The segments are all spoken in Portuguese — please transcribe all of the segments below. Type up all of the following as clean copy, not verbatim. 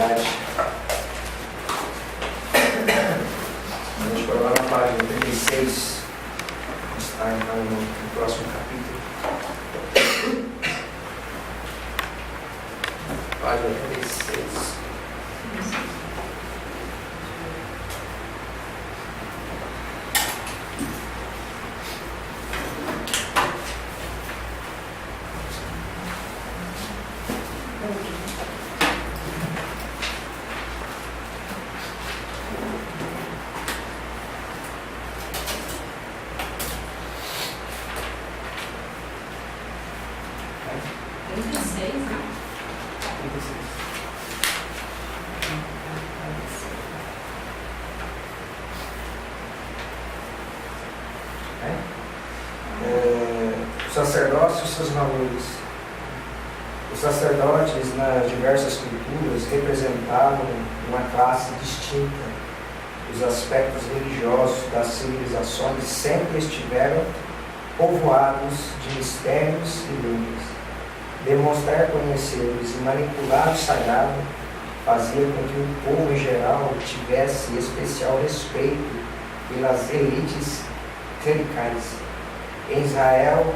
verdade. A gente vai lá na página 36. Está então no próximo capítulo. Página 36. O sacerdócio e seus valores. Os sacerdotes, nas diversas culturas, representavam uma classe distinta. Os aspectos religiosos das civilizações sempre estiveram povoados de mistérios e lendas. Demonstrar conhecer e manipular o sagrado fazia com que o povo em geral tivesse especial respeito pelas elites clericais. Em Israel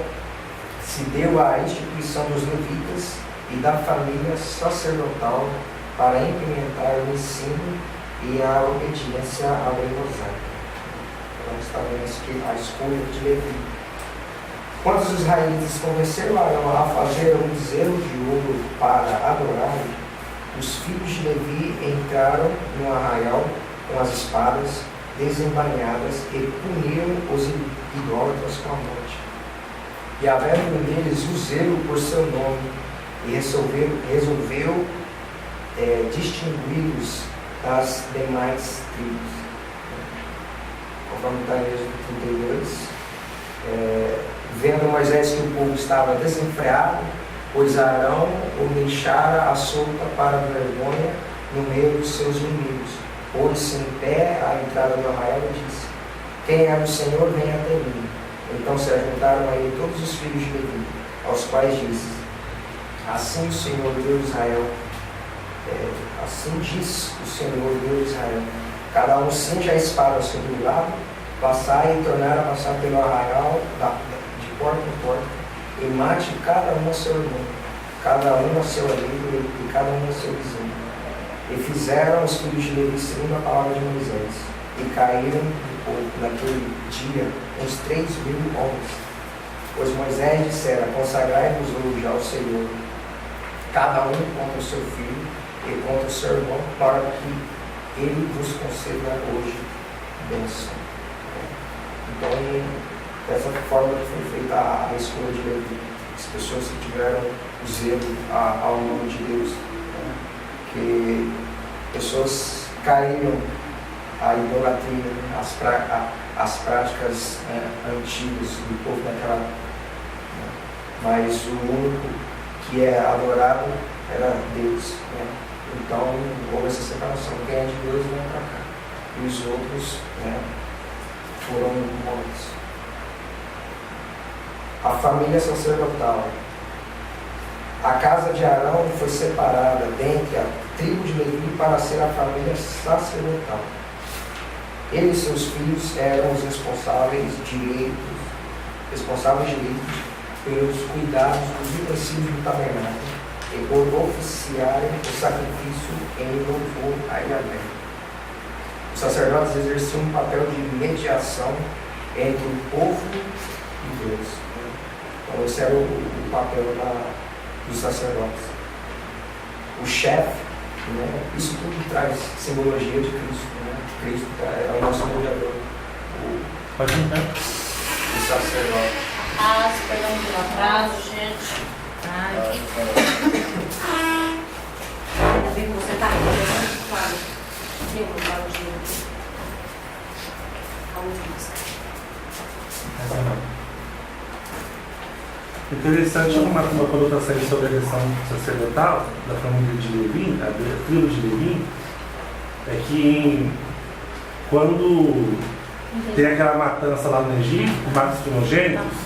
se deu a instituição dos levitas e da família sacerdotal para implementar o ensino e a obediência à lei mosaica. Então está vendo aqui a escolha de Levi. Quando os israelitas começaram a fazer um bezerro de ouro para adorar, os filhos de Levi entraram no arraial com as espadas desembainhadas e puniram os idólatras com a morte. E havendo neles o zelo por seu nome, e resolveu distingui-los das demais tribos. Conforme está em Êxodo 32, vendo Moisés que o povo estava desenfreado, pois Arão o deixara à solta para a vergonha no meio dos seus inimigos. Pôs-se em pé à entrada do arraial e disse: quem é o Senhor, venha até mim. Então se ajuntaram a ele todos os filhos de Levi, aos quais disse: assim o Senhor Deus de Israel, assim diz o Senhor Deus de Israel, cada um cinja a espada ao seu lado, passai e tornar a passar pelo arraial de porta em porta, e mate cada um a seu irmão, cada um a seu amigo e cada um a seu vizinho. E fizeram os filhos de Levi segundo a palavra de Moisés, e caíram do povo naquele dia uns 3.000 homens. Pois Moisés dissera: consagrai-vos hoje ao Senhor, cada um contra o seu filho e contra o seu irmão, para que ele vos conceda hoje bênção. Então, dessa forma que foi feita a escolha de Levi, as pessoas que tiveram o zelo ao nome de Deus, que pessoas caíram à idolatria, as práticas antigas do povo daquela época. Mas o único que é adorado era Deus. Então houve essa separação. Quem é de Deus vem para cá. E os outros foram mortos. A família sacerdotal. A casa de Arão foi separada dentre a tribo de Levi para ser a família sacerdotal. Ele e seus filhos eram os responsáveis direitos pelos cuidados dos utensílios do tabernáculo e por oficiarem o sacrifício em louvor a Yahvé. Os sacerdotes exerciam um papel de mediação entre o povo e Deus. Então esse era o papel dos sacerdotes. O chefe, isso tudo traz simbologia de Cristo. Cristo é o nosso mediador. Pode entrar. O sacerdote. Perdão pelo atraso, gente. Ainda bem que você está aqui, claro. Eu vou dar o dinheiro. A última. Interessante uma colocação sobre a questão sacerdotal da família de Levi, da tribo de Levi, é que quando tem aquela matança lá no Egito, mata os primogênitos,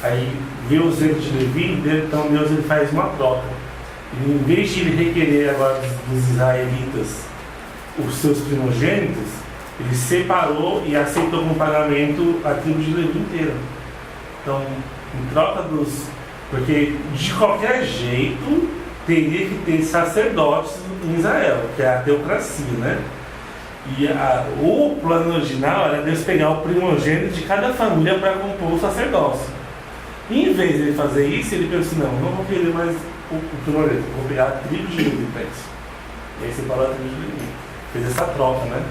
aí vê os erros de Levi, então Deus ele faz uma troca. em vez de ele requerer agora dos israelitas os seus primogênitos, ele separou e aceitou como pagamento a tribo de Levi inteira. Então, em troca dos... Porque de qualquer jeito teria que ter sacerdotes em Israel, que é a teocracia, né? E o plano original era Deus pegar o primogênito de cada família para compor o sacerdócio. E em vez de ele fazer isso, ele pensou assim, não vou querer mais o primogênito, vou pegar a tribo de Levi para isso. E aí separou a tribo de Levi. Fez essa troca, né?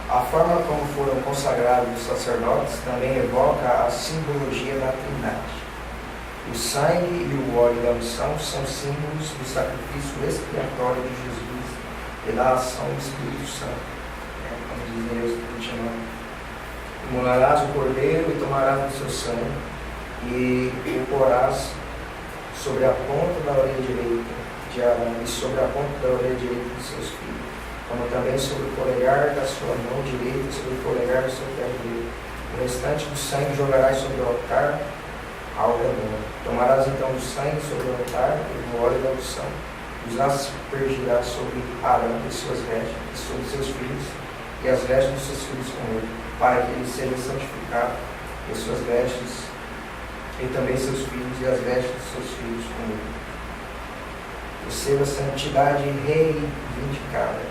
A forma como foram consagrados os sacerdotes também evoca a simbologia da Trindade. O sangue e o óleo da unção são símbolos do sacrifício expiatório de Jesus e da ação do Espírito Santo. Como diz em Êxodo 29. Imolarás o cordeiro e tomarás do seu sangue e o porás sobre a ponta da orelha direita de Arão e sobre a ponta da orelha direita de seus filhos, como também sobre o polegar da sua mão direita e sobre o polegar do seu pé direito. No restante do sangue jogarás sobre o altar ao redor. Tomarás então do sangue sobre o altar e do óleo da unção, os aspergirás sobre Arão e suas vestes, e sobre seus filhos, e as vestes dos seus filhos com ele, para que ele seja santificado, e as suas vestes, e também seus filhos, e as vestes dos seus filhos com ele. Receba santidade reivindicada.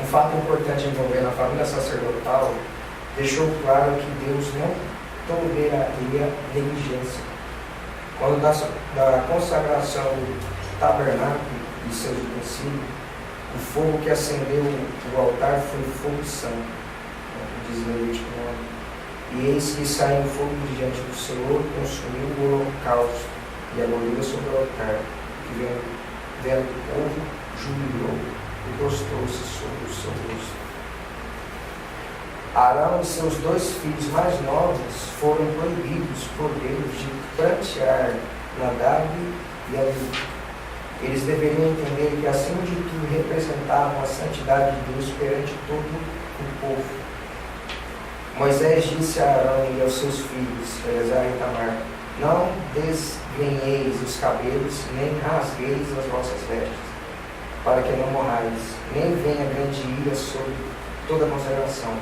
Um fato importante envolvendo a família sacerdotal deixou claro que Deus não toleraria negligência. Quando da consagração do tabernáculo e seus utensílios, o fogo que acendeu o altar foi fogo santo, diz Levítico 9. E eis que saiu fogo de diante do Senhor, consumiu o holocausto e a gordura sobre o altar. E vendo o povo, jubilou e prostou-se sobre o seu rosto. Arão e seus 2 filhos mais novos foram proibidos por Deus de prantear Nadab e Abiú. Eles deveriam entender que, acima de tudo, representavam a santidade de Deus perante todo o povo. Moisés disse a Arão e aos seus filhos, Eleazar e Itamar: não desgrenheis os cabelos, nem rasgueis as vossas vestes, para que não morrais, nem venha grande ira sobre toda a consagração.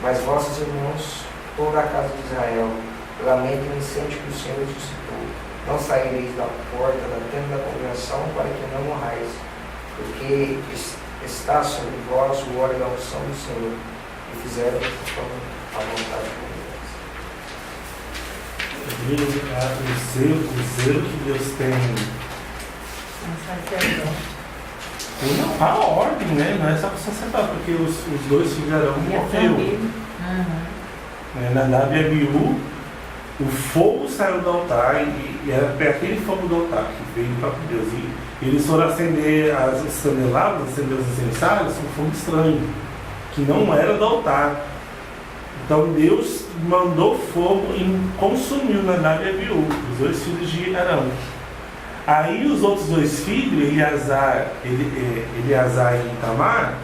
Mas vossos irmãos, toda a casa de Israel, lamentem o incêndio que o Senhor suscitou. Não saireis da porta da tenda da congregação para que não morrais, porque está sobre vós o óleo da unção do Senhor, e fizeram a vontade de Deus. O zelo que Deus tem. Não, a ordem, né? Não é só para o sacerdote, porque os 2 filhos de Arão morreram. Nadab e Abiú, o fogo saiu do altar e era aquele fogo do altar que veio do próprio Deus. E eles foram acender as candelabras, acender os incensários com fogo estranho, que não era do altar. Então Deus mandou fogo e consumiu Nadab e Abiú, os 2 filhos de Arão. Aí os outros 2 filhos, Eleazar e Itamar,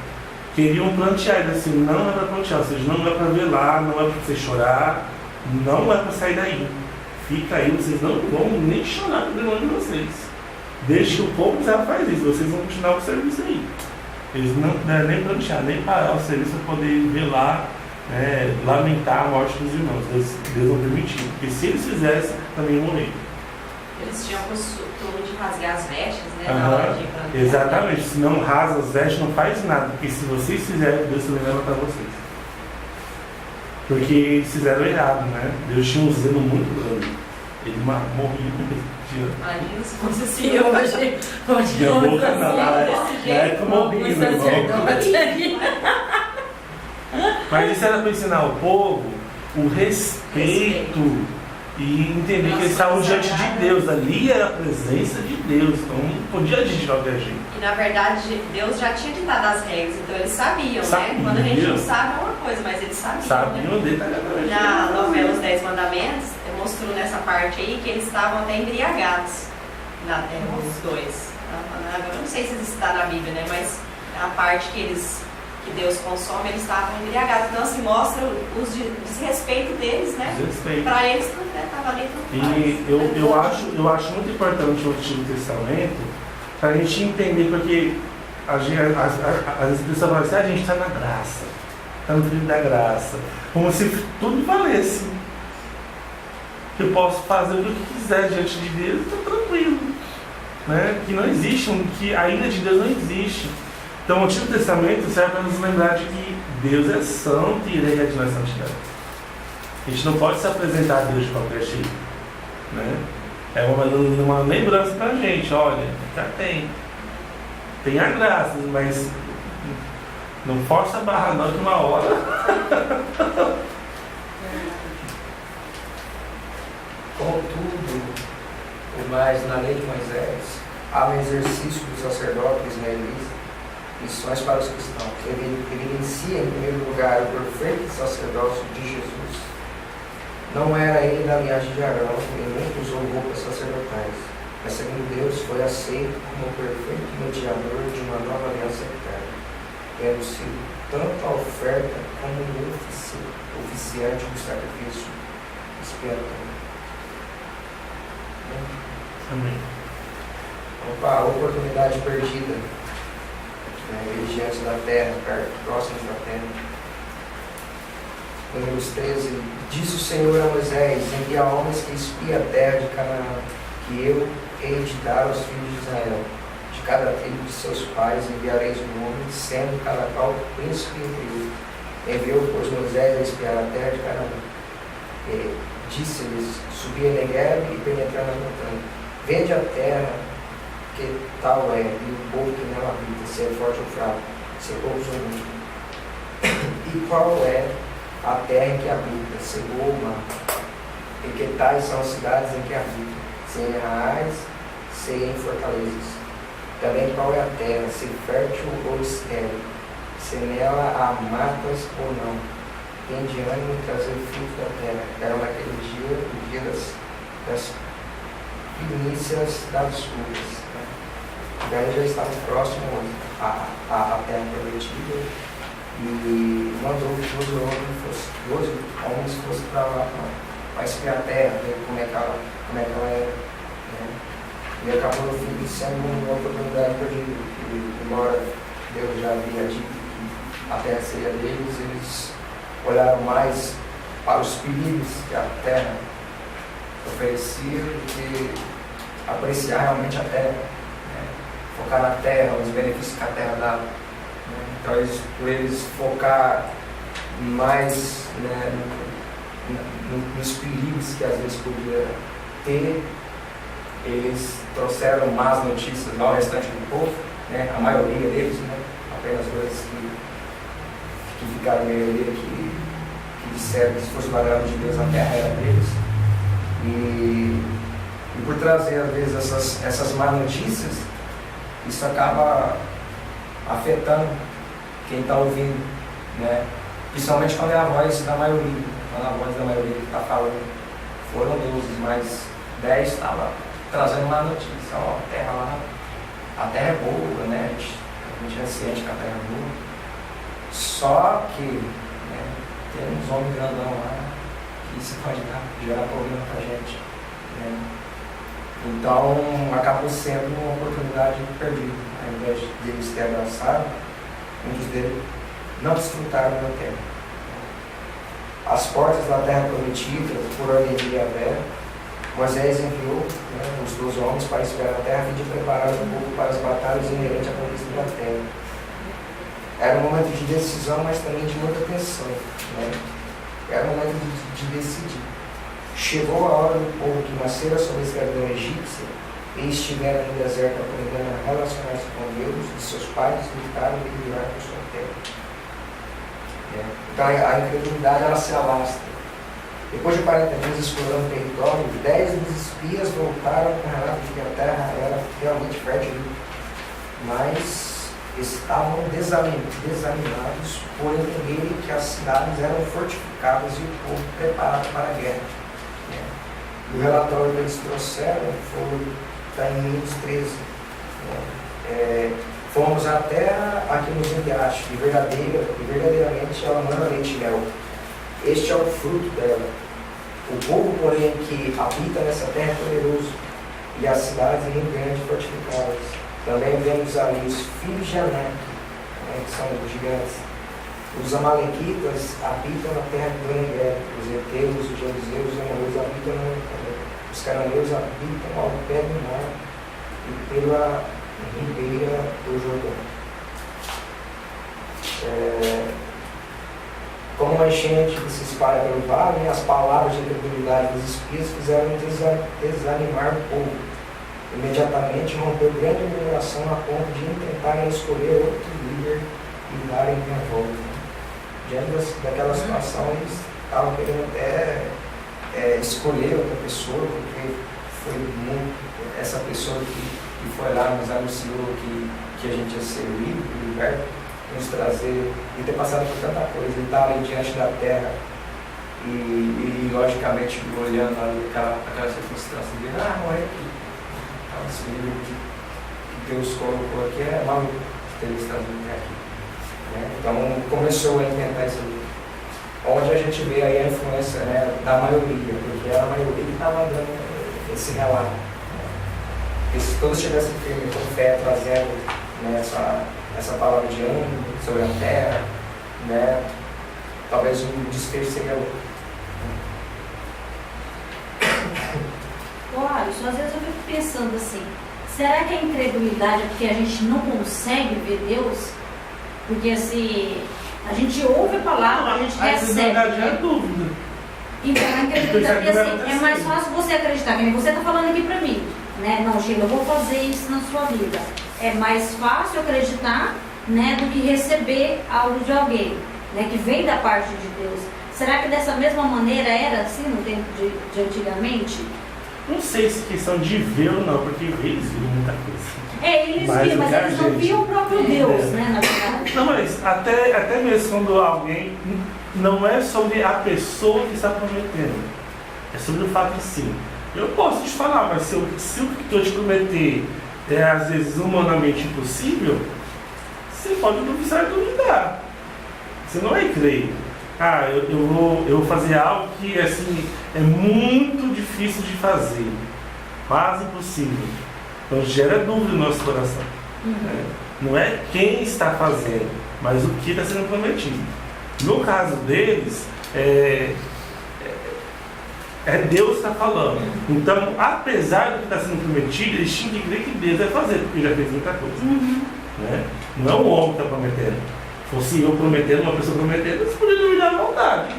queriam plantear. Eles assim, não é para plantear, ou seja, não é para velar, não é para você chorar, não é para sair daí. Fica aí, vocês não vão nem chorar pelo irmão de vocês. Desde que o povo já faz isso, vocês vão continuar o serviço aí. Eles não devem nem plantear, nem parar o serviço para poder velar, lamentar a morte dos irmãos. Deus não permitiu, porque se eles fizessem, também iam morrer. Eles tinham o costume de rasgar as vestes, né? Na hora de plantar. Exatamente, se não rasga as vestes, não faz nada, porque se vocês fizerem, Deus também vai matar vocês. Porque eles fizeram errado, né? Deus tinha um zelo muito grande. Ele morria com esse imagina se fosse assim hoje. Minha boca não é como morria, meu irmão. Mas isso era para ensinar ao povo o respeito e entender que eles estavam diante de Deus. Ali era a presença de Deus, então não podia agir de qualquer jeito. E na verdade Deus já tinha ditado as regras, então eles sabiam, né? Quando a gente não sabe é uma coisa, mas eles sabiam. Detalhadamente. Na novela Os 10 Mandamentos, mostrou nessa parte aí que eles estavam até embriagados, os 2. Eu não sei se isso está na Bíblia, né? Mas a parte que eles que Deus consome, eles estavam embriagados. Então, assim, mostra o desrespeito deles, né? Para eles, estava ali tudo mais. E eu acho muito importante o Antigo Testamento para a gente entender, porque as pessoas falam assim, a gente está na graça, está no trilho da graça, como se tudo valesse. Que eu posso fazer o que eu quiser diante de Deus, estou tranquilo. Né? Que não existe, que a ira de Deus não existe. Então o Antigo Testamento serve para nos lembrar de que Deus é santo e Ele é de nós santidade. A gente não pode se apresentar a Deus de qualquer jeito. Né? É uma lembrança para a gente, olha, já tem a graça, mas não força a barra não, que uma hora. Contudo, mas na lei de Moisés, há um exercício do sacerdote israelita, missões para os cristãos, que evidencia em primeiro lugar o perfeito sacerdócio de Jesus. Não era ele da linhagem de Arão, e nunca usou roupas sacerdotais, mas segundo Deus foi aceito como o perfeito mediador de uma nova aliança eterna, tendo sido tanto a oferta como o oficiante do sacrifício expiatório. Amém. Opa, oportunidade perdida. Diante da terra, próximos da terra. Números 13. Diz o Senhor a Moisés: envia homens que espiem a terra de Canaã, que eu hei de dar aos filhos de Israel. De cada tribo de seus pais enviareis um homem, sendo cada qual príncipe entre eles. Enviou, pois, Moisés a espiar a terra de Canaã. Disse-lhes: subi a Negueb e penetrar na montanha. Vede a terra, que tal é, e o povo que nela habita, se é forte ou fraco, se é poucos ou muitos. E qual é a terra em que habita, se boa ou má? E que tais são as cidades em que habita, se em arraiais, se em fortalezas. Também qual é a terra, se fértil ou estéril, se nela há matas ou não. Tem de ânimo trazer fruto da terra. Era naquele dia, o dia das primícias das uvas. Daí já estava próximo à terra prometida e mandou que 12 homens fossem para lá para espiar a terra, ver como é que ela era. Né? E acabou no fim sendo uma oportunidade perdida. Embora Deus já havia dito que a terra seria deles, eles olharam mais para os perigos que a terra oferecia do que apreciar realmente a terra, né? Focar na terra, os benefícios que a terra dá. Né? Então, por eles focar mais, né, nos perigos que às vezes podia ter, eles trouxeram más notícias ao restante do povo, né? A maioria deles, né? Apenas dois que ficaram meio ali, que disseram que se fosse o agrado de Deus a terra era deles. E por trazer às vezes essas más notícias, isso acaba afetando quem está ouvindo, né? Principalmente quando é a voz da maioria, quando a voz da maioria que está falando. Foram 12, mas 10 estavam trazendo má notícia. Ó, a terra é boa, né? A gente é ciente que a terra é boa. Só que, né, tem uns homens grandão lá que isso pode gerar problema para a gente. Né? Então, acabou sendo uma oportunidade perdida. Ao invés de eles terem abraçado, muitos deles não desfrutaram da terra. As portas da terra prometida, por ordem de Yahvé, Moisés enviou, né, os 12 homens para esperar a terra, a fim de preparar o povo para as batalhas inerentes à conquista da terra. Era um momento de decisão, mas também de muita tensão. Né? Era um momento de decidir. Chegou a hora do povo que nascera sob a escravidão egípcia e estiveram no deserto aprendendo a relacionar-se com Deus e seus pais lutaram e virar por sua terra. Então a incredulidade ela se alastra. Depois de 40 dias explorando o território, 10 dos espias voltaram com o relato de que a terra era realmente fértil, mas estavam desanimados por entenderem que as cidades eram fortificadas e o povo preparado para a guerra. O relatório que eles trouxeram foi está em Números 13. Fomos à terra a que nos enviaste, e verdadeiramente ela manda leite e mel. Este é o fruto dela. O povo, porém, que habita nessa terra é poderoso, e as cidades muito grandes fortificadas. Também vemos ali os filhos de Anak, que são os gigantes. Os amalequitas habitam na terra do Negev, os heteus, os jebuseus, os amorreus habitam no Negev. Os cananeus habitam ao pé do mar e pela ribeira do Jordão. Como uma enchente que se espalha pelo vale, as palavras de incredulidade dos espias fizeram desanimar o povo. Imediatamente rompeu grande murmuração a ponto de intentarem escolher outro líder e darem minha volta. Diante daquela situação, eles estavam querendo até escolher outra pessoa, porque foi muito essa pessoa que foi lá, nos anunciou que a gente ia ser livre, liberto, nos trazer e ter passado por tanta coisa. Ele estava ali diante da terra e logicamente, olhando ali aquela circunstância de não é que esse livro que Deus colocou aqui é maluco ter eles trazido até aqui. Então começou a inventar isso ali. Onde a gente vê aí a influência, né, da maioria, porque era a maioria que estava dando esse relato. E se todos tivessem firme com fé, trazendo, né, essa palavra de ânimo sobre a terra, né, talvez o desfecho seria outro. Alisson, às vezes eu fico pensando assim, será que a incredulidade é porque a gente não consegue ver Deus? Porque assim, a gente ouve a palavra, a gente recebe. É dúvida. Então a incredulidade assim, é mais fácil você acreditar, que nem você está falando aqui para mim, né? Não, Sheila, eu vou fazer isso na sua vida. É mais fácil acreditar, né, do que receber algo de alguém, né, que vem da parte de Deus. Será que dessa mesma maneira era assim no tempo de antigamente? Não sei se questão de ver ou não, porque eles viram muita coisa. Eles viram, mas eles não viam o próprio Deus, né, na verdade. Não, mas até mesmo quando alguém, não é sobre a pessoa que está prometendo, é sobre o fato assim, eu posso te falar, mas se o que eu te prometer é às vezes humanamente impossível, você pode duvidar. Você não vai crer. Eu vou fazer algo que assim, é muito difícil de fazer, quase impossível. Então gera dúvida no nosso coração. Né? Não é quem está fazendo, mas o que está sendo prometido. No caso deles, é Deus que está falando. Então, apesar do que está sendo prometido, eles tinham que crer que Deus vai fazer, porque já fez muita coisa. Né? Não é o homem que está prometendo. Fosse eu prometendo, uma pessoa prometendo, eles poderiam me dar vontade.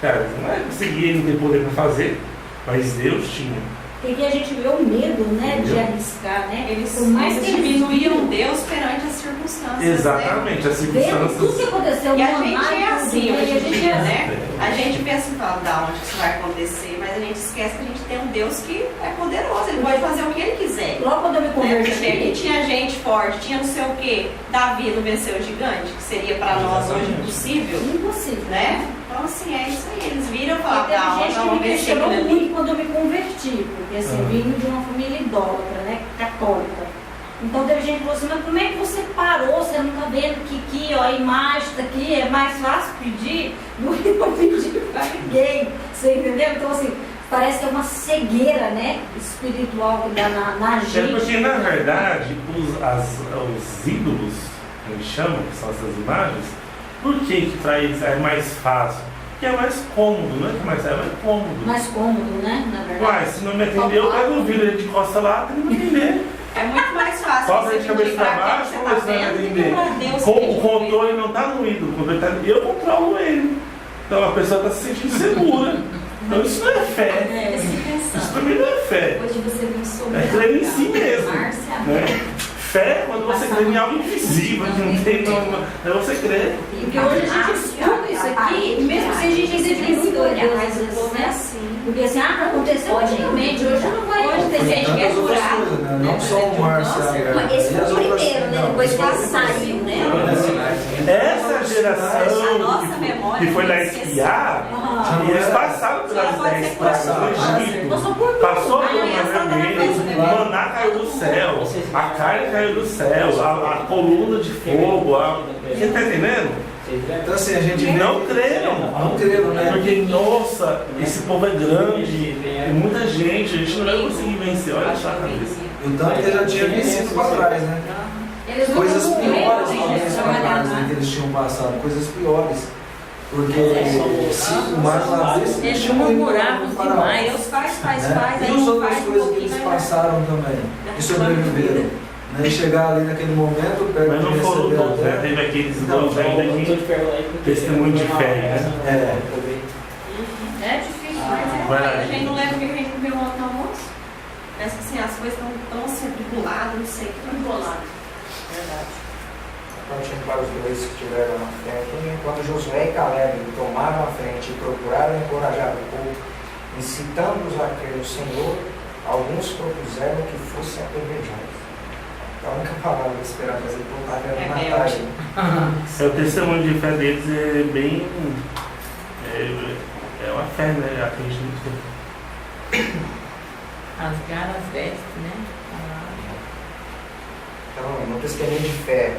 Cara, não é conseguir, ele não tem poder para fazer, mas Deus tinha. Porque a gente vê o medo, né, de arriscar, né? Eles diminuíam Deus perante as circunstâncias. Exatamente, né? as circunstâncias. Tudo que aconteceu, e a gente é assim hoje em dia, né? A gente pensa em falar da onde isso vai acontecer, mas a gente esquece que a gente tem um Deus que é poderoso, ele pode fazer o que ele quiser. Logo quando eu me converti, Porque tinha gente forte, tinha não sei o quê. Davi não venceu o gigante, que seria para nós hoje impossível. Impossível, né? Então, assim, é isso aí. Eles viram e falaram, teve gente que me questionou ali. muito quando eu me converti, porque assim, vindo de uma família idólatra, né? Católica. Então teve gente que falou assim, mas como é que você parou? Você não está vendo que aqui, ó, a imagem está aqui, é mais fácil pedir do que não pedir para ninguém. Você entendeu? Então, assim, parece que é uma cegueira, né? Espiritual que dá na gente. É porque, na verdade, os ídolos, que a gente chama, que são essas imagens, por que para eles é mais fácil? Porque é mais cômodo, não é que mais é mais cômodo. Mais cômodo, né? Na verdade. Uai, se não me atender, eu pego o vídeo de costa lá, tem que me atender. É muito mais fácil. Cobra de cabeça para baixo, como você vai atender? O controle não está no ídolo, o controle está eu controlo ele. Então a pessoa está se sentindo segura. Então isso não é fé. Isso também não é fé. Hoje você não soube. É crer em si mesmo. Né? Fé é quando você crê em algo invisível, que não tem como. É você crer. Porque hoje a gente estuda isso aqui, e mesmo assim a gente ainda diminui às vezes, né? Porque assim, aconteceu antigamente, hoje não vai acontecer. Tem Gente que é tantas jurado. coisas, né? Não só o Márcio. Esse foi o primeiro, né? Depois que ela saiu, né? Essa geração nossa memória que foi lá é espiar, Ah, eles passaram pelas 10 pragas do Egito. Passou pelo Mar Vermelho, o maná caiu do céu, a carne caiu do céu, a coluna de fogo. Você está entendendo? Então assim, a gente Não creram. Não creram, né? Porque, nossa, esse povo é grande, tem muita gente, a gente não vai conseguir vencer. Olha só a cabeça. O tanto que já tinha vencido para trás, né? Eles não Coisas vão morrer, piores gente, talvez para trabalhar trás, né, mais. que eles tinham passado, coisas piores. Porque se o mais lá desse, Eles murmuravam demais. Deus faz, né? aí E as não outras faz um coisas que eles pouquinho, vai passaram também e sobreviveram. Né? E chegar ali naquele momento, perto Mas não de foram receber a todos, né? terra. Teve aqueles Não, dois ainda que testemunho de fé, né? É difícil, mas Vai lá, a gente gente. não lembra que a gente não viu ontem no almoço. Parece que assim, as coisas estão tão assim, atribuladas, não sei o que, tão emboladas. Verdade. Continuando para os dois que estiveram na frente, quando Josué e Caleb tomaram a frente e procuraram encorajar o povo, incitando-os a crer no Senhor, alguns propuseram que fossem apedrejados. A única palavra que esperavam fazer por lá era matar ele. O testemunho de fé deles é bem. É uma fé, né? Acredito muito. Rasgaram as vestes, né? Então, no testemunho de fé,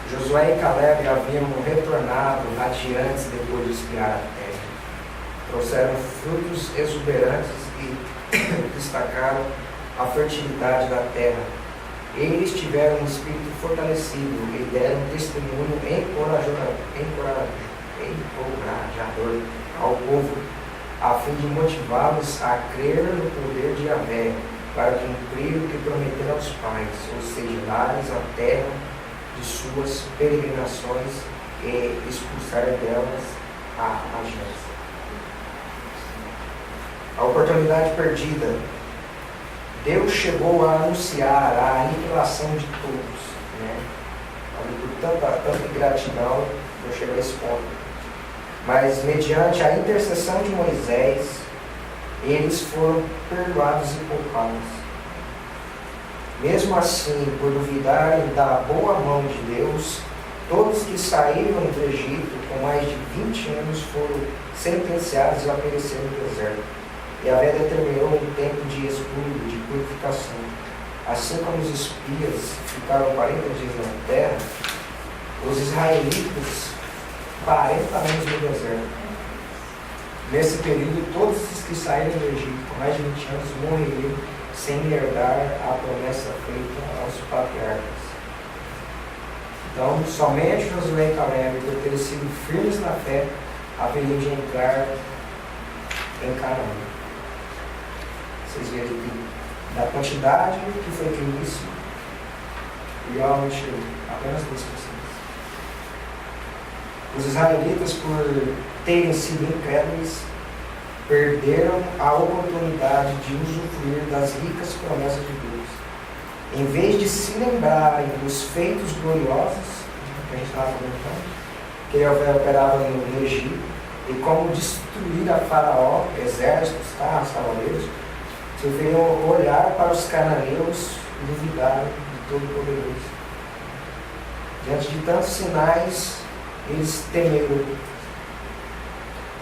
Josué e Caleb haviam retornado radiantes depois de espiar a terra. Trouxeram frutos exuberantes e destacaram a fertilidade da terra. Eles tiveram um espírito fortalecido e deram testemunho encorajador ao povo, a fim de motivá-los a crer no poder de Yahvé, para cumprir o que prometeram aos pais, ou seja, dar-lhes a terra de suas peregrinações e expulsar delas a agência. A oportunidade perdida. Deus chegou a anunciar a aniquilação de todos, né? Por tanta ingratidão, não chegou a esse ponto. Mas, mediante a intercessão de Moisés, eles foram perdoados e poupados. Mesmo assim, por duvidarem da boa mão de Deus, todos que saíram do Egito com mais de 20 anos foram sentenciados a perecer no deserto. E Yahvé determinou um tempo de expurgo, de purificação. Assim como os espias ficaram 40 dias na terra, os israelitas 40 anos no deserto. Nesse período, todos os que saíram do Egito com mais de 20 anos morreriam sem herdar a promessa feita aos patriarcas. Então, somente Josué e Caleb, por terem sido firmes na fé, haveriam de entrar em Canaã. Vocês viram que da quantidade que foi aquele início, realmente apenas 2 pessoas. Os israelitas, por terem sido incrédulos, perderam a oportunidade de usufruir das ricas promessas de Deus. Em vez de se lembrarem dos feitos gloriosos, que a gente estava comentando, que ele operava no Egito, e como destruir a Faraó, exércitos, carros, cavaleiros, preferiram olhar para os cananeus e duvidar de Todo-Poderoso. Diante de tantos sinais, eles temeram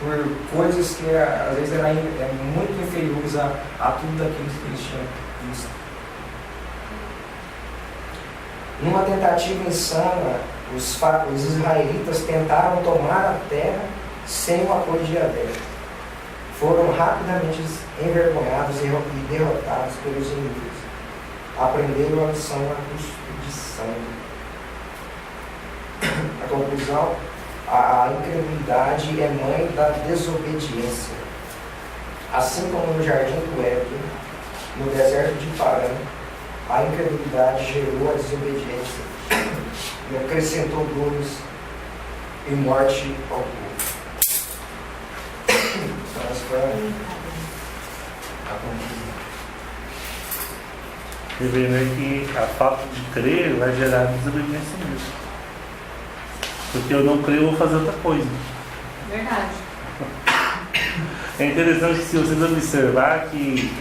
por coisas que às vezes eram muito inferiores a tudo daquilo que eles tinham visto. Numa tentativa insana, os israelitas tentaram tomar a terra sem o apoio de Yahvé. Foram rapidamente envergonhados e derrotados pelos inimigos. Aprenderam a lição a custo de sangue. A conclusão, a incredulidade é mãe da desobediência. Assim como no jardim do Éden, no deserto de Parã, a incredulidade gerou a desobediência e acrescentou dores e morte ao povo. Então, essa foi a conclusão. E vendo que a falta de crer vai gerar desobediência mesmo. Porque eu não creio, eu vou fazer outra coisa. Verdade. É interessante que se vocês observar que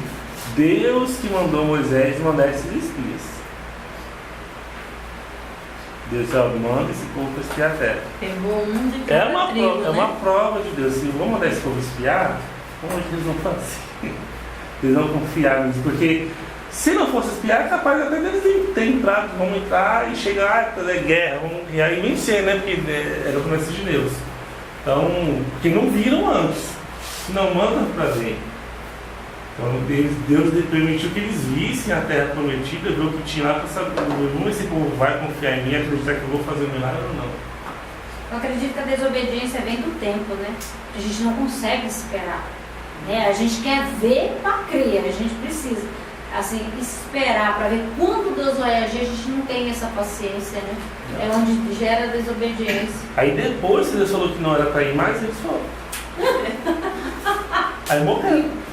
Deus que mandou Moisés mandar esses espias. Deus manda esse povo para espiar a terra. Pegou um de cada É uma, tribo, é uma prova de Deus. Se vamos mandar esse povo espiar, como é que eles vão fazer? Eles vão confiar nisso, porque se não fosse espiar, é capaz até deles ter entrado, vão entrar e chegar, fazer guerra, e aí vencer, né? Porque era o comércio de Deus. Então, porque não viram antes, se não mandam para ver. Então Deus permitiu que eles vissem a terra prometida, ver o que tinha lá para saber, vamos ver se o povo vai confiar em mim, acreditar que eu vou fazer um milagre ou não. Eu acredito que a desobediência vem do tempo, né? A gente não consegue esperar. Né? A gente quer ver para crer, a gente precisa assim, esperar para ver quando Deus vai agir, a gente não tem essa paciência, né? É onde gera desobediência. Aí depois que Deus falou que não era para ir mais, eles foram. Aí morreram.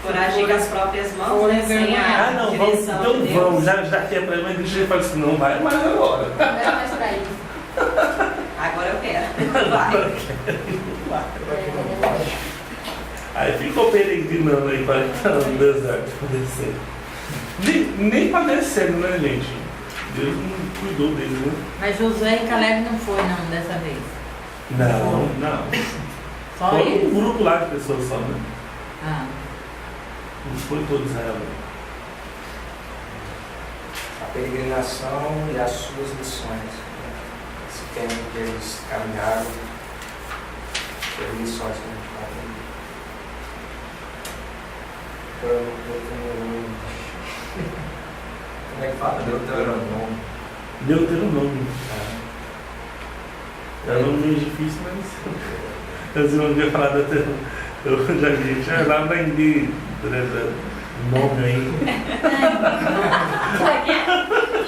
Por agir com as próprias mãos, né? Sem a Não, vamos, direção então de Deus. vamos, já que é para ir, mas deixa ele falar assim, não vai mais agora. Não é mais para ir. Agora eu quero. Vai. Aí ficou peregrinando aí 40 anos no deserto para descer. Nem padecendo, né, gente? Deus não cuidou deles, né? Mas Josué e Caleb não foi, não, dessa vez. Não. Só Foi eles? um grupo lá de pessoas só, né? Ah. Não foi todo Israel. A peregrinação e as suas lições. Esse tempo que eles caminharam, teve lições que a gente vai aprender. Como é que fala? Deuteronômio. Deuteronômio. É um nome meio difícil, mas eu não devia falar Deuteronômio. Eu já vi, já lá na Indi, nome aí.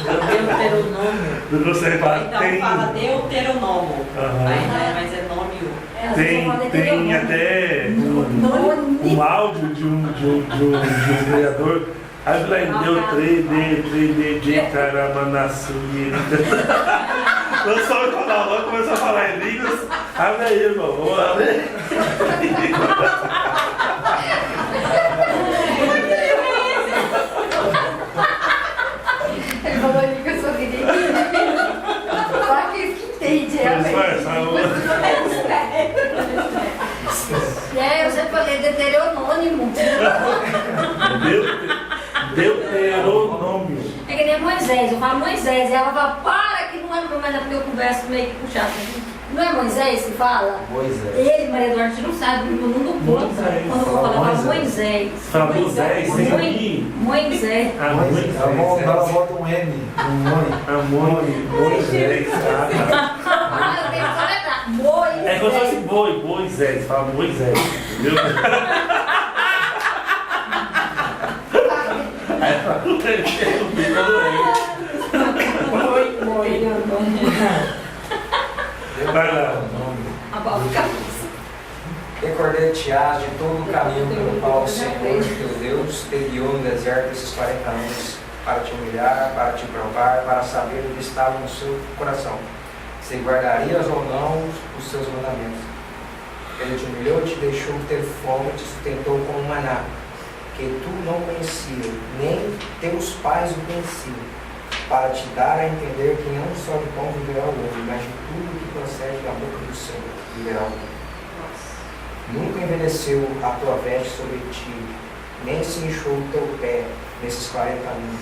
Deuteronômio. Não consegue falar. Então Tem, fala Deuteronômio. Mas é nome. tem até um áudio de um vereador. Aí lá em deu 3D, de Caramanassu. Eu só falar logo, começou a falar em línguas. Abre aí, irmão, vamos lá. Ele falou ali que eu sou gringo. Só que entende, realmente. Eu sempre falei deuteronônimo. Deuteronômio. É que nem Moisés, eu falo Moisés, e ela fala, para que não é mais porque eu converso meio que puxado. Não é Moisés que fala? Moisés. Ele, Maria Eduarda, você não sabe, eu não dou conta. Quando eu vou falar, eu falo Moisés. Fala Moisés, sem I. Moisés. Ela bota um M, Moisés. Ah, eu tenho que soletrar. Moisés. É como se fosse Moisés, fala Moisés, entendeu? Aí fala Vai lá. Recordei-te de todo o caminho pelo qual o Senhor, teu Deus, te guiou no deserto esses 40 anos, para te humilhar, para te provar, para saber o que estava no seu coração, se guardarias ou não os seus mandamentos. Ele te humilhou, te deixou ter fome, te sustentou com um maná, que tu não conhecias, nem teus pais o conheciam, para te dar a entender que não só de pão viverá o homem, mas de tudo que procede da boca do Senhor viverá o homem. Nunca envelheceu a tua veste sobre ti, nem se inchou o teu pé nesses 40 anos.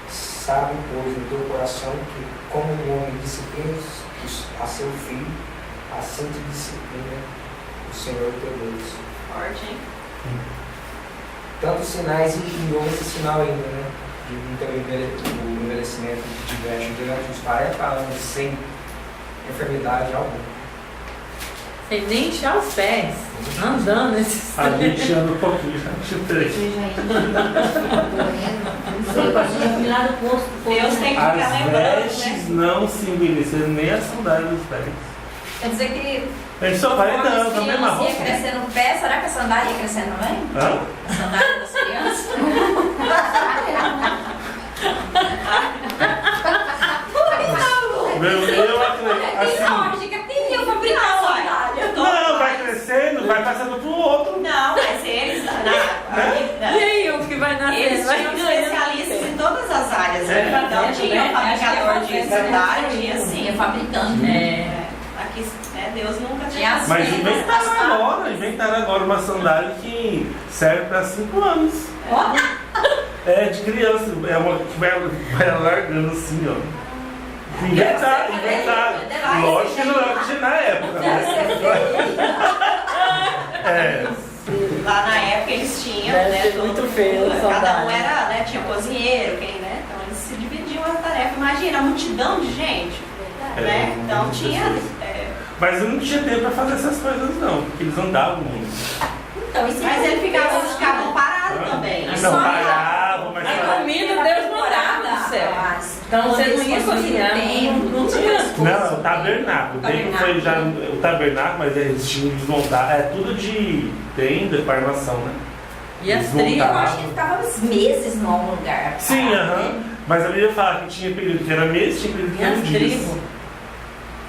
Sabe, pois, no teu coração que, como um homem disciplina a seu filho, assim te disciplina o Senhor teu Deus. Forte, hein? Tantos sinais enviou esse sinal ainda, né? De não ter o envelhecimento que tiveste durante os 40 anos sem enfermidade alguma. Sem nem inchar os pés, andando esses. A gente anda um pouquinho, já chutei. Deus tem que ficar As lembrando, vestes né? não se envelheceram, nem as sandálias dos pés. Quer dizer que Eles só 40 anos, a mesma criança ia roupa. crescer no pé, será que a sandália ia crescer também? Hã? A sandália das crianças? Eu acredito. Lógica, tem eu fabricar sandália. Não, vai crescendo, vai passando pro outro. Não, mas eles. E aí, o que vai nascer? Eles Vai tinham ganhando. especialistas em todas as áreas Então tinha um fabricador de sandália, tinha Tinha assim. fabricante. Aqui, né, Deus nunca Tinha tinha as Mas assim, inventaram agora uma sandália que serve para 5 anos. Ó, É de criança, é uma que vai largando assim, ó. Inventaram. Lógico que não era o que tinha na época. É. Lá na época eles tinham, Deve né? ser muito feio, Cada sandália. um era, né? Tinha cozinheiro, quem, né? Então eles se dividiam a tarefa. Imagina a multidão de gente, né? Então tinha. Mas eu não tinha tempo para fazer essas coisas não, porque eles andavam muito. então, isso Mas eles ficavam parados também. Não, paravam, mas A comida Deus morava do céu. Então você não ia cozinhar, não tinha. não, o tabernáculo. O templo foi já o tabernáculo, mas eles tinham que desmontar. É tudo de tenda para armação, né? E as Eles tribos, Eu montavam. acho que ficava uns meses em algum lugar. Sim, aham. Mas a Bíblia fala que tinha período que era mês, tinha período que e era as dias. tribos.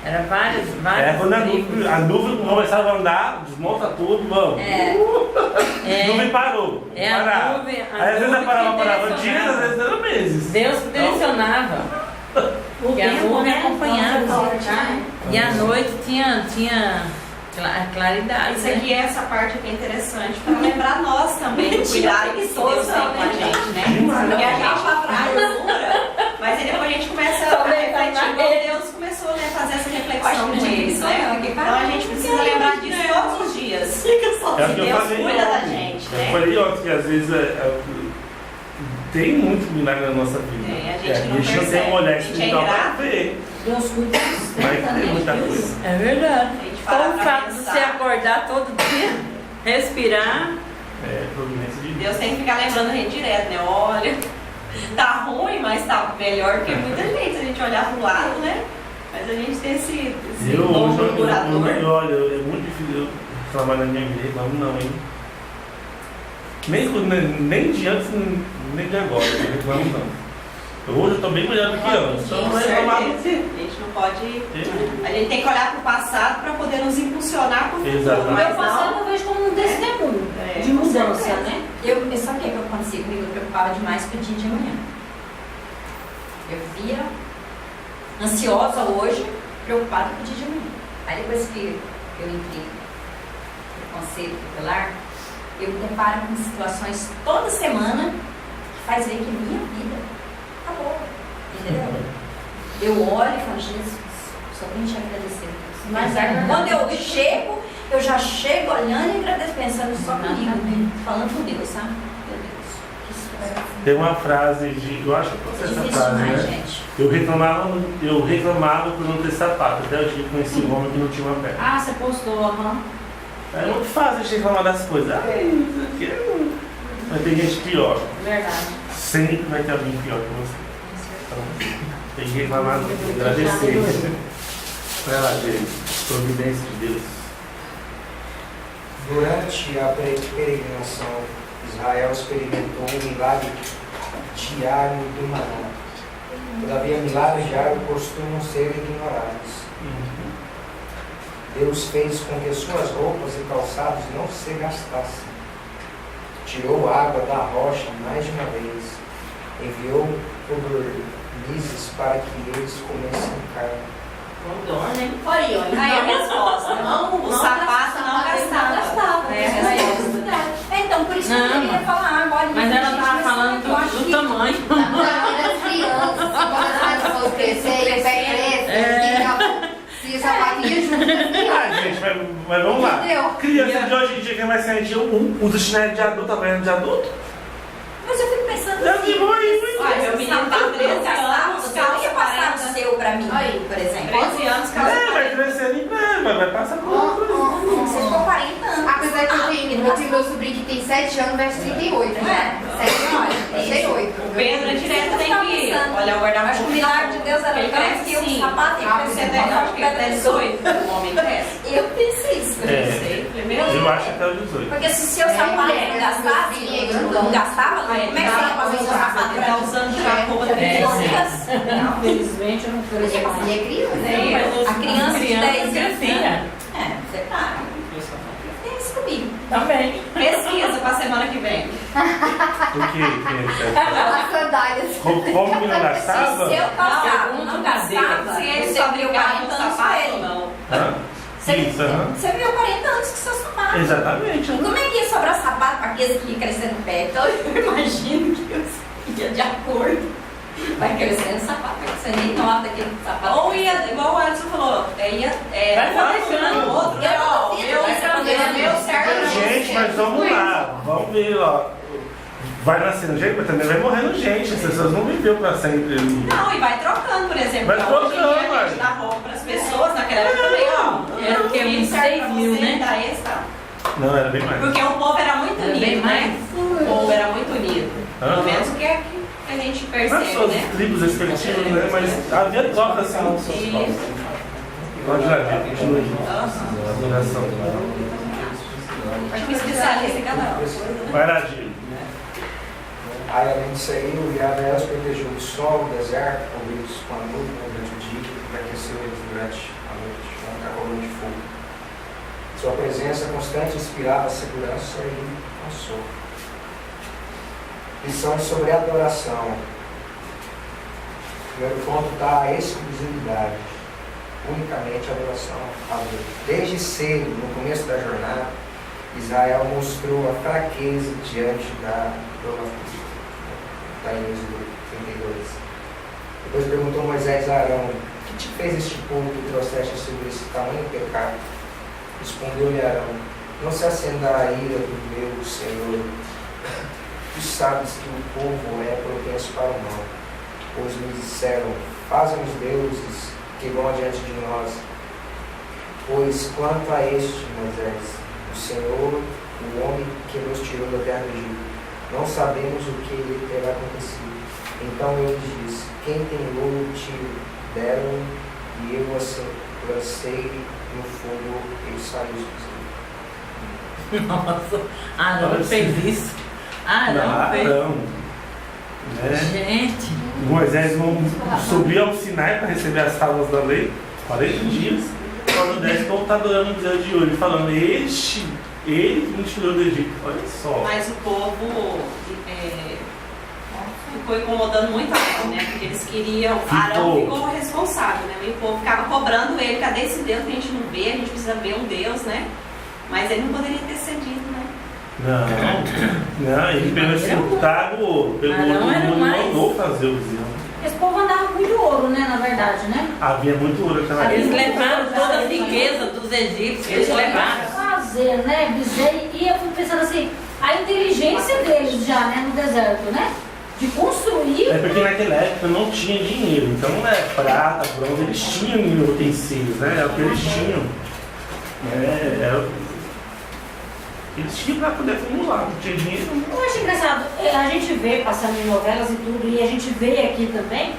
Era várias É, quando tribos. a nuvem começava a andar, desmonta tudo, vamos. A nuvem parou. É, a parar. nuvem- a Aí às vezes nuvem parava que dias, às vezes era meses. Deus direcionava. O E a tempo, nuvem né? acompanhava. Né? E à noite tinha claridade. Isso né? aqui, essa parte aqui é interessante para lembrar nós também do cuidado que Deus tem com a gente, né? Porque a gente lá atrás mas aí depois a gente começa a refletir como Deus começou a fazer essa reflexão com eles, né? Então a gente precisa lembrar disso todos os dias. É o que eu Deus falei cuida da ontem. gente, Eu né? falei ontem que às vezes tem muito milagre na nossa vida. É, a gente não não tem percebe. um olhar A gente é espiritual para ingrato. ver. Deus cuida Mas tem muita coisa. É verdade. A gente Só para o pra fato de pensar. você acordar todo dia, respirar. É, providência de Deus. Deus tem que ficar lembrando a gente direto, né? Olha, tá ruim, mas tá melhor que muita gente. Se a gente olhar pro lado, né? Mas a gente tem esse Eu bom hoje eu murmurador. melhor, é muito difícil eu trabalhar na minha igreja, não, hein? Nem de antes, nem de agora, eu não reclamo não. Hoje eu tô bem melhor do que antes. Então não é reclamar do A gente não pode. A gente tem que olhar pro passado para poder nos impulsionar pro futuro. Exatamente. O Mas meu passado eu vejo como um testemunho de com mudança, certeza. né? Eu sabe o que acontecia comigo? Eu preocupava demais com o dia de amanhã. Eu via ansiosa hoje, preocupada com o dia de amanhã. Aí depois que eu entrei no conselho tutelar, eu me deparo com situações toda semana que faz ver que minha vida acabou. Entendeu? Eu olho e falo, Jesus, só pra gente agradecer a Deus. Mas quando eu chego, eu já chego olhando e agradecendo, pensando só comigo, falando com Deus, sabe? Meu Deus, que situação. Tem uma frase de. Eu acho que eu essa Difícil frase, demais, né? gente. Eu reclamava por não ter sapato. Até eu tive que conheci um homem que não tinha uma perna. Ah, você postou, aham. É muito fácil a gente reclamar das coisas. Isso aqui é... Mas tem gente pior. Verdade. Sempre vai ter alguém pior que você. Então, tem que reclamar, tem que agradecer. Vai lá, gente. Providência de Deus. Durante a peregrinação, Israel experimentou um milagre diário do maná. Todavia, milagres diários costumam ser ignorados. Deus fez com que suas roupas e calçados não se gastassem. Tirou água da rocha mais de uma vez. Enviou codornizes para que eles comessem carne. Olha aí, ó. Aí a resposta. O sapato não gastava. É a resposta. Então, por isso que eu Não, queria falar agora. Mas ela tava falando do tamanho. Das crianças, quando as pessoas crescerem, o pé cresce, se o sapatinho junto. Ah, gente, mas vamos lá. Entendeu? Criança de hoje em dia que é mais sente usa chinelo de adulto, tá vendo de adulto? Mas eu fico pensando Eu digo, Olha, meu menino tá 13 anos, você não ia passar calça o seu pra mim, Aí. por exemplo. 13 anos, calça vai crescendo em pé, mas vai passar por outro. Você ficou 40 anos. Apesar que eu tenho meu sobrinho que tem 7 anos, versus 38, né? 7 anos, achei 8. O Pedro é direto tem que ir. Olha, o guarda-roupa. Acho que o milagre de Deus era Ele tanto cresce que o sim. sapato ia Você crescer tem até acho que até 18, o homem cresce. Eu pensei isso. Eu acho que até os 18. Porque se o seu sapato não gastasse, não gastava, como é que você ia fazer o seu sapato Ele pra tá mim? usando já roupa da Infelizmente eu não fui E é criança. A criança de 10 anos. filha. É, você tá. Tem isso comigo. Também. Pesquisa pra semana que vem. O que? As sandálias. Como que não gastava? Se eu passar, Não, não gastava. gastava. Se ele Você só viu brigar 40 com anos com sapato ou ele. não. Hã? Você Isso, aham. você viu 40 anos com seu sapato. Exatamente. E como é que ia sobrar sapato para aqueles que iam crescendo no pé? Então eu imagino que ia de acordo. Vai crescendo o sapato, você nem nota aquele sapato. Ou ia, igual o Alisson falou, Vai só deixando. o outro, né? Ó, o meu serve. Gente, mas vamos lá. Vamos ver, ó. Vai nascendo gente, mas também vai morrendo gente. As pessoas não viveu pra sempre. Não, e vai trocando, por exemplo. Vai Então, hoje em dia trocando, a gente dá roupa pras pessoas, naquela época também, ó. Era o quê? Uns serve pra 6 mil, você, né? dá esse, tá? Não, era bem mais. Porque o povo era muito Era bem unido, né? O povo era muito unido. Aham. Pelo menos o que é que a gente Nas percebe, suas né? tribos respectivas, né? Mas havia troca assim. Pode lá, continua aí. Adoração. Acho que o especialista em cada coisa, né? Vai lá, Diego. Aí, além disso aí, o Yahvé os protegeu do sol, do deserto, cobriu-os com a nuvem durante o dia, e aqueceu eles durante a noite, com um calor de fogo. Sua presença constante inspirava a segurança e consolo. Lição sobre a adoração. O primeiro ponto está a exclusividade. Unicamente a adoração a Deus. Desde cedo, no começo da jornada, Israel mostrou a fraqueza diante da idolatria. Está em Êxodo 32. Depois perguntou Moisés a Arão: que te fez este povo que trouxeste sobre esse tamanho pecado? Respondeu-lhe Arão: não se acenda a ira do meu Senhor. Tu sabes que o povo é propenso para o mal, pois me disseram: fazem os deuses que vão adiante de nós. Pois quanto a este, Moisés, o Senhor, o homem que nos tirou da terra do Egito, não sabemos o que lhe terá acontecido. Então eu lhes disse: quem tem ouro, tiro, deram, e eu assim lancei no fogo e saiu do Nossa, Arão fez isso. Arão fez. Arão. Né? Gente. Moisés subiu ao Sinai para receber as tábuas da lei, 40 dias. Quando desce, o está adorando o Deus de olho, falando: ele que nos tirou do Egito. Olha só. Mas o povo ficou incomodando muito Arão, né? Porque eles queriam. Arão ficou responsável, né? E o povo ficava cobrando ele: cadê esse Deus que a gente não vê? A gente precisa ver um Deus, né? Mas ele não poderia ter cedido, né? Não, ele pelo esse cargo, pelo Arão era mundo, mais- mandou fazer o bezerro. Esse povo andava com muito ouro, né, na verdade, né? Havia muito ouro naquela Eles época. levaram toda a riqueza dos egípcios, eles levaram. Fazer, né, bezerro, e eu fico pensando assim, a inteligência deles já, né, no deserto, né? De construir. É porque naquela época não tinha dinheiro, então não é prata, bronze, eles tinham utensílios, né? É o que eles tinham. Eles tinham para poder acumular, não tinha dinheiro. Não. Eu acho engraçado, a gente vê passando em novelas e tudo, e a gente vê aqui também,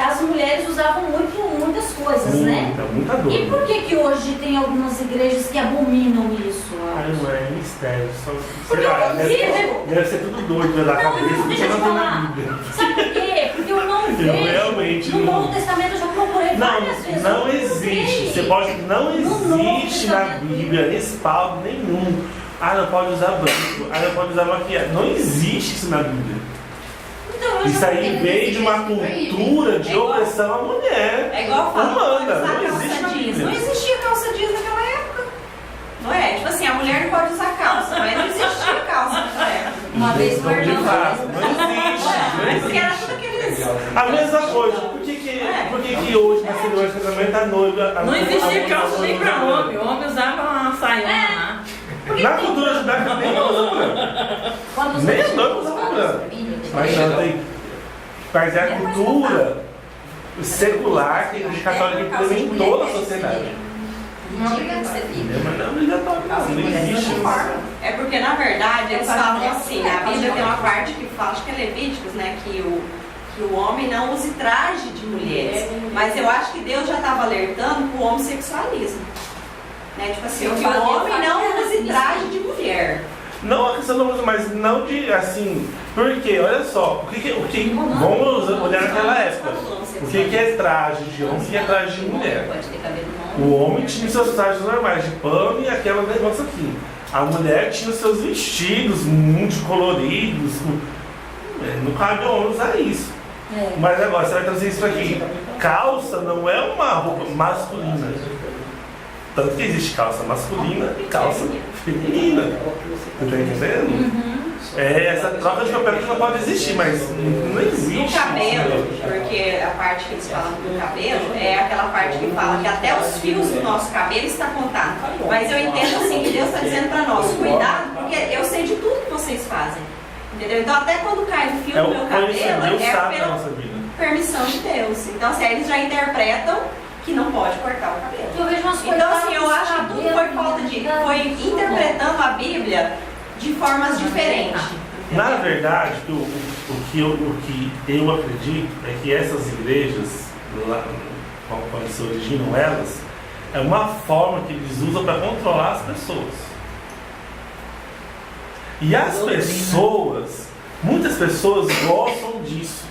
as mulheres usavam muitas coisas, né? Muita dor. E por que hoje tem algumas igrejas que abominam isso? Não é mistério, só Porque sei lá, eu deve ser tudo doido da cabeça, Não, não deixa eu tem te nada na falar. Bíblia. Sabe por quê? Porque eu não vejo. realmente no não- Novo Testamento eu já procurei várias vezes. Não eu não existe. encontrei. Você pode, não No Novo existe na Testamento. Bíblia respaldo nenhum. Não pode usar branco. Não pode usar maquiagem. Não existe isso na Bíblia. Então, eu Isso já aí veio de uma cultura de opressão à mulher. É igual falar, humana. usar Não existe calça na jeans. Bíblia. Não existia calça jeans naquela época. Não é? Tipo assim, a mulher não pode usar calça, mas não existia calça naquela época. Uma vez o Não, de irmão fato, não existe. É, porque era tudo aqueles. A mesma coisa. Por que hoje na cerimônia de casamento a noiva... Não existia calça nem pra homem. homem. O homem usava uma saiona lá. Na cultura judaica nem usa branco. Quando os Nem outros- a noiva usava branco. Mas não tem. Mas é a cultura secular que a católica implementou na sociedade. Não é obrigado a ser filho. Mas não é obrigatório, não existe. É porque, na verdade, eles falam assim, a Bíblia tem uma parte que fala, acho que é Levíticos, né, que o homem não use traje de mulheres. Mas eu acho que Deus já estava alertando para o homossexualismo. Né? Tipo assim, que o homem não use traje de mulher. Não a questão do uso, mas não de assim. Porque, olha só, vamos olhar naquela época. O que é traje de homem e o que é traje de mulher? Pode ter cabelo longo. O homem tinha seus trajes normais, de pano e aquela negócio aqui. A mulher tinha os seus vestidos muito coloridos, não cabe homem usar isso. Mas agora você vai trazer isso aqui. Calça não é uma roupa masculina. Tanto que existe calça masculina e calça feminina. Você tá entendendo? Essa troca de papel que não pode existir, mas não existe. No cabelo, porque a parte que eles falam do cabelo é aquela parte que fala que até os fios do nosso cabelo está contado. Mas eu entendo assim que Deus está dizendo para nós, cuidado, porque eu sei de tudo que vocês fazem. Entendeu? Então até quando cai o fio do meu cabelo, é pela permissão de Deus. Então assim, eles já interpretam que não pode cortar o cabelo. Eu vejo umas coisas. Então assim, eu acho que tudo foi falta de. Foi interpretando a Bíblia de formas diferentes. Na verdade, o que eu acredito é que essas igrejas, lá, quando se originam elas, é uma forma que eles usam para controlar as pessoas. E as pessoas, muitas pessoas gostam disso.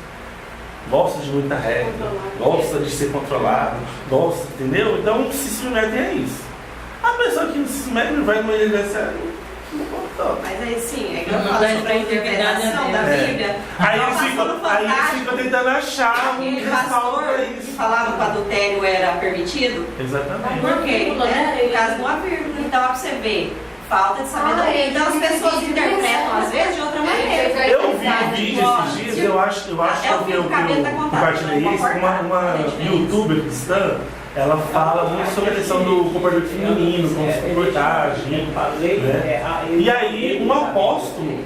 Gostam de muita regra, gostam de ser controlado, gostam, entendeu? Então se submetem a isso. A pessoa que não se submete não vai numa igreja. Mas aí sim, é que eu falo sobre a interpretação da Bíblia. Aí eles ficam tentando achar um pastor que falava que o adultério era permitido. Exatamente. Por quê? Por causa de uma vírgula. Então, ó, pra você ver, falta de sabedoria. Então as pessoas interpretam às vezes de outra maneira. Eu vi um vídeo esses dias, eu acho que eu compartilhei isso com uma youtuber cristã. Ela fala muito sobre a questão do comportamento feminino, com reportagem, né? E aí um apóstolo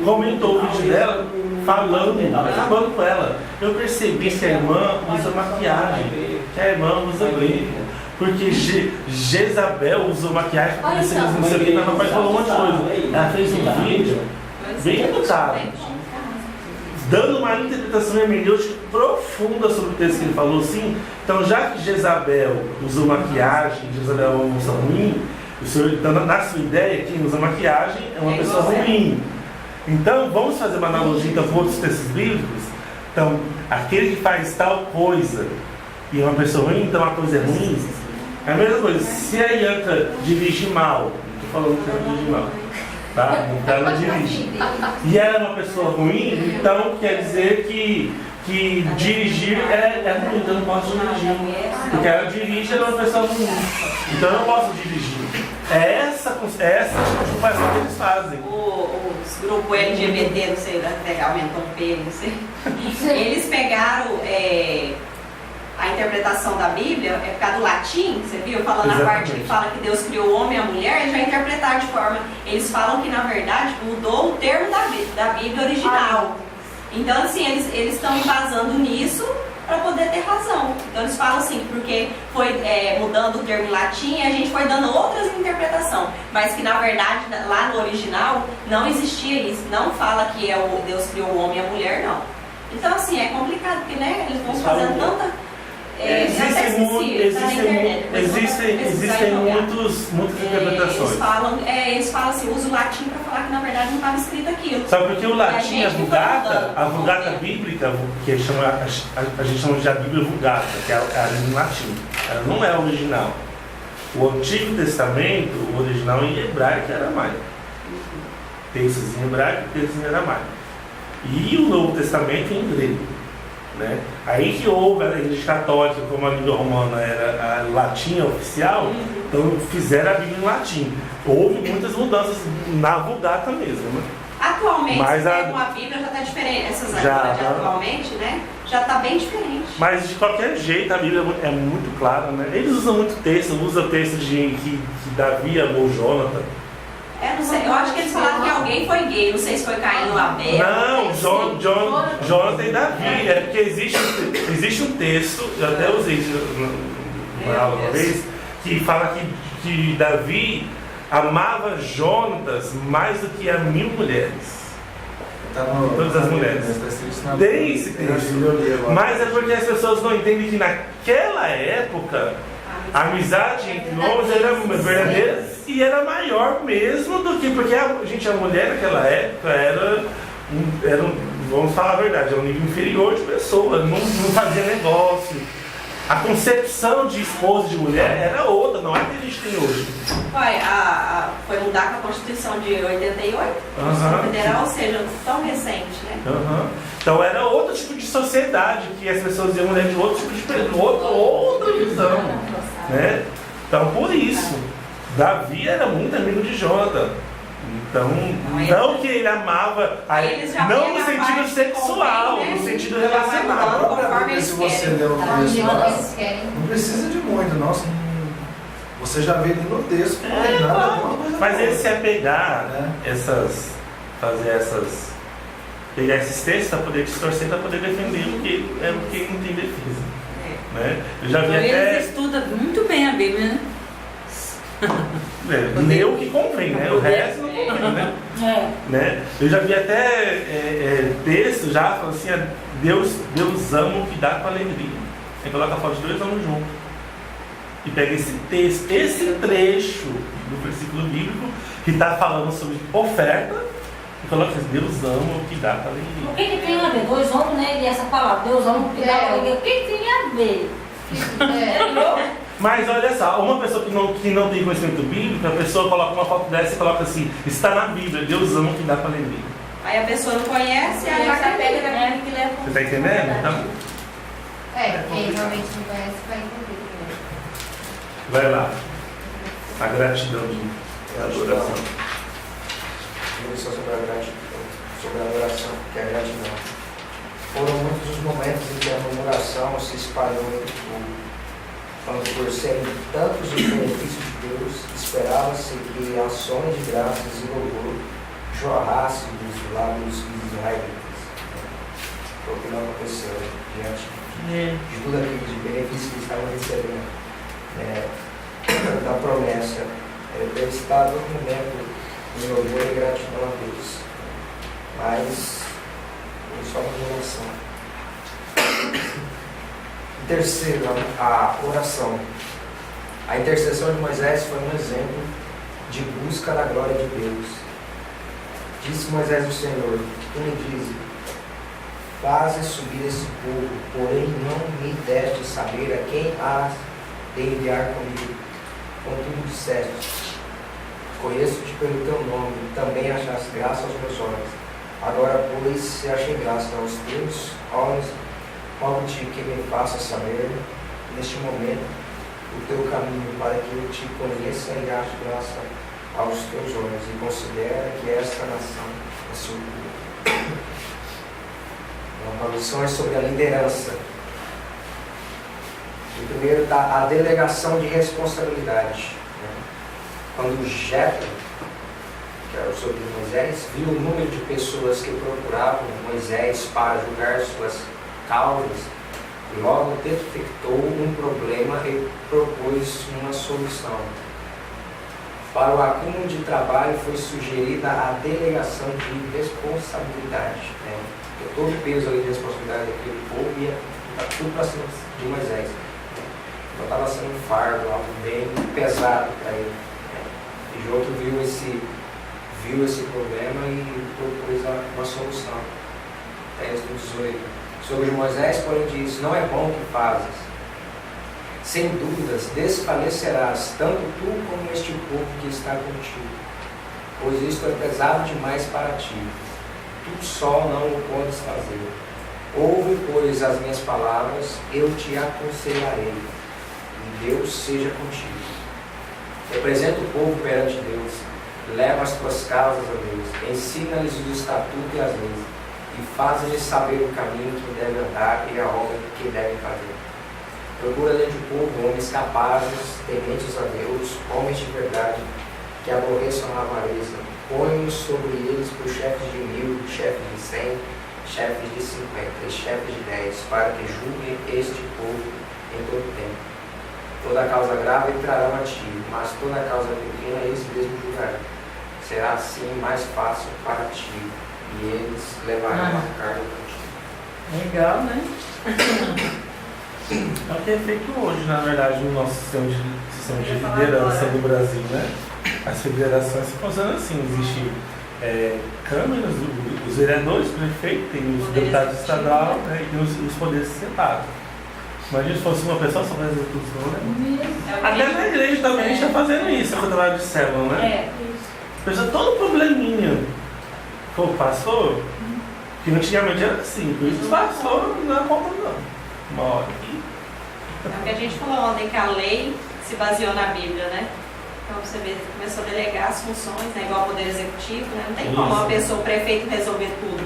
comentou o vídeo dela falando com ela. Eu percebi que a irmã usa maquiagem, que a irmã usa brilho. Porque Jezabel usou maquiagem para parecer não sei o que, ela falou um monte de coisa. Ela fez um vídeo bem educado, dando uma interpretação hermenêutica profunda sobre o texto que ele falou, assim. Então, já que Jezabel usou maquiagem, Jezabel é uma moça ruim, então, na sua ideia, quem usa maquiagem é uma pessoa ruim. Então, vamos fazer uma analogia então, com outros textos bíblicos. Então, aquele que faz tal coisa e é uma pessoa ruim, então a coisa é ruim. É a mesma coisa, se a Ianca dirige mal, não estou falando que ela dirige mal, tá? Então ela dirige. E ela é uma pessoa ruim, então quer dizer que dirigir é ruim, então eu não posso dirigir. Porque ela dirige, ela é uma pessoa ruim. Então eu não posso dirigir. É essa comparação que eles fazem. Os grupos LGBT, não sei, até aumentou um P, não sei. Eles pegaram a interpretação da Bíblia, é por causa do latim, você viu? Falando na parte que fala que Deus criou o homem e a mulher, eles já interpretaram de forma. Eles falam que na verdade mudou o termo da Bíblia original. Então, assim, eles estão embasando nisso para poder ter razão. Então, eles falam assim, porque foi mudando o termo em latim e a gente foi dando outras interpretações, mas que na verdade, lá no original, não existia isso. Não fala que Deus criou o homem e a mulher, não. Então, assim, é complicado, porque né, eles vão fazendo tanta. Existem muitas interpretações. Eles falam assim, usa o latim para falar que na verdade não estava escrito aquilo. Sabe porque o latim, a Vulgata bíblica, que a gente chama de a Bíblia Vulgata, que é a língua em latim, ela não é original. O Antigo Testamento, o original em hebraico e aramaico. Textos em hebraico e textos em aramaico. E o Novo Testamento em grego. Né? Aí que houve a Igreja Católica, como a língua romana era a latim oficial, então fizeram a Bíblia em latim. Houve muitas mudanças na Vulgata mesmo. Né? Atualmente, a Bíblia já está diferente. Essas Bíblias de atualmente, né? Já está bem diferente. Mas de qualquer jeito a Bíblia é muito clara. Né? Eles usam muito texto, usam texto que Davi amou Jonathan. Não sei, eu acho que eles falaram que alguém foi gay, não sei se foi Caim ou Abel. Não, Jonathan e Davi. É porque existe um texto, eu até usei isso na aula uma vez, que fala que Davi amava Jonatas mais do que a 1000 mulheres. Todas as mulheres. Tem esse texto. Mas é porque as pessoas não entendem que naquela época a amizade entre homens era verdadeira e era maior mesmo do que. Porque a mulher naquela época era vamos falar a verdade, era um nível inferior de pessoa, não fazia negócio. A concepção de esposa e de mulher era outra, não é que a gente tem hoje. Foi mudar com a Constituição de 88, federal, ou seja, tão recente, né? Então era outro tipo de sociedade, que as pessoas iam mulher de outro tipo de outra visão. Né? Então por isso, Davi era muito amigo de Jonathan. Então, não que ele amava, não no sentido sexual, no sentido relacional. Se você ler o texto lá, não precisa de muito, nossa. Você já vê ali no texto, não tem nada. Mas ele se apegar, pegar esses textos para poder distorcer, para poder defender o que não tem defesa. Né? Eu já vi Eles estudam muito bem a Bíblia, né? Lê o que convém, né? O resto não convém, né? Eu já vi até texto já falando assim, Deus ama o que dá com alegria. Você coloca a foto de 2 anos juntos. E pega esse texto, esse trecho do versículo bíblico que está falando sobre oferta e coloca assim, Deus ama o que dá com alegria. O que tem a ver? 2 homens, né? E essa palavra, Deus ama o que dá com alegria. O que tem a ver? Mas olha só, uma pessoa que não tem conhecimento bíblico, a pessoa coloca uma foto dessa e coloca assim, está na Bíblia, Deus ama o que dá com alegria. Aí a pessoa não conhece e já pega da Bíblia que leva. Você está entendendo? Então, quem realmente não conhece vai entender. Vai lá. A gratidão de adoração. Só sobre a gratidão, sobre a adoração, que é a gratidão. Foram muitos os momentos em que a murmuração se espalhou entre o povo. Quando, por serem tantos os benefícios de Deus, esperava-se que ações de graças e louvor jorrassem dos lábios dos israelitas. Foi o que não aconteceu diante de tudo aquilo de benefício que estavam recebendo. Da promessa, deve estar todo momento em louvor e gratidão a Deus, mas só murmuração. Terceiro, a oração. A intercessão de Moisés foi um exemplo de busca da glória de Deus. Disse Moisés ao Senhor, tu me dizes, faze subir esse povo, porém não me deste saber a quem has de enviar comigo. Contudo disseste, conheço-te pelo teu nome, também achaste graça aos meus olhos. Agora, pois, se achei graça aos teus olhos, rogo-te que me faça saber, neste momento, o teu caminho, para que eu te conheça e ache graça aos teus olhos, e considera que esta nação é seu povo. Uma lição é sobre a liderança. O primeiro está a delegação de responsabilidade. Quando Jetro, que era o sobrinho de Moisés, viu o número de pessoas que procuravam Moisés para julgar suas causas, logo detectou um problema e propôs uma solução. Para o acúmulo de trabalho foi sugerida a delegação de responsabilidade. Porque todo o peso ali de responsabilidade daquele povo ia tudo para cima de Moisés. Então estava sendo um fardo, algo bem pesado para ele. E Jetro viu esse problema e propôs uma solução. Texto 18. Sobre Moisés, porém, diz, não é bom o que fazes. Sem dúvidas, desfalecerás, tanto tu como este povo que está contigo. Pois isto é pesado demais para ti. Tu só não o podes fazer. Ouve, pois, as minhas palavras, eu te aconselharei. E Deus seja contigo. Representa o povo perante Deus. Leva as tuas causas a Deus. Ensina-lhes os estatutos e as leis. E faz-lhes saber o caminho que devem andar e a obra que devem fazer. Procura dentro do povo homens capazes, tementes a Deus, homens de verdade, que aborreçam a avareza. Põe-nos sobre eles por chefes de 1000, chefes de 100, chefes de 50 e chefes de 10, para que julguem este povo em todo o tempo. Toda causa grave entrarão a ti, mas toda causa pequena eles mesmos julgarão. Será assim mais fácil para ti, e eles levarão a carga contigo. Legal, né? É o que é feito hoje, na verdade, no nosso sistema de liderança do Brasil, né? As federações funcionam assim, existe câmaras, os vereadores, o prefeito, tem os deputados estaduais, né, e tem os poderes sentados. Imagina se fosse uma pessoa só fazendo execução, né? É o que Até na igreja também a gente está fazendo isso, quando ela de célula, né? É, Pessoa todo probleminha. Pô, passou? Que antigamente era assim, por isso passou, não é conta não. Uma hora aqui. É o que a gente falou ontem, que a lei se baseou na Bíblia, né? Então você vê, começou a delegar as funções, né? Igual ao Poder Executivo, né? Não tem como uma pessoa, o prefeito, resolver tudo.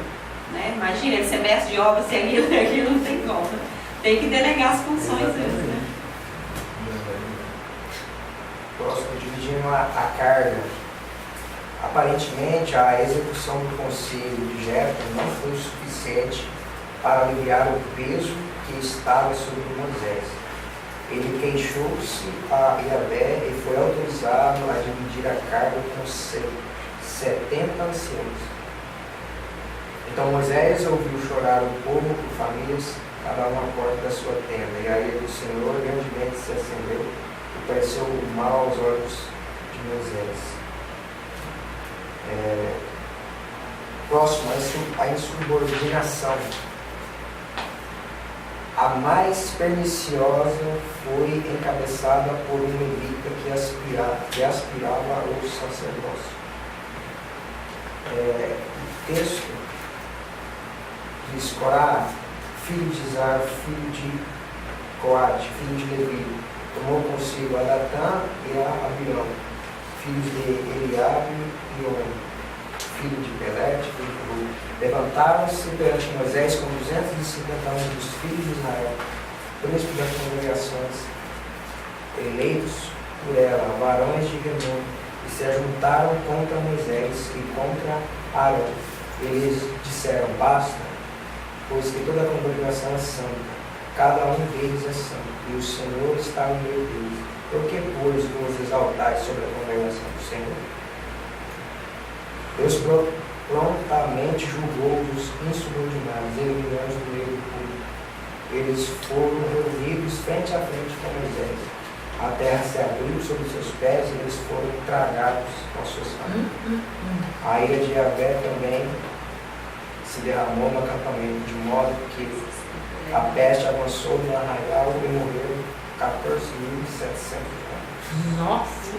Né? Imagina, ele ser mestre de obras, se aquilo, aquilo não tem como. Tem que delegar as funções deles, né? Próximo, dividindo a carga. Aparentemente, a execução do conselho de Jefté não foi suficiente para aliviar o peso que estava sobre Moisés. Ele queixou-se a Yahvé e foi autorizado a dividir a carga com 70 anciãos. Então Moisés ouviu chorar o povo por famílias, cada uma à porta da sua tenda. E a ira do Senhor grandemente se acendeu e pareceu mal aos olhos de Moisés. Próximo, a insubordinação. A mais perniciosa foi encabeçada por um levita que aspirava ao sacerdócio. O texto diz: Corá, filho de Izar, filho de Coate, filho de Levi, tomou consigo a Datã e a Abião, filhos de Eliabe e On, filho de Pelete, filho de Ru. Levantaram-se perante Moisés com 250 homens dos filhos de Israel, príncipes das congregações, eleitos por ela, varões de renome, e se ajuntaram contra Moisés e contra Arão. Eles disseram: Basta, pois que toda a congregação é santa, cada um deles é santo, e o Senhor está no meio deles. Por que, pois, vos exaltais sobre a congregação do Senhor? Deus prontamente julgou os insubordinados, eliminando do meio do povo. Eles foram reunidos frente a frente com Moisés. A terra se abriu sobre seus pés e eles foram tragados com suas famílias. A ira de Yahvé também se derramou no acampamento, de modo que a peste avançou no arraial e morreram 14.700 homens. Nossa!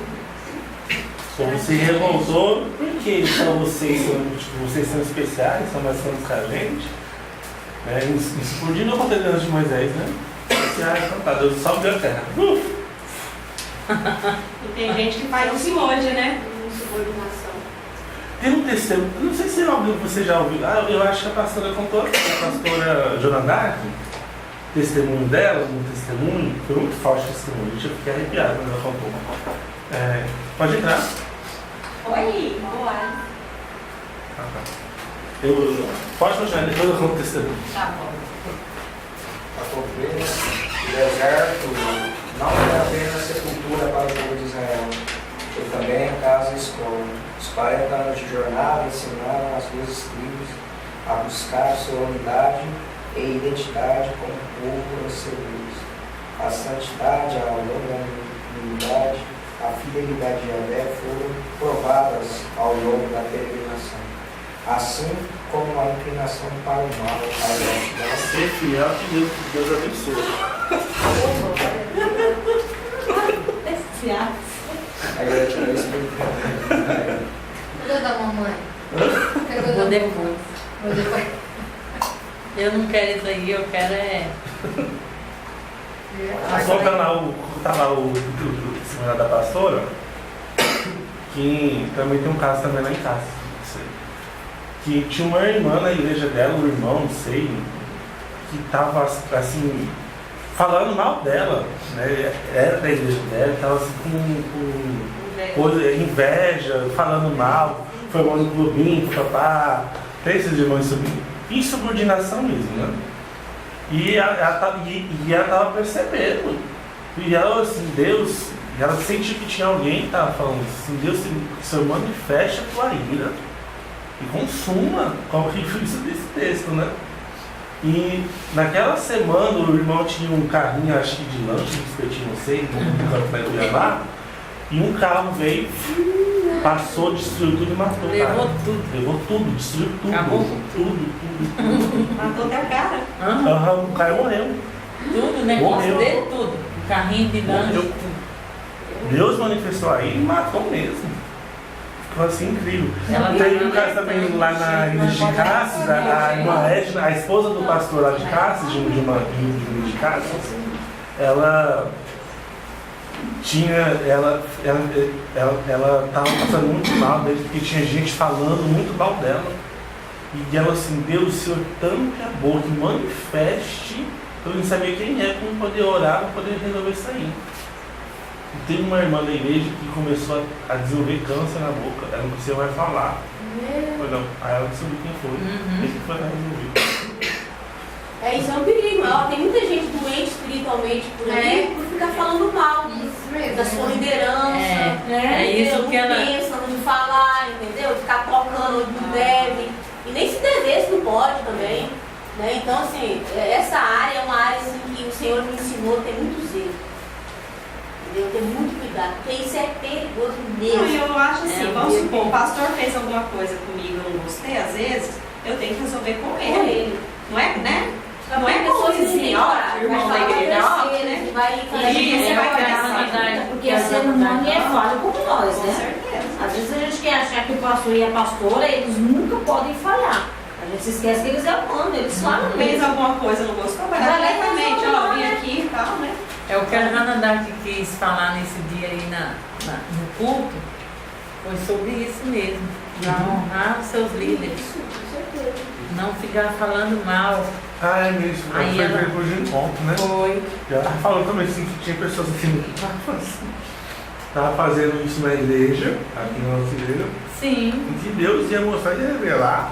Como se revoltou, porque só vocês são especiais, são mais santos que a gente. Explodindo a conta de Moisés, né? Então tá, Deus salve a terra. E tem gente que faz isso hoje, né? Insubordinação. Tem um testemunho, não sei se você já ouviu, eu acho que a pastora contou, a pastora Jonadar, o testemunho dela, um testemunho, foi muito forte o testemunho, eu fiquei arrepiado quando ela contou. Pode entrar. Oi, boa. Pode continuar, depois eu conto o testemunho. Tá bom. A pobreza, o deserto, não é apenas sepultura para o povo de Israel, foi também a casa e escola. Os 40 anos de jornada ensinaram as 12 tribos a buscar sua unidade e identidade como povo em seu Deus. A santidade, a longanimidade, a fidelidade de Yahvé foram provadas ao longo da peregrinação, assim como a inclinação para o mal, a gratidão. Ser fiel que Deus abençoe. A gratidão espiritual. Cadê da mamãe? Vou depois. Vou depois. Eu não quero isso aí, eu quero é. Conta lá o seminário da pastora, que também tem um caso também lá em casa. Que tinha uma irmã na igreja dela, um irmão, não sei, que estava assim, falando mal dela, né? Era da igreja dela, estava assim, com coisa, inveja, falando mal, foi mal no clubinho, papá, tem esses irmãos insubordinação mesmo, né? E ela estava percebendo. E ela, assim, Deus, ela sentiu que tinha alguém que estava falando assim: Deus, seu manifeste a tua ira e consuma, como que foi isso desse texto, né? E naquela semana o irmão tinha um carrinho, acho que de lanche, de espetinho, não sei, no lá, e um carro veio, passou, destruiu tudo e matou. Levou cara. tudo. Levou tudo, destruiu tudo. Acabou? Tudo. Matou até o cara. O cara morreu. Tudo, o negócio dele, tudo. O carrinho de lanche. Deus manifestou aí e matou mesmo. Ficou assim incrível. Tem um caso também lá na igreja de Cassis, a irmã Edna, a esposa do pastor lá de Cassis, de uma igreja de Cassis, ela estava passando muito mal desde porque tinha gente falando muito mal dela. E ela assim, Deus, o Senhor tampe a boca, manifeste, para eu não saber quem é, como poder orar, para poder resolver isso aí. E tem uma irmã da igreja que começou a desenvolver câncer na boca, ela não conseguia mais falar. Foi não. Aí ela descobriu quem foi. Esse que foi resolvido. Isso é um perigo. Ó, tem muita gente doente espiritualmente por aí por ficar falando mal da sua liderança. É isso que ela pensando de falar, entendeu? Ficar tocando onde não deve. E nem se dever, se não pode também. Né? Então, assim, essa área é uma área assim, que o Senhor me ensinou a ter muito zelo. Entendeu? Ter muito cuidado, porque isso é perigoso mesmo. Não, eu acho assim, vamos supor, o pastor fez alguma coisa comigo, eu não gostei, às vezes, eu tenho que resolver com ele. Não é, né? Não é com assim, ó, irmão da igreja, ó, né? Porque ser humano é falho como nós, Com né? certeza. Às vezes a gente quer achar que o pastor e a pastora, eles nunca podem falhar. A gente se esquece que eles é humano, eles falam Fez mesmo. alguma coisa, não gostou, vai Vai lá e diretamente, resolve, ó, vim né? aqui e tal, né? É o que a Hannah Dark quis falar nesse dia aí no culto, foi sobre isso mesmo, para honrar os seus líderes, não ficar falando mal. Ah, é mesmo. Aí Foi ela- depois de encontro, né? Foi. Ela falou também assim, que tinha pessoas assim que estavam fazendo isso na igreja, aqui na nossa igreja, Sim. e que Deus ia mostrar e revelar.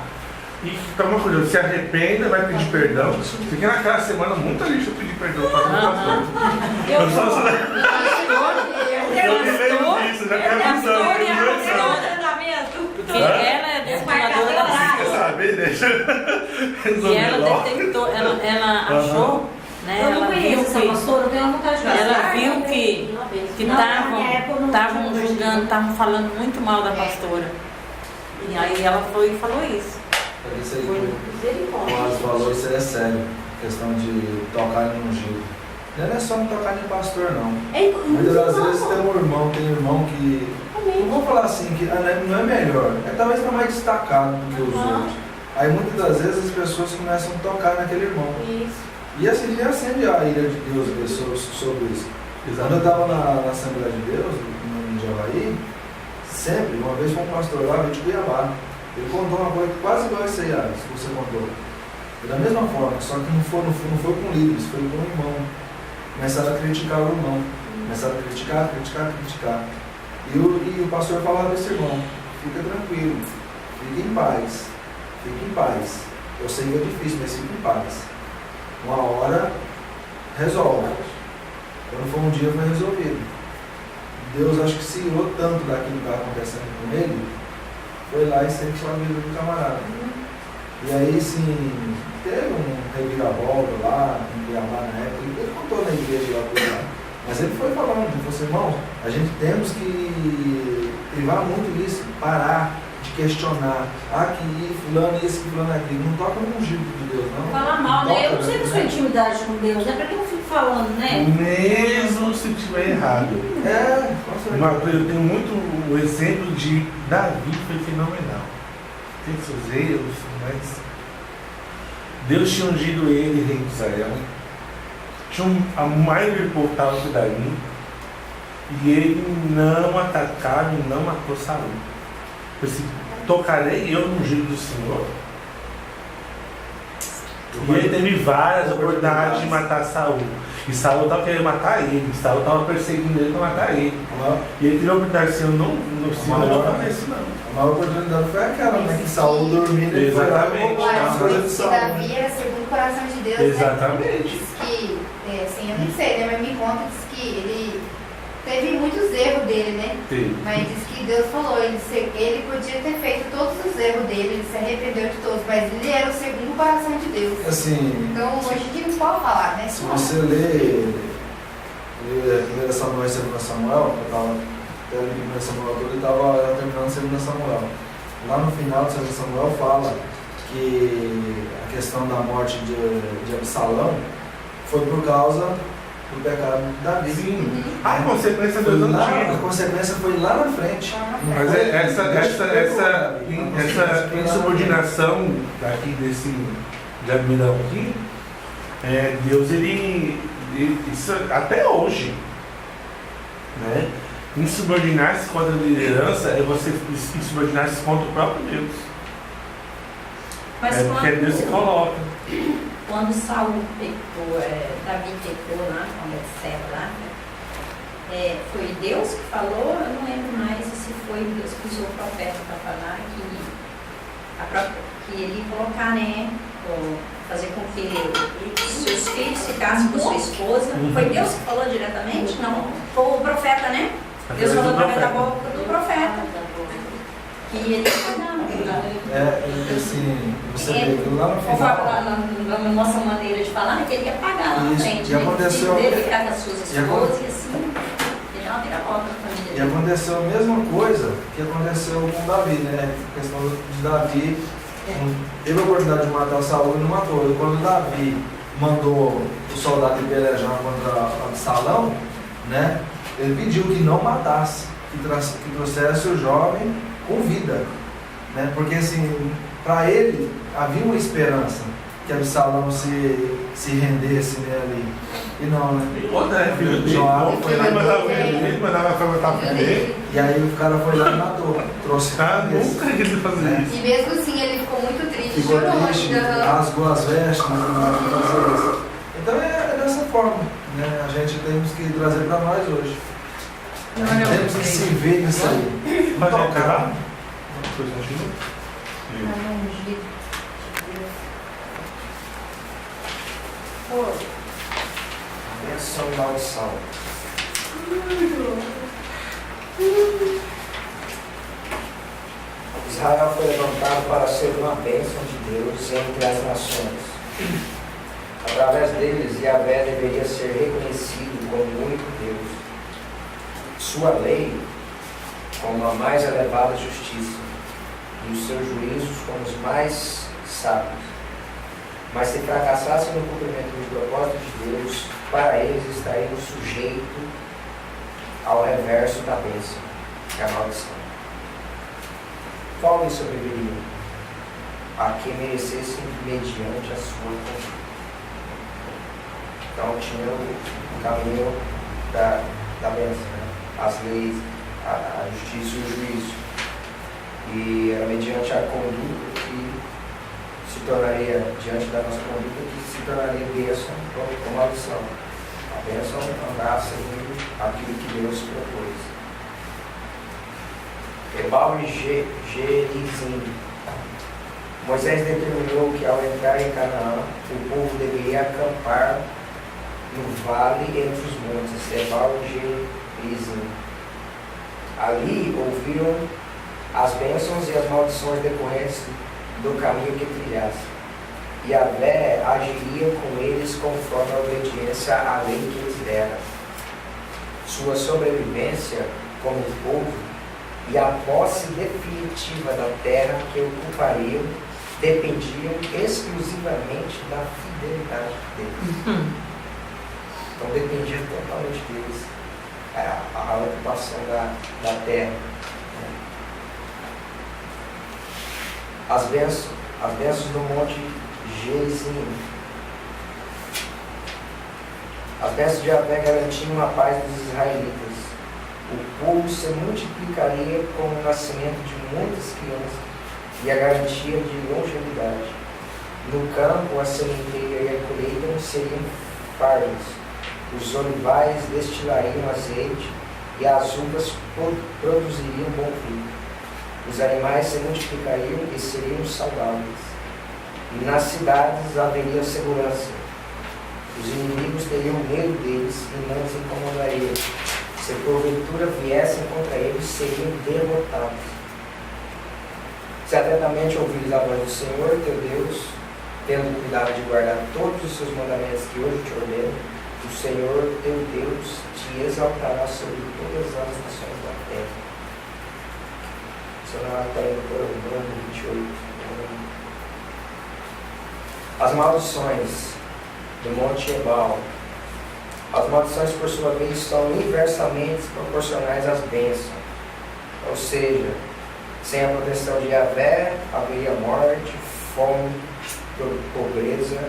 E toma cuidado, se arrependa, vai pedir perdão. Porque naquela semana muita gente vai pedir perdão para o pastor. Eu me lembro disso, já quero avisando. Porque ela é desmarcadora da Quer saber? Deixa eu E resolver ela logo. detectou, ela achou, né? Eu não Ela conheço viu essa que pastora, eu tenho vontade de ela casar. viu que Não, na minha época eu não estavam tinha julgando, estavam falando muito mal da pastora. E aí ela foi e falou isso. Isso aí, como as falou, isso aí é sério. Questão de tocar em ungido. Não é só não tocar em pastor, não. Muitas das vezes tem um irmão que. Não vou falar assim, que não é melhor, talvez está mais destacado do que os outros. Aí muitas das vezes as pessoas começam a tocar naquele irmão. E assim já acende a ira de Deus sobre isso. Quando eu estava na Assembleia de Deus, no Javaí, sempre, uma vez foi um pastor lá, veio de Cuiabá. Ele contou uma coisa quase igual a isso aí, Alex, que você contou. E da mesma forma, só que não foi com líderes, foi com o irmão. Começaram a criticar o irmão. Começaram a criticar. E o pastor falava desse irmão, fica tranquilo, fique em paz. Eu sei que é difícil, mas fique em paz. Uma hora resolve. Quando for um dia foi resolvido. Deus acho que se irou tanto daquilo que estava acontecendo com ele, foi lá e sentiu a vida do camarada. E aí, sim, teve um reviravolta lá, em Cuiabá na época, ele contou na igreja lá, mas ele foi falando, ele falou assim, irmão, a gente temos que privar muito isso, parar de questionar, que fulano isso, que fulano aquilo, não toca no ungido de Deus, não. Fala mal, né? Eu não sei da sua intimidade com Deus, né? Pra que eu fico falando, né? Mesmo se estiver errado. Com certeza. Eu tenho muito o exemplo de Davi, foi fenomenal. Tem seus erros, mas Deus tinha ungido ele, rei de Israel. Tinha a maioria do povo estava com Davi. E ele não atacava e não matou Saul. Eu disse, tocarei eu no ungido do Senhor. E ele teve várias oportunidades de matar Saul. E Saul estava querendo matar ele. Saul estava perseguindo ele para matar ele. E ele teve a oportunidade de dizer, eu não vou fazer isso não. A maior oportunidade foi aquela, né? Que Saul dormindo e foi lá e Exatamente. as coisas de Que Saul. Davi era segundo o coração de Deus, Exatamente. né? Diz que, assim, eu não sei, né? Mas me conta, diz que ele teve muitos erros dele, né? Teve. Mas diz que Deus falou, ele podia ter feito todos os erros dele, ele se arrependeu de todos, mas ele era o segundo coração de Deus. Assim, Então hoje em dia não pode falar, né? se você ler 1 Samuel e 2 Samuel, eu estava lendo 1 Samuel todo e estava terminando 2 Samuel. Lá no final de 2 Samuel fala que a questão da morte de Absalão foi por causa do pecado de Davi. Sim. A consequência Deus não tinha. A consequência foi lá na frente. Mas essa insubordinação aqui desse de Abirão aqui, Deus isso até hoje, né? Insubordinar-se contra a liderança é você insubordinar-se contra o próprio Deus. Mas porque Deus se coloca. Quando Saul pecou, Davi pecou lá com a Betseba lá, foi Deus que falou? Eu não lembro mais se foi Deus que usou o profeta para falar que ele ia colocar, né? Fazer com que seus filhos ficassem com sua esposa. Foi Deus que falou diretamente? Não. Foi o profeta, né? Deus falou através da boca do profeta. Que ele assim, você vê lá no final. na nossa maneira de falar, que ele ia pagar lá na frente. E aconteceu. Ele ficar com as suas esposas e assim. Ele dá uma viravolta na família. E aconteceu a mesma coisa que aconteceu com Davi, né? A questão de Davi. Teve a oportunidade de matar Saul e não matou. E quando Davi mandou o soldado de pelejar contra Absalão, né? Ele pediu que não matasse, que trouxesse o jovem com vida, né? Porque assim, para ele havia uma esperança que Absalão se rendesse, né, ali. E não, né? Outra filho dele, ele mandava matar o filho dele. E aí o cara foi lá e matou. Trouxe nunca ele fazer isso. E mesmo assim ele ficou muito triste. Ficou triste, rasgou as vestes, fazer isso. Então é dessa forma, né? A gente temos que trazer para nós hoje. Temos que se ver nisso aí. Pode acabar? Bênção e maldição. Israel foi levantado para ser uma bênção de Deus entre as nações. Através deles, Yahvé deveria ser reconhecido como o único Deus. Sua lei como a mais elevada justiça e os seus juízos como os mais sábios. Mas se fracassassem no cumprimento do propósito de Deus, para eles estariam sujeitos ao reverso da bênção, que é a maldição. Qual lhe sobreviria? A que merecessem mediante a sua conduta. Então tinha o caminho da bênção, né? As leis, a justiça e o juízo. E era mediante a conduta que se tornaria, diante da nossa conduta, que se tornaria bênção ou maldição. A bênção andar seguindo aquilo que Deus propôs. Ebal e Gerizim. Moisés determinou que ao entrar em Canaã, o povo deveria acampar no vale entre os montes, Ebal e Gerizim. Ali ouviram as bênçãos e as maldições decorrentes do caminho que trilhassem. Yahvé agiria com eles conforme a obediência à lei que eles deram. Sua sobrevivência como povo e a posse definitiva da terra que ocupariam dependiam exclusivamente da fidelidade deles. Então dependia totalmente deles a ocupação da terra. As bênçãos do monte Gerizim. As bênçãos de Yahvé garantiam a paz dos israelitas. O povo se multiplicaria com o nascimento de muitas crianças e a garantia de longevidade. No campo, a sementeira e a colheita seriam fardas. Os olivais destilariam azeite e as uvas produziriam bom vinho. Os animais se multiplicariam e seriam saudáveis. E nas cidades haveria segurança. Os inimigos teriam medo deles e não os incomodariam. Se porventura viessem contra eles, seriam derrotados. Se atentamente ouvires a voz do Senhor, teu Deus, tendo cuidado de guardar todos os seus mandamentos que hoje te ordeno, o Senhor, teu Deus, te exaltará sobre todas as nações da terra. Isso não está indo para o número 28. As maldições. do Monte Ebal. As maldições, por sua vez, são inversamente proporcionais às bênçãos. Ou seja, sem a proteção de Yahvé, haveria morte, fome, pobreza,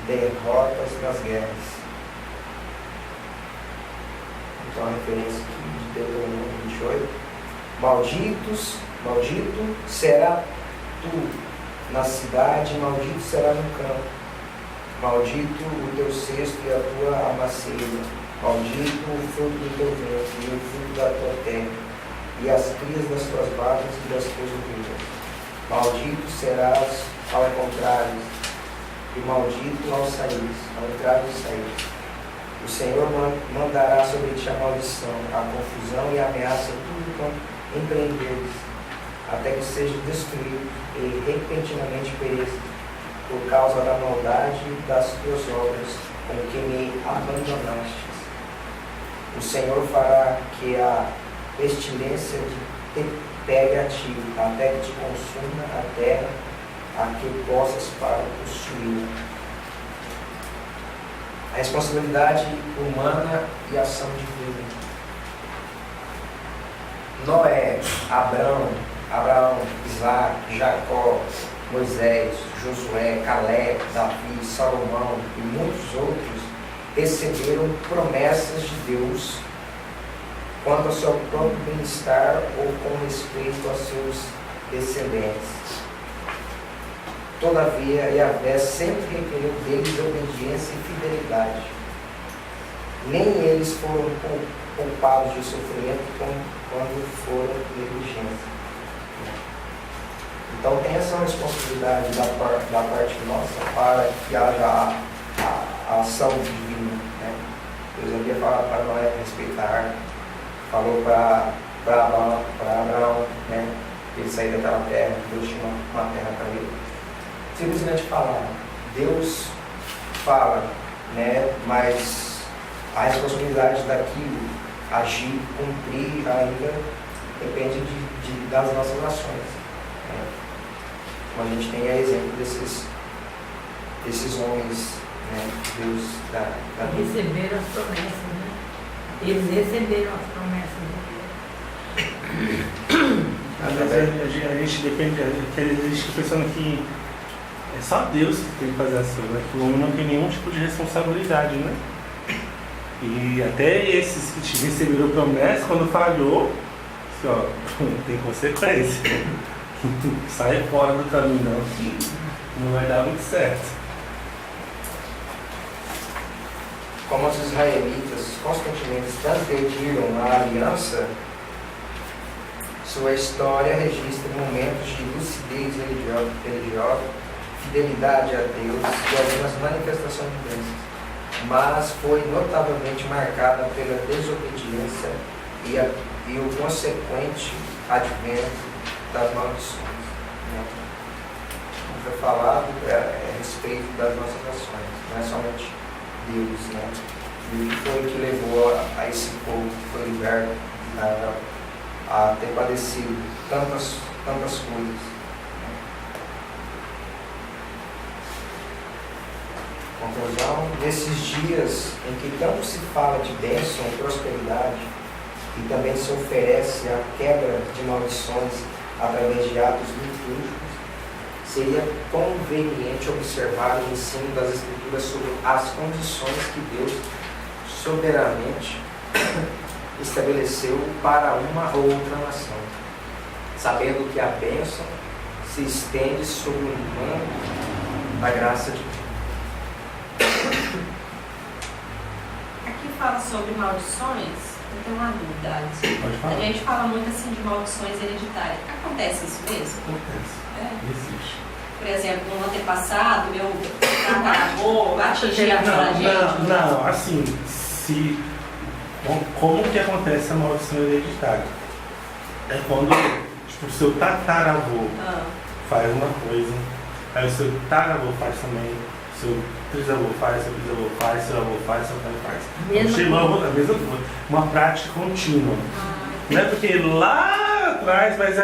derrotas nas guerras. Então, a referência aqui de Deuteronômio 28. Maldito será tu na cidade, maldito será no campo. Maldito o teu cesto e a tua amacieira. Maldito o fruto do teu ventre e o fruto da tua terra, e as crias das tuas vacas e das tuas ovelhas. Maldito serás ao contrário, e maldito ao saíres, ao entrar e sair. O Senhor mandará sobre ti a maldição, a confusão e a ameaça, tudo quanto empreenderes, até que seja destruído e repentinamente pereça, por causa da maldade das tuas obras, com que me abandonaste. O Senhor fará que a pestilência te pegue a ti, até que te consuma a terra, a que possas para possuir. A responsabilidade humana e a ação divina. Noé, Abraão, Isaac, Jacó, Moisés, Josué, Caleb, Davi, Salomão e muitos outros receberam promessas de Deus quanto ao seu próprio bem-estar ou com respeito aos seus descendentes. Todavia, Yahvé sempre requeriu deles obediência e fidelidade. Nem eles foram poupados de sofrimento quando foram negligentes. Então tem essa responsabilidade da parte nossa para que haja a ação divina. Né? Deus havia falado para Noé respeitar a arca, falou para Abraão, né? Ele sair daquela terra, Deus tinha uma terra para ele. Simplesmente falar. Deus fala, né? Mas a responsabilidade daquilo, agir, cumprir ainda, depende das nossas ações. Né? Como a gente tem a exemplo desses homens, né? Deus da Bíblia. Receberam as promessas, né? Eles receberam as promessas. Às vezes a gente depende, a gente fica pensando que é só Deus que tem que fazer as coisas, né? Que o homem não tem nenhum tipo de responsabilidade, né? E até esses que receberam promessa, quando falhou, assim, ó, tem consequência. Sai fora do caminho, não, que não vai dar muito certo. Como os israelitas constantemente transgrediram a aliança, sua história registra momentos de lucidez religiosa, fidelidade a Deus e algumas manifestações de bênçãos, mas foi notavelmente marcada pela desobediência e o consequente advento das maldições. Né? Como foi falado, a respeito das nossas ações, não é somente Deus, né? E o que foi que levou a esse povo que foi liberto a ter padecido tantas coisas. Conclusão, nesses dias em que tanto se fala de bênção e prosperidade e também se oferece a quebra de maldições através de atos litúrgicos, seria conveniente observar o ensino das Escrituras sobre as condições que Deus soberanamente estabeleceu para uma ou outra nação, sabendo que a bênção se estende sobre o manto da graça de Deus. Aqui fala sobre maldições, eu tenho uma dúvida. A gente fala muito assim de maldições hereditárias. Acontece isso mesmo? Acontece. Existe. Por exemplo, no antepassado, meu tataravô, a tia da gente. Não, assim, como que acontece a maldição hereditária? É quando, tipo, o seu tataravô faz uma coisa, aí o seu tataravô faz também, o seu trisavô faz, seu bisavô faz, seu avô faz, seu pai faz. Chegou a mesma coisa, uma prática contínua. Não é porque lá atrás, mas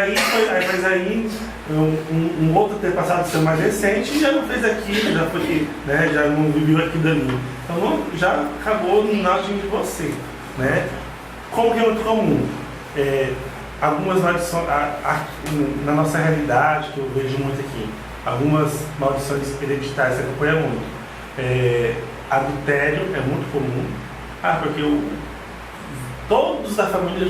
aí um outro ter passado a ser mais recente e já não fez aquilo, já foi, né, já não viveu aquilo ali. Então já acabou no nádinho de você, né? Como que é muito comum? Algumas maldições, na nossa realidade, que eu vejo muito aqui, algumas maldições hereditárias que acompanham muito. Adultério é muito comum. Porque todos da família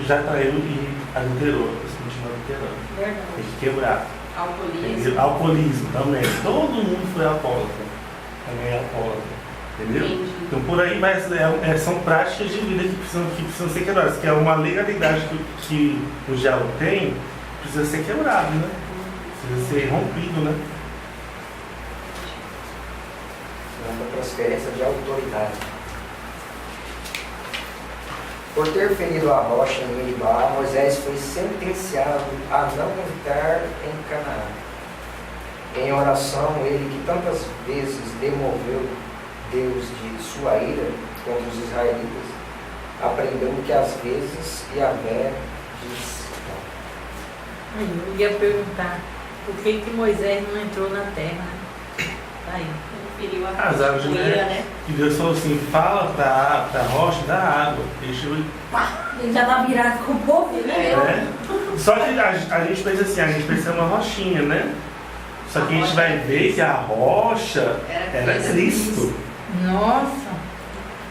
já traiu e adulterou, eles continuam adulterando. Verdade. Tem que quebrar. Alcoolismo. Alcoolismo também. Todo mundo foi alcoólatra. Também é alcoólatra. Entendeu? Entendi. Então por aí, mas são práticas de vida que precisam ser quebradas, que é uma legalidade que o diabo tem, precisa ser quebrado, né? Precisa ser rompido, né? É uma transferência de autoridade. Por ter ferido a rocha em Meribá, Moisés foi sentenciado a não entrar em Canaã. Em oração, ele que tantas vezes demoveu Deus de sua ira contra os israelitas, aprendeu que às vezes Yahvé disse. Eu ia perguntar por que Moisés não entrou na terra, né? Tá aí. Feriu a As árvores, poeira, né? E Deus falou assim, fala pra rocha da água, deixa eu ir. Ele já tá virado com o povo, né? Só que a gente pensa assim, a gente pensa uma rochinha, né? Só que a gente vai ver que a rocha era Cristo. Nossa!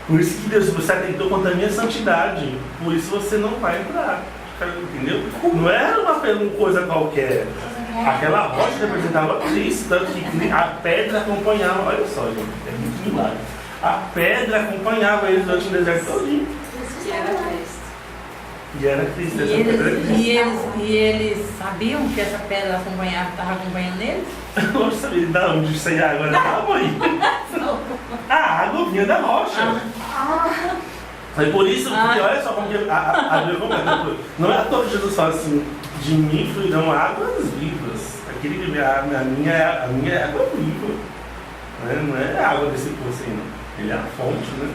Por isso que Deus, você atentou contra a minha santidade, por isso você não vai entrar. Entendeu? Não era uma coisa qualquer. Aquela rocha representava Cristo, tanto que a pedra acompanhava, olha só, gente, é muito milagre. A pedra acompanhava eles durante o deserto todinho. E era Cristo, essa pedra era Cristo. E eles sabiam que essa pedra estava acompanhando eles? Eu sabia de onde saía a água, ela estava aí. A água vinha da rocha. Foi por isso, porque olha só como que a Bíblia comenta. Não é à toa que Jesus fala assim, de mim fluirão águas vivas. Aquele que a minha é água viva. Né? Não é água desse poço aí, não. Ele é a fonte, né?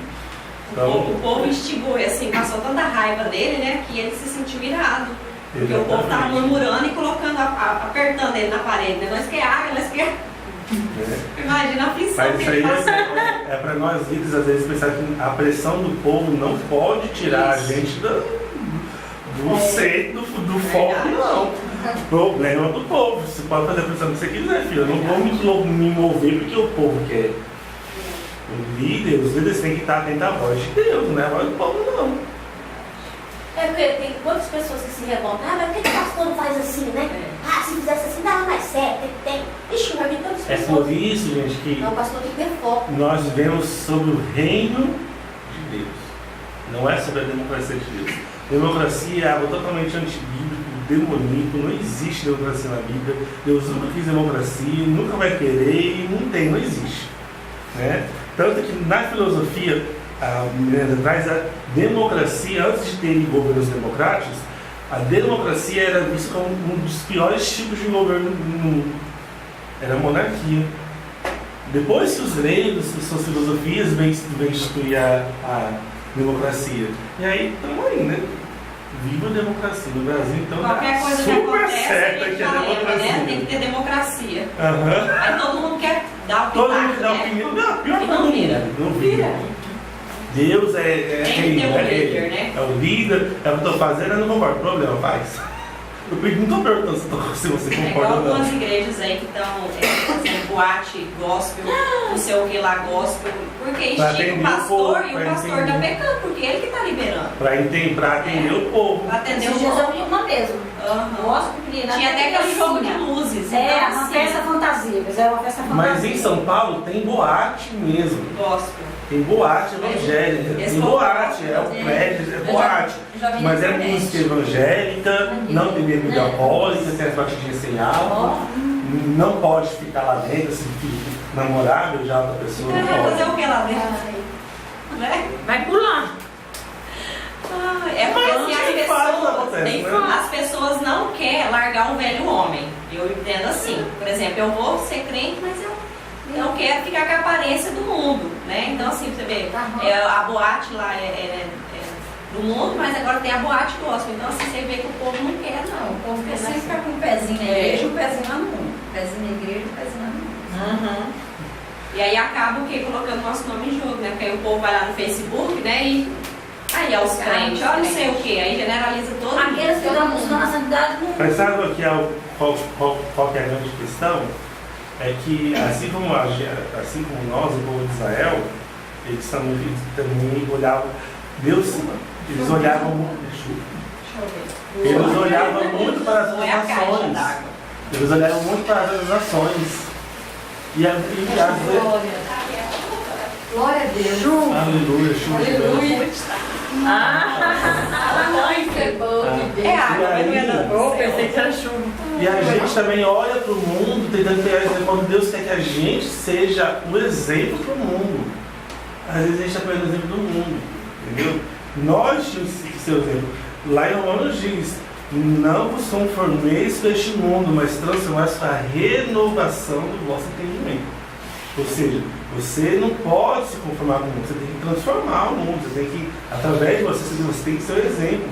Então, O povo instigou, assim, passou tanta raiva dele, né, que ele se sentiu irado. Porque o povo estava murmurando e colocando, apertando ele na parede, né? Nós quer água, nós quer. Imagina a aflição mas que isso ele aí passou. é para nós líderes, às vezes, pensar que a pressão do povo não pode tirar a gente do centro, do foco, não. O problema é do povo. Você pode fazer a pressão que você quiser, filho. Eu não vou me mover porque o povo quer. Os líderes têm que estar atentos à voz de Deus, não é a voz do povo, não. É porque tem quantas pessoas que se revoltam, mas por que o pastor não faz assim, né? Se fizesse assim, dava mais certo, tem. Ixi, vai vir tantas É pessoas. por isso, gente, que Não, o pastor tem que ter foco. nós vivemos sobre o reino de Deus. Não é sobre a democracia de Deus. Democracia é algo totalmente antibíblico, demoníaco, não existe democracia na Bíblia. Deus nunca quis democracia, nunca vai querer e não existe. Né? Tanto que na filosofia, traz a democracia, antes de ter governos democráticos, a democracia era vista como um dos piores tipos de governo do mundo. Era a monarquia. Depois que os gregos, suas filosofias, vêm instituir a democracia. E aí, estamos aí, né? Viva a democracia. No Brasil, então, Qualquer coisa que super acontece, certa a gente que é a já lembra, democracia. né? Tem que ter democracia. Uhum. Aí todo mundo quer dar o Todo pitaco, mundo dá né? opinião. Não, pior que Não todo vira. mundo. Não vira. Deus é Tem que rei, ter um é líder, rei. né? É o líder, é o que eu estou fazendo, eu não concordo. Problema, faz. Eu não estou perguntando se você É igual concorda ou não. algumas igrejas aí que estão fazendo boate, gospel, não sei o que lá, gospel, porque Pra estica o atender o pastor povo, e o pra pastor atender. está pecando, porque ele que está liberando. Pra atender o povo. Para atender Esses o dias eu povo. vi uma mesmo. Aham. Gosto porque Tinha até aquele jogo de luzes. É, então, uma assim, festa fantasia, mas é uma festa fantasia. Mas em São Paulo tem boate mesmo. Gospel. Tem boate evangélica. Tem boate, é o prédio, é boate. Já vi na Mas é internet. música evangélica, não tem bebida alcoólica, tem as batidinhas sem álcool. Não pode ficar lá dentro, assim, namorar, beijar outra pessoa. Então Não vai pode. fazer o que lá dentro? Né? Vai pular. É porque Mas assim, tem fato, acontece, né? as pessoas não querem largar um velho homem. Eu entendo assim. Por exemplo, eu vou ser crente, mas eu não quero ficar com a aparência do mundo, né? Então assim, você vê, a boate lá do mundo, mas agora tem a boate gospel. Então assim, você vê que o povo não quer, não. O povo quer sempre ficar com um pezinho na igreja e um pezinho lá no mundo. Pezinho na igreja e um pezinho lá no mundo. E aí acaba o quê? Colocando nosso nome em jogo, né? Porque aí o povo vai lá no Facebook, né? E aí é os crentes, olha não sei o quê. Aí generaliza todo mundo. Aqueles que estão buscando a santidade não. Mas sabe qual que é a grande questão? É que assim como nós, o povo de Israel, eles também olhavam, eles olhavam muito para as outras nações. Eles olhavam muito para as outras nações. E às vezes. Glória a Deus. Aleluia, chuva. Aleluia. Pensei que era chuva. E a gente também olha para o mundo tentando pegar exemplo quando Deus quer que a gente seja um exemplo para o mundo. Às vezes a gente está pegando o exemplo do mundo, entendeu? Nós tínhamos que ser o exemplo. Lá em Romanos diz: não vos conformeis com este mundo, mas transformai-vos com a renovação do vosso entendimento. Ou seja, você não pode se conformar com o mundo, você tem que transformar o mundo, você tem que, através de você tem que ser o exemplo,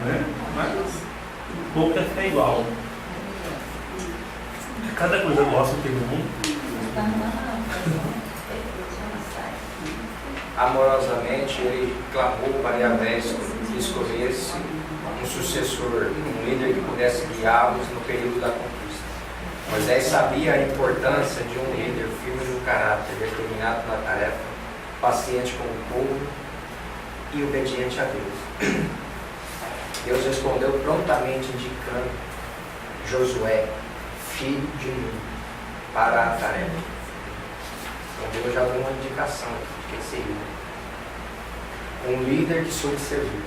né? Mas o povo quer ficar igual. Cada coisa gosta que tem no mundo. Amorosamente, ele clamou para Yahvé que escolhesse um sucessor, um líder que pudesse guiá-los no período da conquista. Moisés sabia a importância de um líder firme no caráter, determinado na tarefa, paciente com o povo e obediente a Deus. Deus respondeu prontamente, indicando Josué, filho de Nun, para a tarefa. Então Deus já deu uma indicação de quem seria. Um líder que soube servir.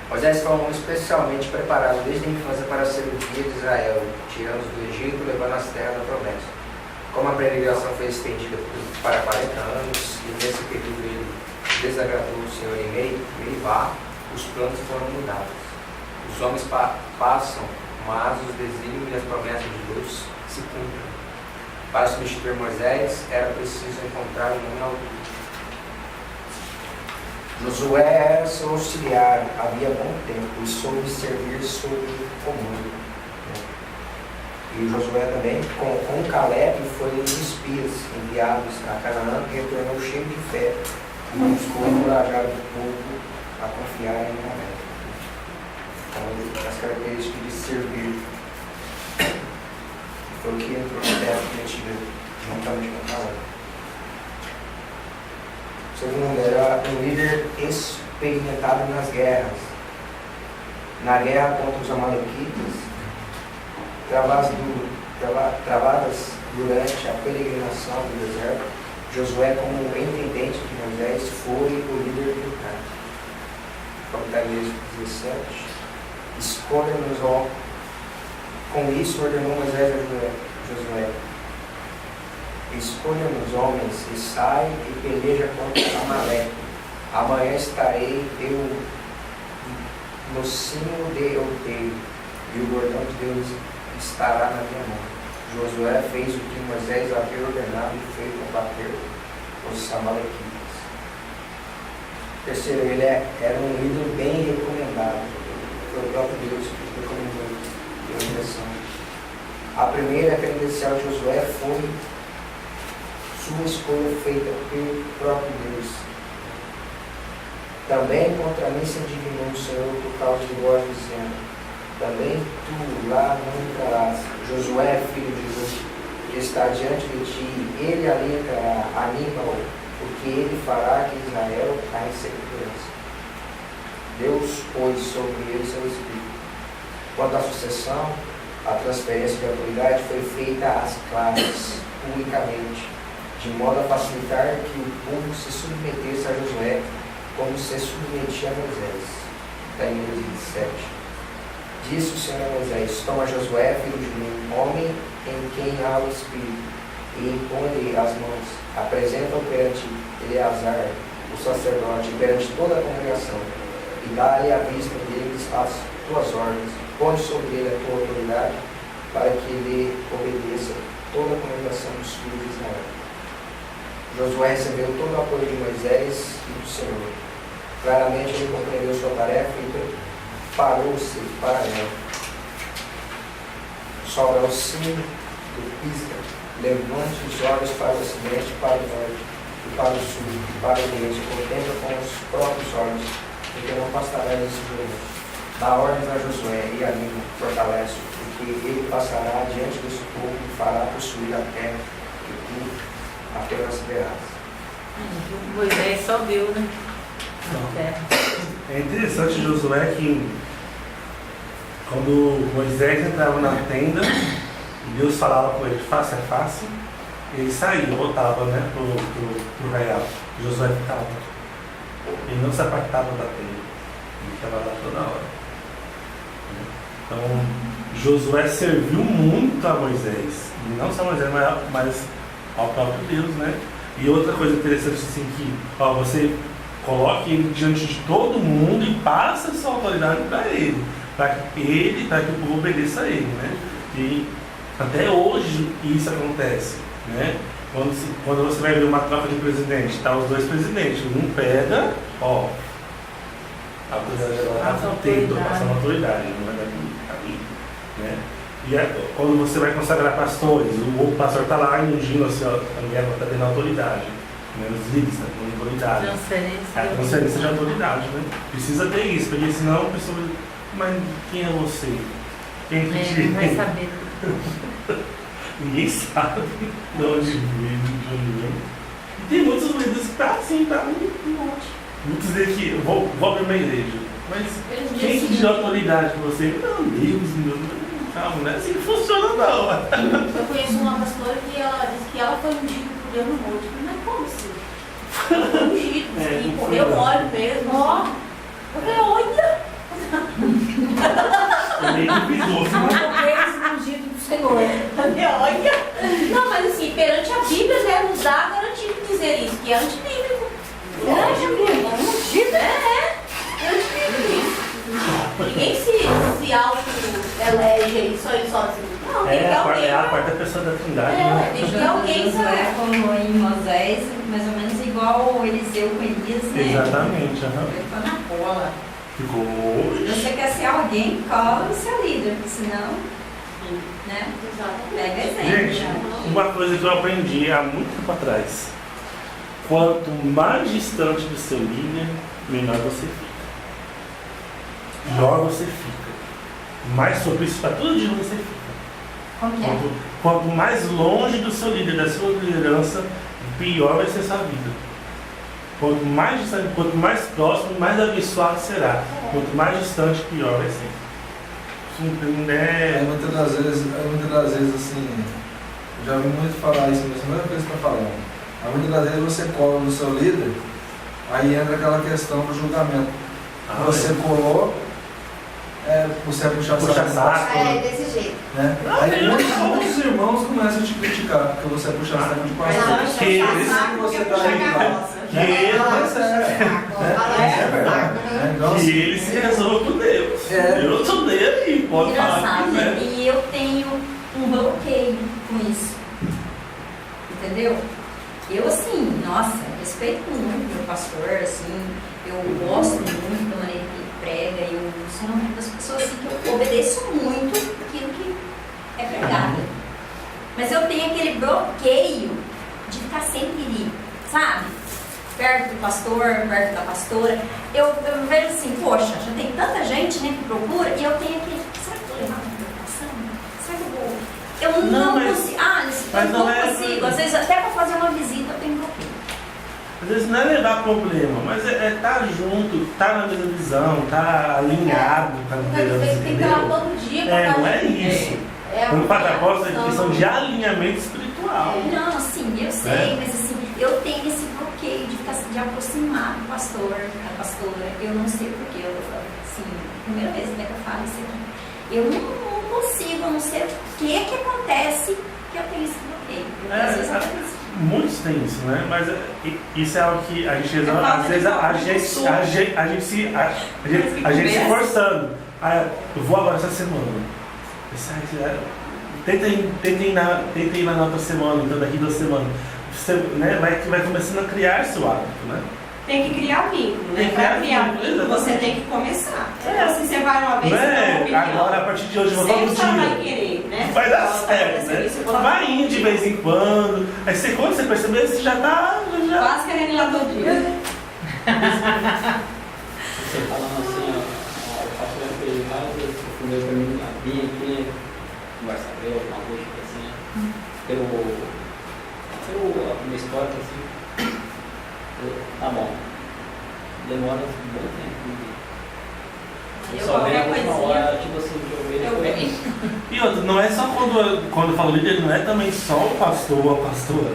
Moisés foi um homem especialmente preparado desde a infância para ser o guia de Israel, tirando-os do Egito e levando as terras da promessa. Como a peregrinação foi estendida para 40 anos, e nesse período ele desagradou o Senhor em Meribá, os planos foram mudados. Os homens passam, mas os desígnios e as promessas de Deus se cumprem. Para substituir Moisés, era preciso encontrar um homem alto. Josué era seu auxiliar, havia bom tempo, e soube servir sob o comando. E Josué também, com Caleb, foi um dos espias enviados a Canaã, e retornou cheio de fé, e buscou encorajar o povo a confiar em Yahvé. Então, as características de servir foi o que entrou no texto que a gente viu, juntamente com Caleb. Segundo, era um líder experimentado nas guerras. Na guerra contra os amalequitas, travadas durante a peregrinação do deserto, Josué, como intendente de Moisés, foi o líder militar. Comentário 17. Escolha-nos, ó. Com isso ordenou Moisés a Josué: escolha-nos homens e sai e peleja contra Amaleque. Amanhã estarei eu no cimo de Outeio, e o bordão de Deus estará na minha mão. Josué fez o que Moisés havia ordenado e foi combater os amalequitas. Terceiro, ele era um líder bem recomendado. Foi o próprio Deus que recomendou a direção. A primeira credencial de Josué foi sua escolha feita pelo próprio Deus. Também contra mim se indignou o Senhor por causa de vós, dizendo: também tu lá não entrarás. Josué, filho de Nun, que está diante de ti, ele ali entrará. Anima-o, porque ele fará que Israel caia em segurança. Deus pôs sobre ele seu espírito. Quanto à sucessão, a transferência de autoridade foi feita às claras, publicamente, de modo a facilitar que o povo se submetesse a Josué, como se submetia a Moisés. Está em Números 27. Disse o Senhor a Moisés: toma Josué, filho de Nun, homem em quem há o Espírito, e impõe-lhe as mãos. Apresenta-o perante Eleazar, o sacerdote, perante toda a congregação, e dá-lhe à vista deles as tuas ordens. Põe sobre ele a tua autoridade, para que ele obedeça toda a congregação dos filhos de Israel. Josué recebeu todo o apoio de Moisés e do Senhor. Claramente ele compreendeu sua tarefa e preparou-se para ela. Sobre o sino do Pisga, levante os olhos para o ocidente, para o norte, e para o sul, e para o oriente, e contempla com os próprios olhos, porque não passará nesse momento. Dá ordens a Josué e a mim, fortalece, porque ele passará diante desse povo e fará possuir a terra que tu apenas verás. Moisés só viu, né? É interessante Josué que quando Moisés entrava na tenda e Deus falava com ele face a face, ele saía, voltava, né, pro real. Josué ficava. Ele não se apartava da tenda. Ele ficava lá toda hora. Então, Josué serviu muito a Moisés. E não só a Moisés, mas ao próprio Deus, né? E outra coisa interessante assim que, você coloque ele diante de todo mundo e passa a sua autoridade para ele, para que o povo obedeça a ele, né? E até hoje isso acontece, né? Quando você vai ver uma troca de presidente, tá os dois presidentes, um pega, a autoridade está passando autoridade, não vai dar caminho, né? E quando você vai consagrar pastores, o pastor está lá ungindo assim, a mulher está tendo autoridade, né? Os líderes estão tendo autoridade. A transferência de autoridade, né? Precisa ter isso, porque senão a pessoa vai, mas quem é você? Quem não vai saber. Ninguém sabe de onde vem. E tem muitos líderes que estão assim, tá um monte. Muitos dizem que vou abrir uma igreja, mas quem que deu autoridade para você? Não, Deus, calma, não é assim que funciona não. Eu conheço uma pastora que ela disse que ela foi ungida por Deus no monte. Mas como assim? Ela foi ungida, e correu óleo mesmo. Ó, eu falei, olha! É meio duvidoso, né? Ungido do Senhor. Olha! Não, mas assim, perante a Bíblia, né, nos dá garantia de dizer isso, que é antibíblico. Ungido? É antibíblico. Ninguém se auto-elege aí, só ele sozinho. Não, tem que alguém. É a quarta pessoa da Trindade, né? Tem que alguém, Josué falou em Moisés, mais ou menos igual o Eliseu com Elias, né? Exatamente, Ele ficou na bola. Ficou. Se você quer ser alguém, cola o seu líder, senão, né? Pega exemplo. Gente, uma coisa que eu aprendi há muito tempo atrás: quanto mais distante do seu líder, menor você fica. Pior você fica. Mais propício para tudo de você fica. Como que é? Quanto mais longe do seu líder, da sua liderança, pior vai ser a sua vida. Quanto mais distante, quanto mais próximo, mais abençoado será. Quanto mais distante, pior vai ser. Muitas das vezes assim, eu já ouvi muito falar isso, mas a primeira coisa que eu estou falando. Muitas das vezes você cola no seu líder, aí entra aquela questão do julgamento. Você colou, você vai puxar saco. É, desse jeito. Né? Aí muitos irmãos começam a te criticar, porque você vai puxar saco de pastor. Que ele se resolve com Deus. Eu sou dele, pode falar que quiser. E eu tenho um bloqueio com isso. Entendeu? Eu, assim, nossa, respeito muito meu pastor, assim, eu gosto muito da maneira que ele prega, eu sou uma das pessoas assim, que eu obedeço muito aquilo que é pregado. Mas eu tenho aquele bloqueio de ficar sempre ali, sabe? Perto do pastor, perto da pastora. Eu vejo assim, poxa, já tem tanta gente, né, que procura, e eu tenho aquele, será que eu vou levar uma preocupação? Será que eu vou? Eu não consigo. Eu não consigo. Às vezes, até para fazer uma visita, eu tenho bloqueio. Às vezes não é levar problema, mas é estar junto, estar na mesma visão, estar alinhado com a liderança. Tem que estar lá todo dia. Não é isso. Como Patacosta é questão de alinhamento espiritual. Não, assim, eu sei, mas assim, eu tenho esse bloqueio de aproximar do pastor, da pastora. Eu não sei porquê, eu falo assim, primeira vez que eu falo isso aqui. Eu não consigo, eu não sei o que acontece que eu tenho esse bloqueio. Às vezes acontece. Muitos têm isso, né? Mas isso é algo que a gente resolve, às vezes a gente se forçando. Eu vou agora essa semana. Tentem ir na outra semana, então daqui 2 semanas. Você, né, vai começando a criar seu hábito, né? tem que criar vínculo, né? Para criar vínculo, você tem que começar. Então, assim, você vai uma vez, Não você dá uma é? opinião. Agora, a partir de hoje, eu vou Sempre todo ela vai dia. querer, né? Vai dar Ela certo, vai né? isso, quando Vai ela- indo de vez em quando. Aí você, quando você perceber, você já tá. Quase querendo ir lá todo dia. Você falando assim, ó, o fato de ter várias vezes que o meu caminho vir aqui, conversar com ele, alguma coisa assim, pela minha história, assim, tá bom. Demora um bom tempo. Eu só venho a última hora, tipo assim, de ouvir Eu depois. venho. E outra, não é só quando eu falo líder, não é também só o pastor ou a pastora.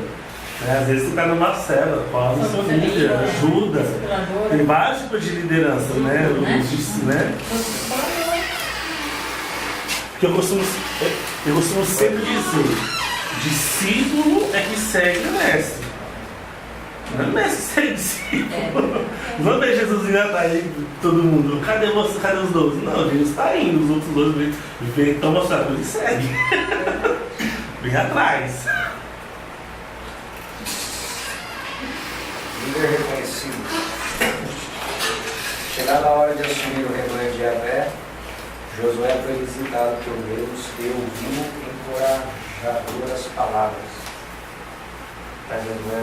Né? Às vezes você tá numa cela, quase seu líder, ajuda. Tem vários tipos de liderança, né? Porque eu costumo sempre dizer, discípulo é que segue o mestre. Não é o mestre que segue discípulo. Não ver Jesus indo tá aí, todo mundo, cadê você, cadê os 12? Não, Jesus está indo, os outros 12 estão mostrando, ele segue. Vem atrás. Líder reconhecido. Chegada a hora de assumir o rebanho de Javé, Josué foi visitado por Deus e ouviu encorajadoras palavras. Está Josué,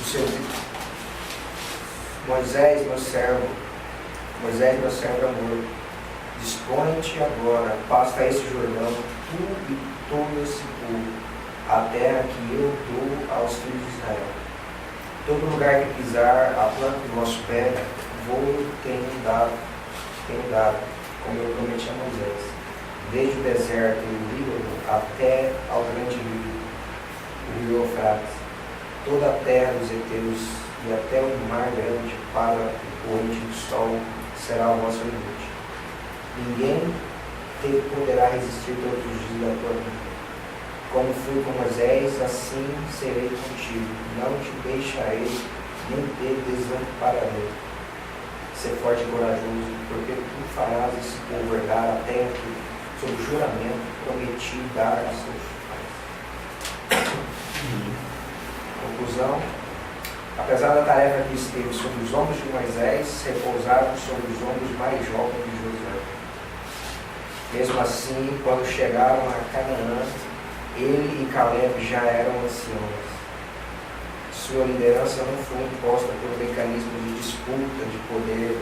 o seu Moisés, meu servo é morto. Dispõe-te agora, passa esse Jordão, tu e todo esse povo, a terra que eu dou aos filhos de Israel. Todo lugar que pisar a planta do vosso pé, tenho dado, como eu prometi a Moisés, desde o deserto e o Líbano até ao grande rio, o rio Eufrates, toda a terra dos heteus e até o mar grande para o poente do sol será o vosso limite. Ninguém te poderá resistir todos os dias da tua vida. Como fui com Moisés, assim serei contigo. Não te deixarei, nem te desampararei. Ser forte e corajoso, porque tu farás esse povo herdar a terra que, sob juramento, prometi dar a seus pais. Conclusão. Apesar da tarefa que esteve sobre os ombros de Moisés, repousaram sobre os ombros mais jovens de Josué. Mesmo assim, quando chegaram a Canaã, ele e Caleb já eram anciãos. Sua liderança não foi imposta por mecanismos de disputa de poder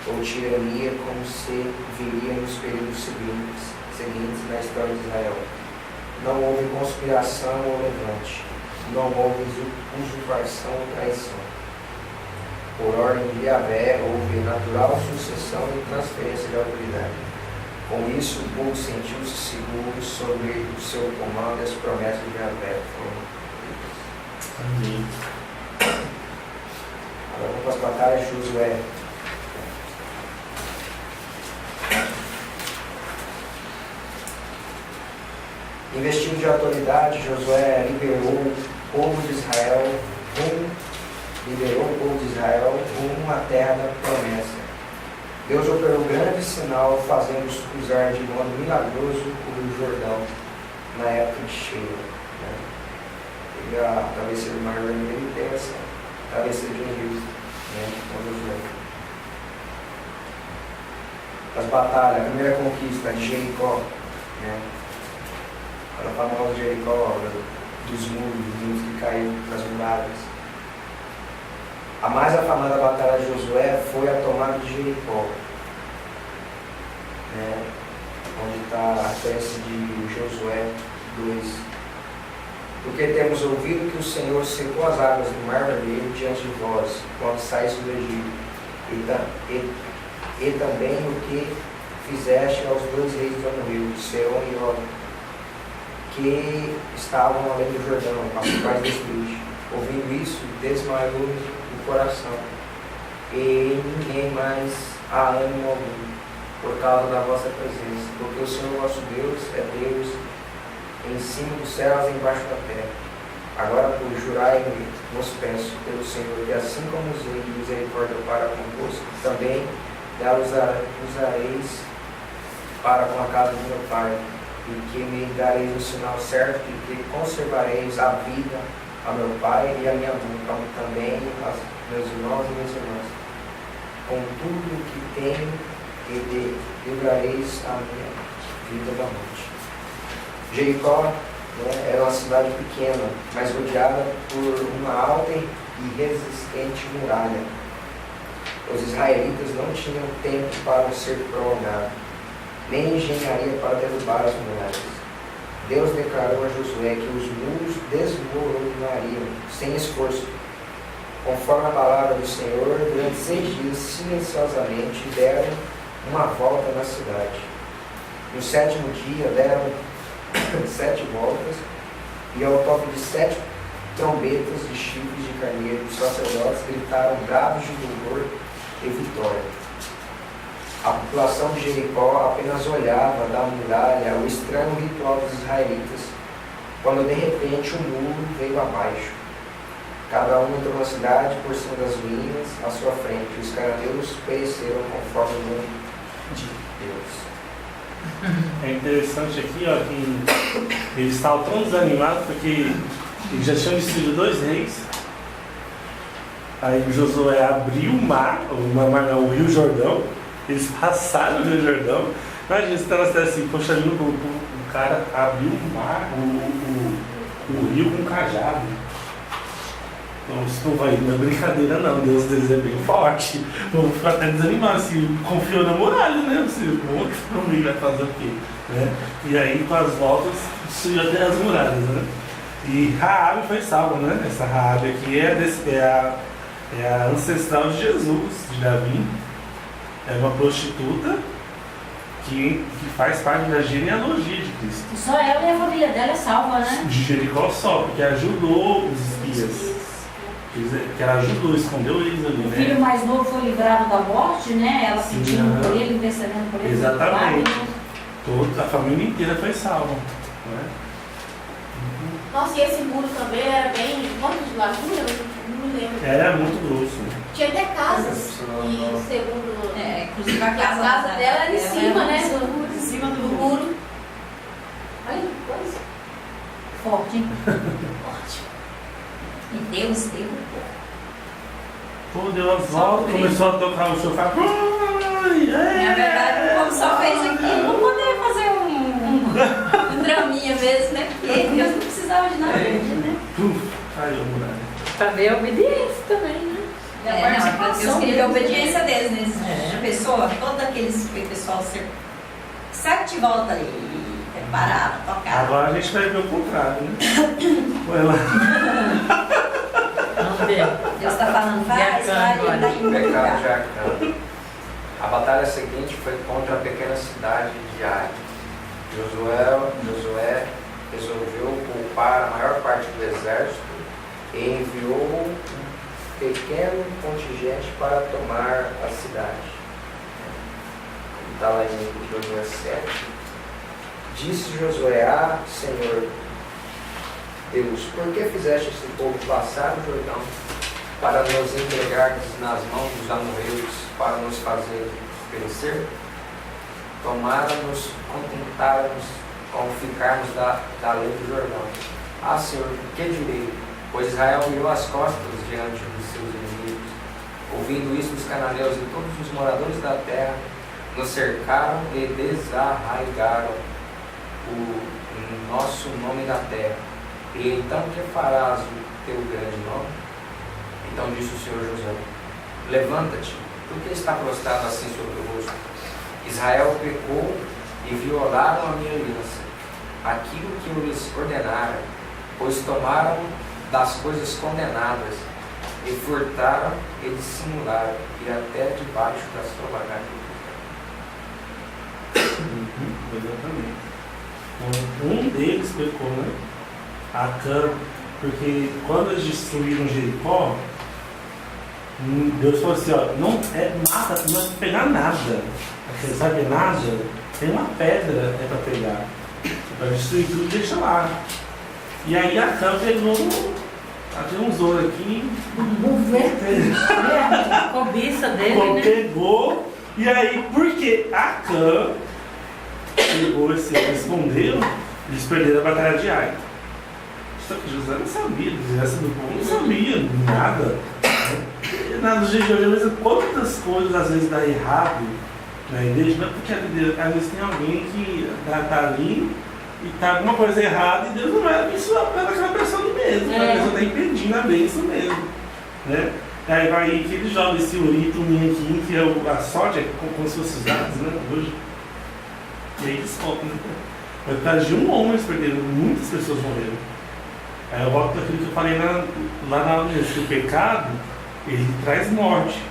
ou tirania, como se viria nos períodos seguintes na história de Israel. Não houve conspiração ou levante. Não houve usurpação ou traição. Por ordem de Yahvé, houve natural sucessão e transferência de autoridade. Com isso, o povo sentiu-se seguro sobre o seu comando e as promessas de Yahvé foram. Amém. Agora vamos para as batalhas de Josué. Investindo de autoridade, Josué liberou o povo de Israel rumo à terra da promessa. Deus operou grande sinal, fazendo-os cruzar de modo milagroso o Rio Jordão, na época de cheia. Né? A travessia do Mar Vermelho tem essa travessia de um rio, né? Com Josué. As batalhas, a primeira conquista de Jericó, né? A famosa Jericó, dos muros que caíram das muralhas. A mais afamada batalha de Josué foi a tomada de Jericó, né? Onde está a referência de Josué 2. Porque temos ouvido que o Senhor secou as águas do Mar Vermelho diante de vós, quando saísse do Egito, e também o que fizeste aos dois reis do Amorreu, Seom e Og, que estavam além do Jordão, aos quais destruíste. Ouvindo isso, desmaiou o coração, e ninguém mais há ânimo algum, por causa da vossa presença, porque o Senhor vosso Deus é Deus em cima dos céus e embaixo da terra. Agora, pois, jurai-me, vos peço, pelo Senhor, que assim como usei de misericórdia para convosco, também dela usareis para com a casa do meu Pai, e que me dareis o sinal certo de que conservareis a vida a meu pai e a minha mãe, como também meus irmãos e minhas irmãs, com tudo o que tenho, e livrareis a minha vida da morte. Jericó, né, era uma cidade pequena, mas rodeada por uma alta e resistente muralha. Os israelitas não tinham tempo para ser prolongado, nem engenharia para derrubar as muralhas. Deus declarou a Josué que os muros desmoronariam sem esforço. Conforme a palavra do Senhor, durante 6 dias, silenciosamente, deram uma volta na cidade. No 7º dia, deram 7 voltas, e ao toque de 7 trombetas de chifres de carneiro, os sacerdotes gritaram bravos de louvor e vitória. A população de Jericó apenas olhava da muralha o estranho ritual dos israelitas, quando de repente o muro veio abaixo. Cada um entrou na cidade por cima das ruínas à sua frente. Os cananeus pereceram conforme o nome de Deus. É interessante aqui, ó, que eles estavam tão desanimados porque eles já tinham destruído 2 reis. Aí Josué abriu o mar, o Rio Jordão. Eles passaram o Rio Jordão. Imagina, você está na cidade assim, poxa, o cara abriu o mar, o rio com cajado. Então isso não vai, não é brincadeira não, Deus deles é bem forte. Vamos ficar até desanimado, assim, confiou na muralha, né? Como ele vai fazer o quê? Né? E aí com as voltas subiu até as muralhas, né? E Raabe foi salva, né? Essa Raabe aqui é a ancestral de Jesus, de Davi. É uma prostituta que faz parte da genealogia de Cristo. Só ela e a família dela é salva, né? De Jericó só, porque ajudou os espias. Que ela ajudou, escondeu eles ali, né? O né? filho mais novo foi livrado da morte, né? Ela Sim, pedindo por ele, intercedendo por ele. Exatamente. Toda a família inteira foi salva. Né? Nossa, e esse muro também era bem. Quanto de largura? Não me lembro. Era muito grosso. Tinha até casas. E segundo. Inclusive a casa dela era em cima, né? Em cima do muro. Olha que coisa. Forte, hein? Forte. E Deus deu. Pô, deu as voltas, começou a tocar o sofá. Na verdade, o povo só fez aqui não poder fazer um draminha mesmo, né? Porque Deus não precisava de nada disso, né? Caiu a muralha. Pra ver a obediência também, né? Deus queria ver a obediência deles, né? A pessoa, todo aquele pessoal 7 voltas ali. Pararam, tocaram. Agora a gente vai ver o contrário, né? Vai lá. Vamos ver. Deus está falando, vai, ele está indo no lugar. Pecado de Acã. A batalha seguinte foi contra a pequena cidade de Ai. Josué resolveu poupar a maior parte do exército e enviou um pequeno contingente para tomar a cidade. Está lá em Josué 7. Disse Josué: Ah, Senhor Deus, por que fizeste esse povo passar o Jordão para nos entregar nas mãos dos amorreus, para nos fazer perecer? Tomara-nos, contentara-nos com ficarmos da lei do Jordão. Ah, Senhor, que direi? Pois Israel virou as costas diante dos seus inimigos. Ouvindo isso, os cananeus e todos os moradores da terra nos cercaram e desarraigaram o nosso nome da terra. E então que farás o teu grande nome? Então disse o Senhor Josué: Levanta-te, por que está prostrado assim sobre o rosto? Israel pecou e violaram a minha aliança, aquilo que eu lhes ordenara, pois tomaram das coisas condenadas e furtaram e dissimularam, e até debaixo da sua bagagem. Exatamente. Um deles pecou, né? Acã, porque quando eles destruíram Jericó, Deus falou assim, ó, não é nada, não é pegar nada. Você sabe nada? Tem uma pedra é para pegar. Para destruir tudo, deixa lá. E aí Acã pegou, tem uns ouro aqui. A cobiça dele, né? Pegou, e aí, porque Acã pegou esse, escondeu, eles perderam a batalha de Ai. Só que José não sabia, do povo não sabia nada. nos dias de hoje, quantas coisas às vezes dá errado na igreja, não é porque às vezes tem alguém que está ali e está alguma coisa errada e Deus não vai abençoar aquela pessoa ali mesmo. A pessoa está impedindo a bênção mesmo. Né? Aí vai que ele joga esse urítomo aqui, que é a sorte, é como se fosse usados, né? Hoje. E aí eles colocam, né? Mas por causa de um homem eles perderam, muitas pessoas morreram. Aí eu volto daquilo que eu falei lá na aula mesmo, que o pecado, ele traz morte.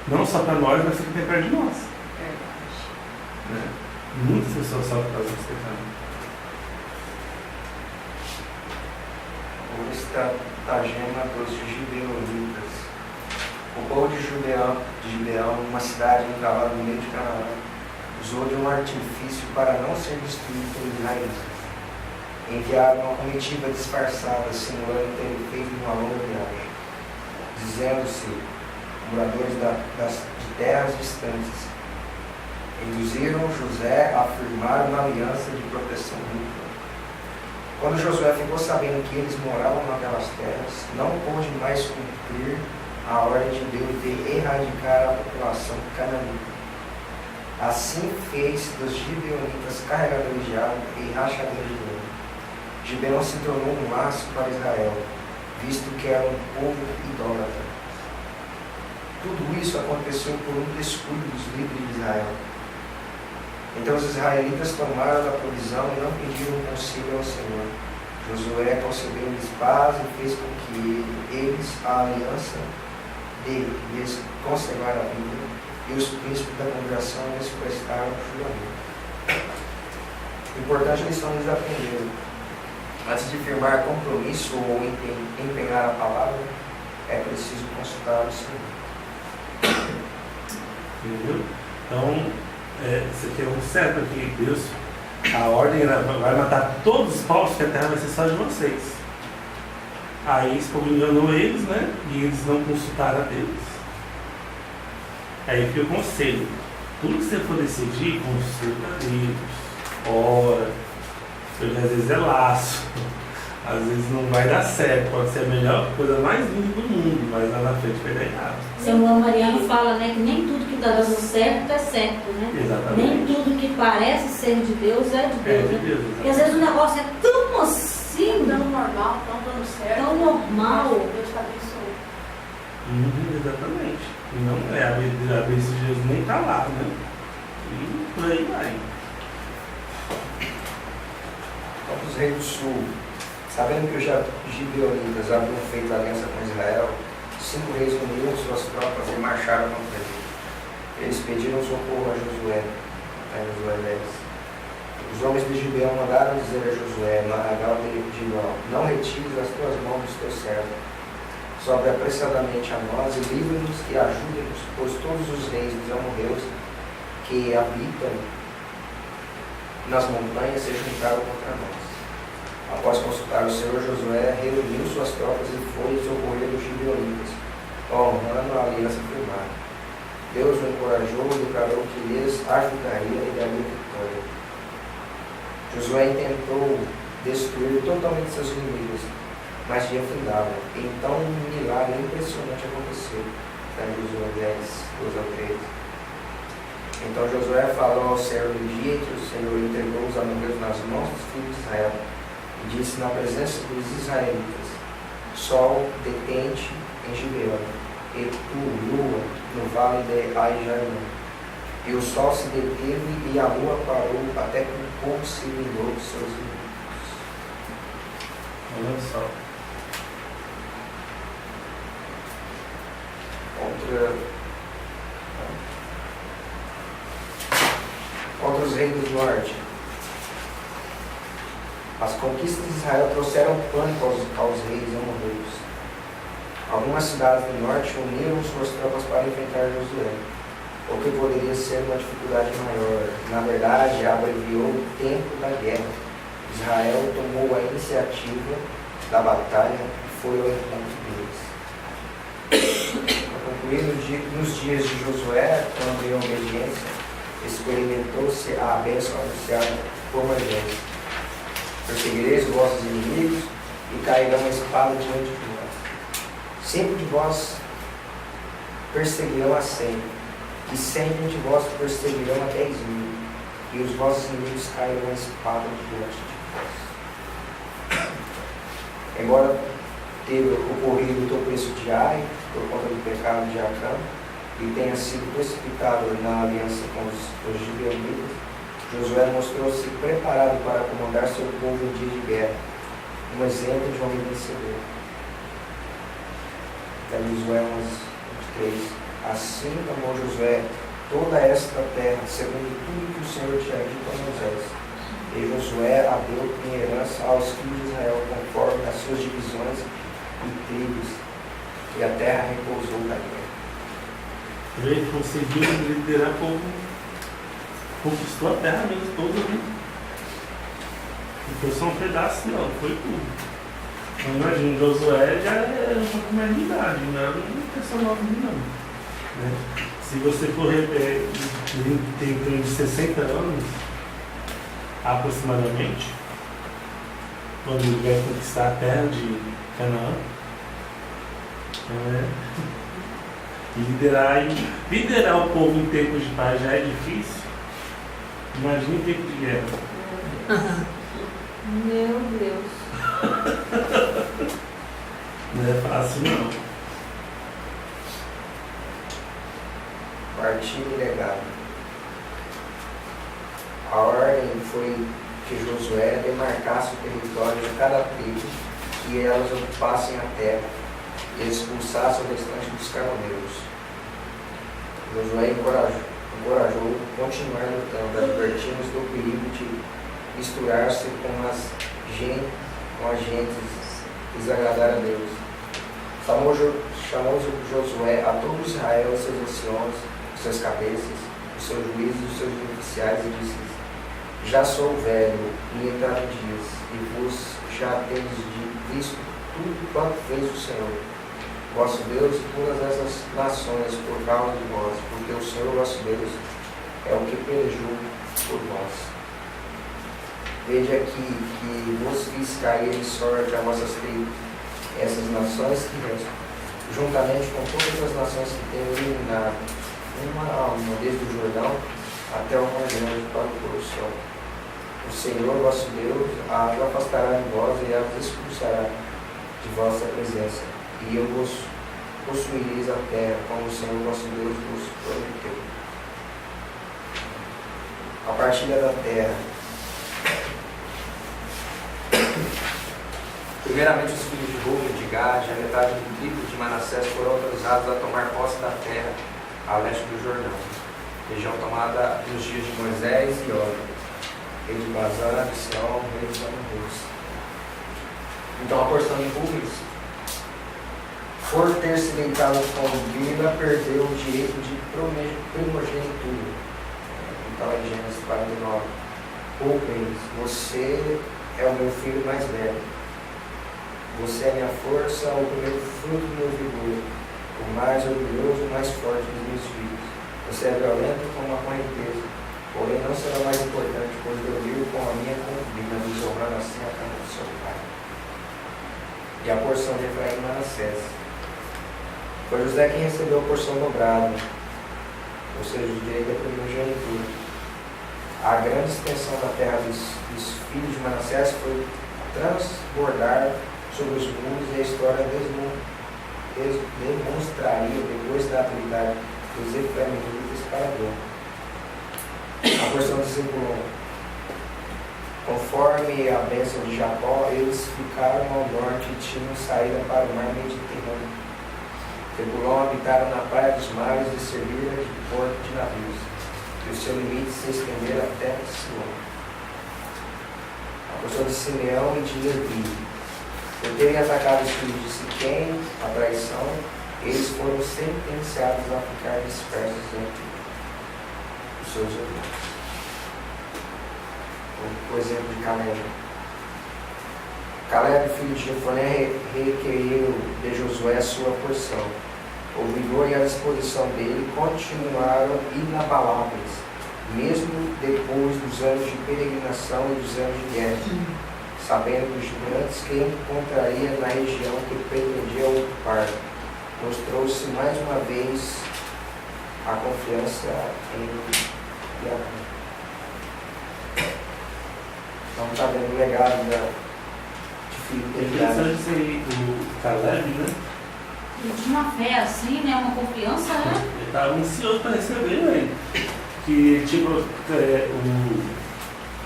Não só para nós, mas também perto de nós. Né? Muitas pessoas sofrem por causa desse pecado. O estratagema dos gibeonitas. O povo de Gibeão, uma cidade encravada no meio de Canaã, usou de um artifício para não ser destruído pelos israelitas. Enviaram uma comitiva disfarçada, simulando terem feito uma longa viagem, dizendo-se moradores de terras distantes. Induziram José a firmar uma aliança de proteção mútua. Quando Josué ficou sabendo que eles moravam naquelas terras, não pôde mais cumprir a ordem de Deus de erradicar a população cananita. Assim fez dos gibeonitas carregadores de água e rachadores de lã. Gibeão se tornou um laço para Israel, visto que era um povo idólatra. Tudo isso aconteceu por um descuido dos líderes de Israel. Então os israelitas tomaram da provisão e não pediram conselho ao Senhor. Josué concedeu-lhes paz e fez com que eles, a aliança dele, lhes conservaram a vida, e os príncipes da congregação lhes prestaram juramento. Importante lição eles aprenderam. Antes de firmar compromisso ou empenhar a palavra, é preciso consultar o Senhor. Entendeu? Então, isso aqui é um certo aqui. Deus, a ordem vai matar todos os povos, que a terra vai ser só de vocês. Aí esse povo enganou eles, né? E eles não consultaram a Deus. Aí fica o conselho. Tudo que você for decidir, consulta a Deus. Ora. Porque às vezes é laço. Às vezes não vai dar certo. Pode ser a melhor coisa mais linda do mundo, mas lá na frente vai dar errado. Seu Mariano fala, né, que nem tudo que está dando certo é certo, né? Exatamente. Nem tudo que parece ser de Deus é de Deus. É de né? Deus, Porque às vezes o negócio é tão assim, Tão normal, tão dando certo. tão normal. Deus está abençoando. Exatamente. E não é, a bênção de Deus nem está lá, né? E por aí vai. Então, os reis do sul, sabendo que os gibeonitas haviam feito aliança com Israel, 5 reis uniram suas tropas e marcharam contra eles. Eles pediram socorro a Josué, Josué 10. Os homens de Gibeão mandaram dizer a Josué, Nagal de Gilgal, não retires as tuas mãos dos teus servos. Sobe apressadamente a nós e livra-nos e ajuda-nos, pois todos os reis dos amorreus que habitam nas montanhas se juntaram contra nós. Após consultar o Senhor, Josué reuniu suas tropas e foi socorrer os gibeonitas, honrando a aliança firmada. Deus o encorajou e declarou que lhes ajudaria e daria vitória. Josué intentou destruir totalmente seus inimigos, mas de afundava. Então um milagre impressionante aconteceu. Está em Josué 10, 12 a 13. Então Josué falou ao servo do dia que o Senhor entregou os amorreus nas mãos dos filhos de Israel, e disse na presença dos israelitas: Sol, detente em Gibeão, e tu, lua, no vale de Ai-Jarmã. E o sol se deteve e a lua parou, até que o povo se livrou dos seus inimigos. Olha só. Contra os reis do norte. As conquistas de Israel trouxeram pânico aos reis amorreus. Algumas cidades do norte uniram suas tropas para enfrentar Josué, o que poderia ser uma dificuldade maior. Na verdade, abreviou o tempo da guerra. Israel tomou a iniciativa da batalha e foi ao encontro deles. Para concluir, nos dias de Josué, quando em obediência, experimentou-se a bênção anunciada por Moisés. Perseguireis os vossos inimigos e cairão a espada diante de vós. Sempre de vós perseguirão a 100, e 100 de vós perseguirão a 10.000, e os vossos inimigos cairão a espada diante de vós. Embora teve ocorrido o tropeço de Ai, por conta do pecado de Acã, e tenha sido precipitado na aliança com os gibeonitas, Josué mostrou-se preparado para comandar seu povo em dia de guerra, um exemplo de homem vencedor. Josué 11:23. Assim tomou Josué toda esta terra, segundo tudo que o Senhor tinha dito a Moisés. E Josué a deu em herança aos filhos de Israel, conforme as suas divisões e tribos, e a terra repousou da guerra. Ele conseguiu liderar como conquistou a terra mesmo toda, né? Não foi só um pedaço, não, foi tudo. Então, imagina, Josué já era um pouco mais de idade, não era uma pessoa nova, não. Né? Se você for tem em torno de 60 anos, aproximadamente, quando ele vai conquistar a terra de Canaã, e liderar o povo em tempos de paz já é difícil. Imagina em tempo de guerra. Meu Deus. Não é fácil, não. Partilha e legado. A ordem foi que Josué demarcasse o território de cada tribo, que elas ocupassem a terra e expulsassem o restante dos cananeus. Josué encorajou continuar lutando, advertindo-os do perigo de misturar-se com as gentes e desagradar a Deus. Chamou Josué a todo Israel, os seus anciãos, os seus cabeças, os seus juízes e os seus oficiais, e disse: já sou velho e entrado dias, e vos já tendes visto tudo quanto fez o Senhor, vosso Deus, e todas essas nações por causa de vós, porque o Senhor vosso Deus é o que pelejou por vós. Veja aqui que vos fiz cair de sorte a vossas tribos, essas nações que restam, juntamente com todas as nações que tenho eliminado, uma a uma, desde o Jordão até o Mar Grande para o pôr do sol. O Senhor vosso Deus as afastará de vós e as expulsará de vossa presença, e eu vos possuireis a terra, como o Senhor vosso Deus vos prometeu. A partilha da terra. Primeiramente, os filhos de Ruben, de Gade, a metade do tribo de Manassés foram autorizados a tomar posse da terra a leste do Jordão, região tomada nos dias de Moisés e Og, rei de Bazã, de Sião, rei de Amorreus. Então, a porção de Ruben, por ter se deitado com Bila, perdeu o direito de primogenitura. Então, em Gênesis 49, Ruben, você é o meu filho mais velho. Você é a minha força, o primeiro fruto do meu vigor, o mais orgulhoso, o mais forte dos meus filhos. Você é violento como uma correnteza, porém não será mais importante, pois dormiu com a minha concubina, desonrando assim a cama do seu pai. E a porção de Efraim e Manassés. Foi José quem recebeu a porção dobrada, ou seja, o direito da primogenitura. A grande extensão da terra dos filhos de Manassés foi transbordar sobre os mundos, e a história demonstraria depois da habilidade dos efraimitas para Deus. A porção de Zebulon. Conforme a bênção de Jacó, eles ficaram ao norte e tinham saída para o mar Mediterrâneo. Zebulon habitaram na praia dos mares e serviram de porto de navios, e o seu limite se estendeu até Silão. A porção de Simeão e de Levi. Por terem atacado os filhos de Siquém, a traição, eles foram sentenciados a ficar dispersos entre os seus irmãos. O exemplo de Caleb. Caleb, filho de Jefoné, requeriu de Josué a sua porção. O vigor e a disposição dele continuaram inabaláveis, mesmo depois dos anos de peregrinação e dos anos de guerra, sabendo dos gigantes que encontraria na região que pretendia ocupar. nos trouxe mais uma vez a confiança em Yahvé. Então está vendo o legado de fidelidade. Interessante isso aí do Caleb, né? Ele tinha uma fé assim, né? Uma confiança, né? Ele estava ansioso para receber, velho. Que tipo, o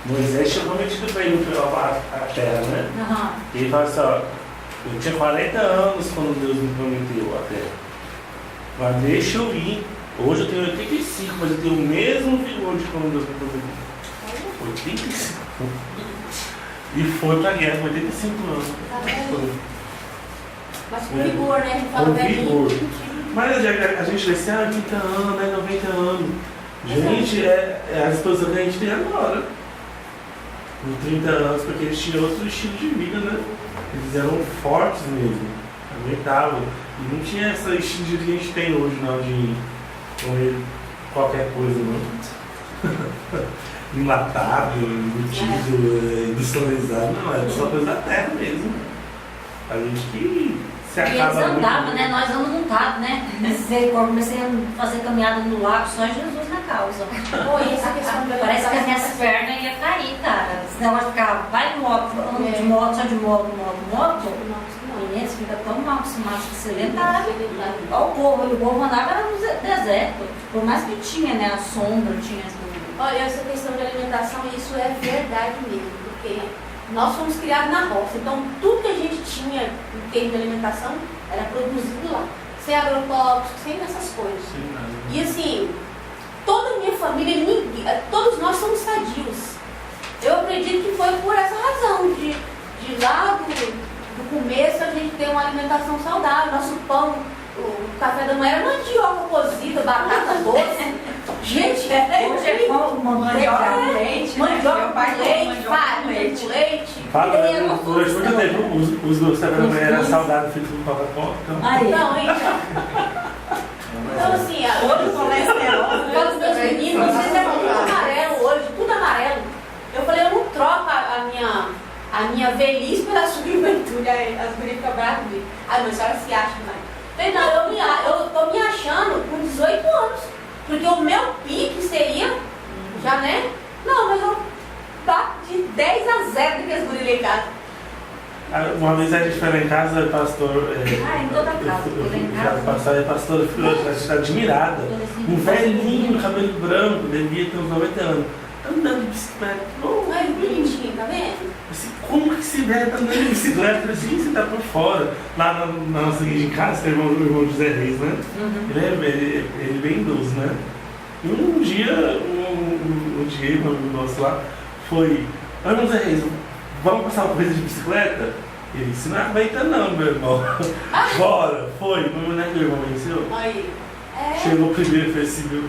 Moisés tinha prometido para ele a terra, né? Uhum. E ele fala assim, ó, eu tinha 40 anos quando Deus me prometeu a terra. Mas deixa eu ir. Hoje eu tenho 85, mas eu tenho o mesmo vigor de quando Deus me prometeu. 85. E foi pra guerra com 85 anos. Mas com vigor, né? A gente fala Com velhinho. vigor. Mas a gente vê assim, 30 anos, né? 90 anos. Gente, é a disposição que a gente tem agora. Com 30 anos, porque eles tinham outro estilo de vida, né? Eles eram fortes mesmo, aguentavam. E não tinha esse estilo de vida que a gente tem hoje, não, de comer qualquer coisa, não. Enlatado, embutido, industrializado, não, era só coisa da terra mesmo. A gente que se E acaba. eles muito, andavam, né? Nós andamos montados, né? Eu comecei a fazer caminhada no lago, só Jesus na causa. Pô, e essa questão da Parece que as minhas alimentação? pernas iam cair, cara. Esse negócio de ficar, vai de moto, ando de moto, só de moto. Meninas, fica tão mal acostumado com sedentário. Olha o povo andava no deserto. Por mais que tinha, né? A sombra, tinha as coisas. Olha, essa questão de alimentação, isso é verdade mesmo, porque nós fomos criados na roça, então tudo que a gente tinha em termos de alimentação era produzido lá, sem agrotóxicos, sem essas coisas. Sim, E assim, toda a minha família, todos nós somos sadios. Eu acredito que foi por essa razão, de lá do começo a gente ter uma alimentação saudável, nosso pão, o café da manhã era mandioca cozida, batata doce. Gente, Hoje é pão, Mandioca com leite, mandioca meu pai com come leite, mandioca farinha com leite. com leite. Fala, durante muito tempo os meus café da manhã eram saudáveis, feitos com Coca-Cola. Aí. Não, então. Então assim, Todo colesterol. todos os meus meninos, vocês é tudo amarelo hoje, tudo amarelo. Eu falei, eu não troco a minha velhice pela sua juventude. Aí as gurias ficam bravas comigo. Ai, mas a senhora se acha demais. Falei, não, eu tô me achando com 18 anos. Porque o meu pique seria, já né? Não, mas eu bato de 10 a 0 do que as gurias lá em casa. Uma vez a gente foi lá em casa, o pastor. Em toda casa. A pastora ficou admirada. Um velhinho, cabelo branco, devia ter uns 90 anos. Andando de bicicleta. Ai, bonitinho, tá vendo? Assim, como que esse velho tá andando de bicicleta? Eu falei assim, você tá por fora. Lá na nossa igreja em casa, tem o irmão José Reis, né? Ele é bem idoso, né? E um dia, um amigo nosso lá, foi, irmão José Reis, vamos passar uma corrida de bicicleta? Ele disse, não aguenta não, meu irmão. Bora, foi. Não é que o irmão venceu? Aí. Chegou primeiro e fez assim, meu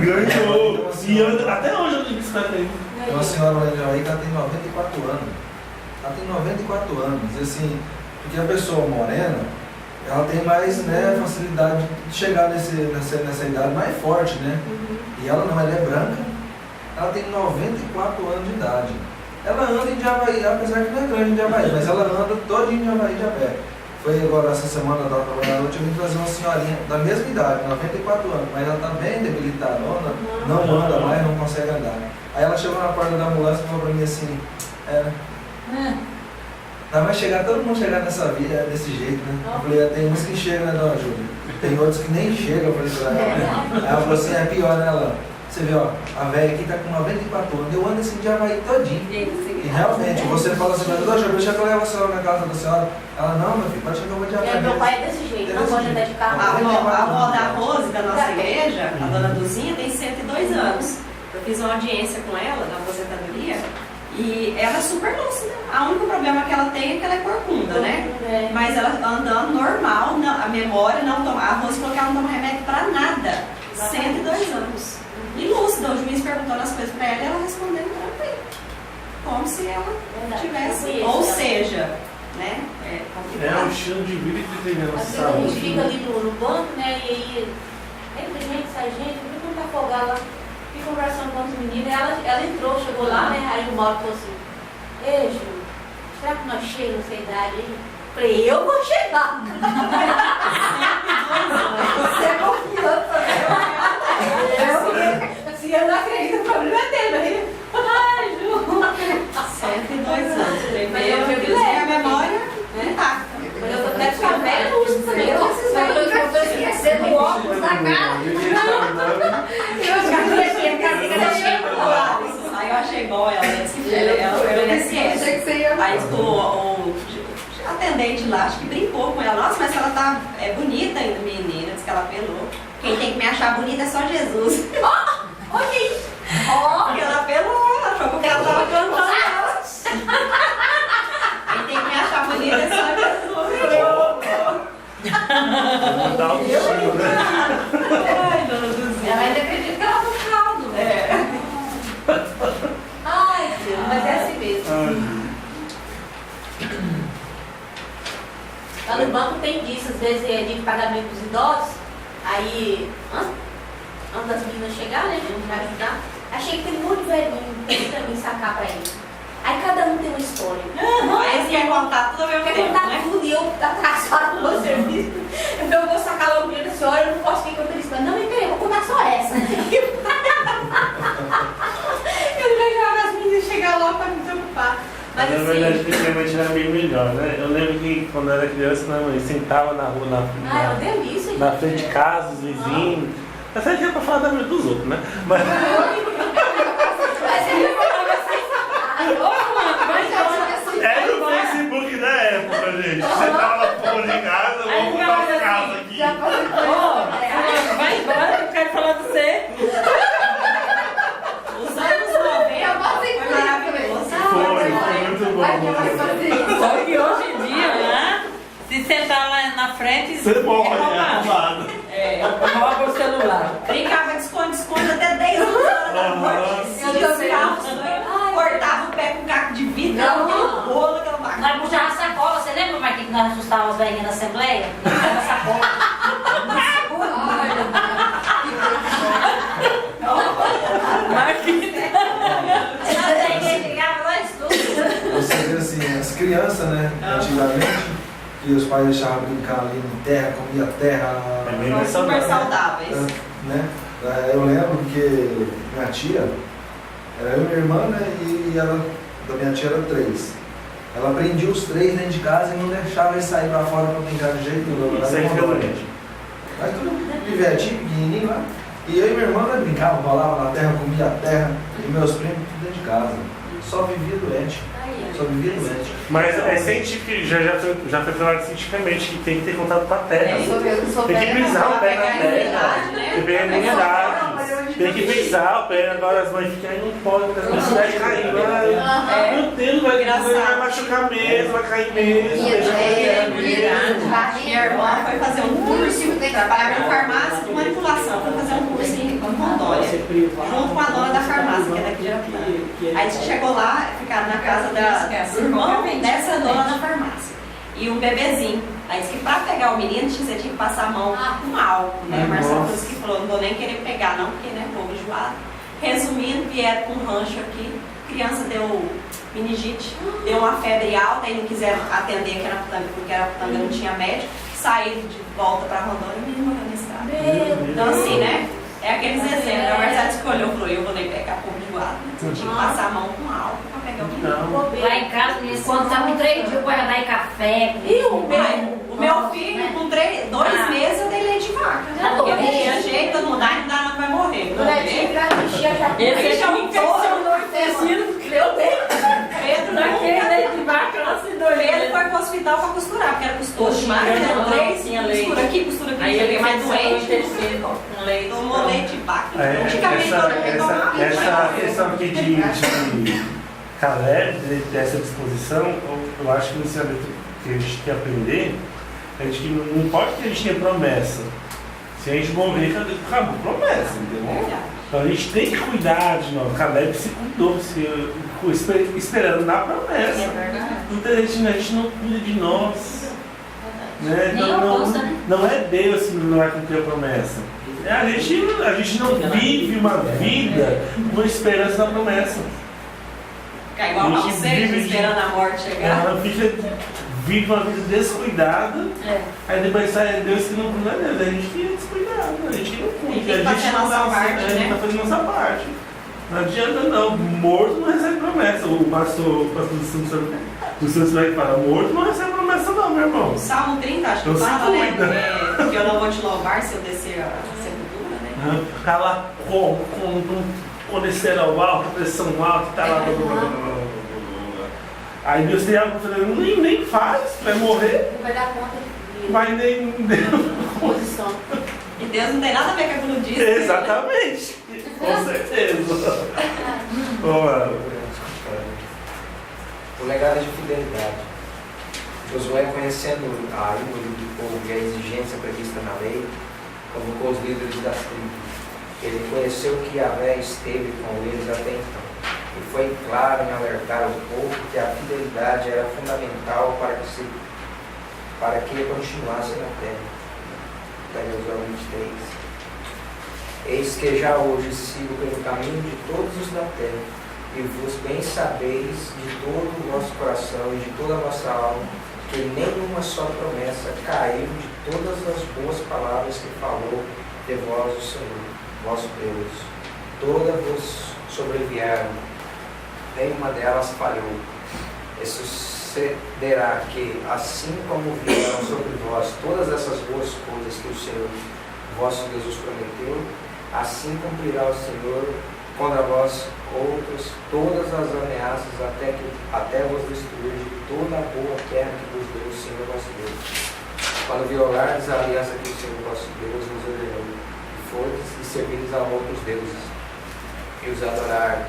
ganhou. E até hoje eu tenho bicicleta aí. Tem uma senhora lá em Jaí que ela tem 94 anos. Ela tem 94 anos. E assim, porque a pessoa morena, ela tem mais, né, facilidade de chegar nessa idade mais forte, né? E ela não, ela é branca. Ela tem 94 anos de idade. Ela anda em Javaí, apesar que não é grande em Javaí, mas ela anda todinho em Javaí de a pé. Foi agora essa semana, eu tive que trazer uma senhorinha da mesma idade, 94 anos, mas ela está bem debilitada, não anda mais, não consegue andar. Aí ela chegou na porta da ambulância e falou para mim assim, vai chegar, todo mundo chegar nessa vida desse jeito, né? Eu falei, tem uns que chegam, né, dona Júlia? Tem outros que nem chegam, eu falei pra ela. Aí ela falou assim, é pior, né, ela? Você vê, ó, a velha aqui tá com 94 anos, eu ando assim de Javaí todinho. E realmente, você fala assim, mas Júlia, deixa que eu levo a senhora na casa da senhora. Ela, não, meu filho, pode chegar, eu vou de Javaí. Meu pai é desse jeito, não pode andar de carro. A avó da Rose, da nossa igreja, a dona Duzinha, tem 102 anos. Eu fiz uma audiência com ela na aposentadoria e ela é super lúcida. O único problema que ela tem é que ela é corcunda, né? Mas ela andando normal, a memória não toma. A Rose falou que ela não toma remédio pra nada. 102 anos. E lúcida, o juiz perguntando as coisas pra ela e ela respondendo tranquilo. Como se ela tivesse. Ou seja, né? É um estilo de vida que tem Às vezes a gente fica ali no banco, né? E aí entra gente, sai gente, não tá afogado lá. Fica conversando com os meninos. Ela entrou, chegou lá, né? Aí o Mauro falou assim, ei, Ju, será que nós chegamos nessa idade aí? Falei, eu vou chegar. Você é confiança, né? Se eu não acredito, o problema é dele. Ai, Ju. 102 anos. Primeiro, a memória intacta. Mas eu tô até ficar velha no uso também. Eu tô esquecendo o óculos na cara. Aí eu achei igual ela, ela foi obediente. Aí o atendente lá, acho que brincou com ela. Nossa, mas ela tá bonita ainda, menina. Diz que ela apelou. Quem tem que me achar bonita é só Jesus. Olha isso. Porque ela apelou, achou que ela tava cantando. Quem tem que me achar bonita é só Jesus. Vou dar um tiro, né? Ai, dona Luzia. Ela ainda acredita que ela tá no caldo. Ai, Deus, mas é assim mesmo. Lá no banco tem disso, às vezes é de pagamento dos idosos. Aí, antes das meninas chegarem, né, pra ajudar, achei que tem um monte de velhinho pra mim sacar pra eles. Aí cada um tem uma história. Aí você quer contar tudo ao mesmo Quer tempo, contar né? tudo e eu atrasado no meu serviço. Então eu vou sacar logo o dinheiro da senhora, eu não posso ficar contando isso. Não, peraí, eu vou contar só essa. Eu deixava as meninas chegar logo pra me preocupar. Mas Na assim, verdade, antigamente era bem melhor, né? Eu lembro que quando eu era criança, minha mãe sentava na rua, é uma delícia. na frente de casa, os vizinhos. Essa aqui é pra falar da vida dos outros, né? Mas... Era o Facebook da época, gente. Você tava lá fora de casa, vamos comprar uma casa aqui. Vai embora que eu quero falar de você. Os anos 90 foi maravilhoso. Foi muito bom. Só que hoje em dia, né? Se sentar lá na frente, Você morre, é roubado. Rouba o celular. Brincava de esconde-esconde até 10 horas da noite. Cortava o pé com caco de vidro, aquele bolo, aquela bagulho. Nós puxávamos sacola, você lembra, Marquinhos, que nós assustávamos as velhinhas na Assembleia? Nós puxávamos sacola. Você vê assim, as crianças, né, antigamente, que os pais deixavam brincar ali em terra, comia terra. É bem Super saudável. saudáveis. Né? Eu lembro que minha tia, era eu e minha irmã, né, e ela, da minha tia era 3. Ela prendia os 3 dentro de casa e não deixava eles sair pra fora pra brincar de jeito nenhum. Isso aí foi doente. Aí tudo pivetinho, pequenininho lá. E eu e minha irmã nós brincava, rolava na terra, comia a terra, e meus primos tudo dentro de casa. Só vivia doente. Só vivia doente. Mas é científico, já foi falado cientificamente que tem que ter contato com a terra. Tem que pisar o pé na terra. Tem que pegar a imunidade. Tem que pisar o pé. Agora as mães ficam aí, não pode, porque as mães vai cair. Meu Deus, vai machucar mesmo, vai cair mesmo. Minha irmã foi fazer um curso, trabalhava na farmácia de manipulação, foi fazer um curso em Rondônia, junto com a dona da farmácia, que é daqui de Arapiraca. Aí chegou lá, ficaram na casa da irmã dessa dona da farmácia. E um bebezinho. Aí disse que pra pegar o menino, você tinha que passar a mão com álcool, né? Marcelo disse que falou, não vou nem querer pegar não, porque, né, povo enjoado. Resumindo, vieram com um rancho aqui, criança deu meningite, deu uma febre alta e não quiseram atender que era porque Araputanga não tinha médico, saíram de volta pra Rondônia e o menino morreu na estrada. Então assim, né? É aqueles exemplos. A Marcela escolheu, falou, eu vou nem pegar povo enjoado, né? Você tinha que passar a mão com álcool pra pegar o menino. Lá em casa, quando tá com 3 dias, põe dar em café. E o meu filho, com 2 meses, eu dei leite de vaca. Porque não tinha jeito, não dá, não vai morrer. Esse é um infecção intestino, meu Deus. Pedro Naquele leite de vaca, ela se doeu. Pedro foi pro hospital pra costurar, porque era custoso demais, eram 3, costura aqui, Aí ele cheguei mais doente. com leite. Tomou leite de vaca. Essa questão aqui de Caleb, dessa disposição, eu acho que o ensinamento que a gente tem que aprender é de que não importa que a gente tenha promessa. Se a gente morrer, acabou a promessa, entendeu? Então a gente tem que cuidar de nós. Caleb se cuidou, esperando na promessa. Então a gente não cuida de nós. Né? Então, não é Deus que não vai cumprir a promessa. A gente não vive uma vida com esperança na promessa. Ficar igual a vocês, esperando a morte chegar. Ela vive uma vida descuidada, aí depois sai Deus que não é Deus, a gente que é descuidado, a gente que não cuida, a gente não dá parte, a gente tá fazendo a nossa parte. Não adianta não, morto não recebe promessa. O pastor do seu vai falar, morto não recebe promessa não, meu irmão. O Salmo 30, acho que fala, né? Que eu não vou te louvar se eu descer a sepultura, né? Ficar lá com descer ao alto, pressão alta, tá lá. Aí Deus tem algo pra fazer, nem faz, vai morrer. Não vai dar conta de vida. Vai nem Posição. E Deus não tem nada a ver com aquilo disso. Exatamente, com certeza. O legado de fidelidade. Josué, conhecendo a índole do povo e a exigência prevista na lei, convocou os líderes das tribos. Ele conheceu que Yahvé esteve com eles até então. E foi claro em alertar o povo que a fidelidade era fundamental para que continuasse na terra. Josué 23. Eis que já hoje sigo pelo caminho de todos os da terra, e vos bem sabeis de todo o vosso coração e de toda a vossa alma, que nenhuma só promessa caiu de todas as boas palavras que falou de vós o Senhor, vosso Deus. Todas vos sobrevieram, nenhuma delas falhou. E sucederá que, assim como vieram sobre vós todas essas boas coisas que o Senhor, vosso Deus, vos prometeu, assim cumprirá o Senhor contra vós outros todas as ameaças até vos destruir de toda a boa terra que vos deu o Senhor vosso Deus. Quando violardes a aliança que o Senhor vosso Deus vos ordenou, e fordes e servides a outros deuses, e os adorardes,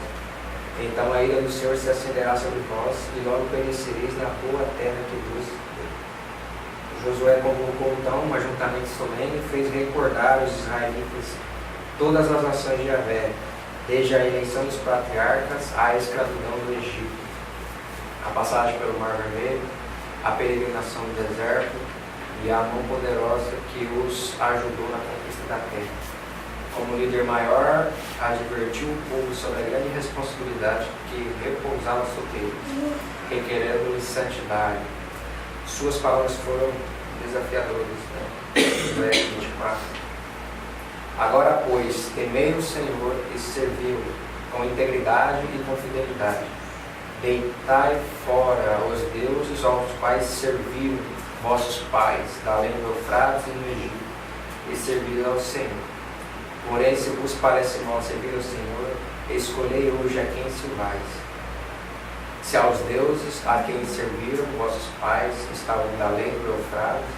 então a ira do Senhor se acenderá sobre vós, e logo perecereis na boa terra que vos deu. Josué convocou então um ajuntamento solene e fez recordar os israelitas todas as ações de Yahvé, desde a eleição dos patriarcas à escravidão do Egito, a passagem pelo Mar Vermelho, a peregrinação do deserto e a mão poderosa que os ajudou na conquista da terra. Como líder maior, advertiu o povo sobre a grande responsabilidade que repousava sobre eles, requerendo-lhes santidade. Suas palavras foram desafiadoras. Josué 24. Agora, pois, temei o Senhor e servi-o com integridade e com fidelidade. Deitai fora os deuses aos quais serviram vossos pais, da além do Eufrates e no Egito, e servi ao Senhor. Porém, se vos parece mal servir ao Senhor, escolhei hoje a quem sirvais. Se aos deuses a quem serviram vossos pais estavam da além do Eufrates,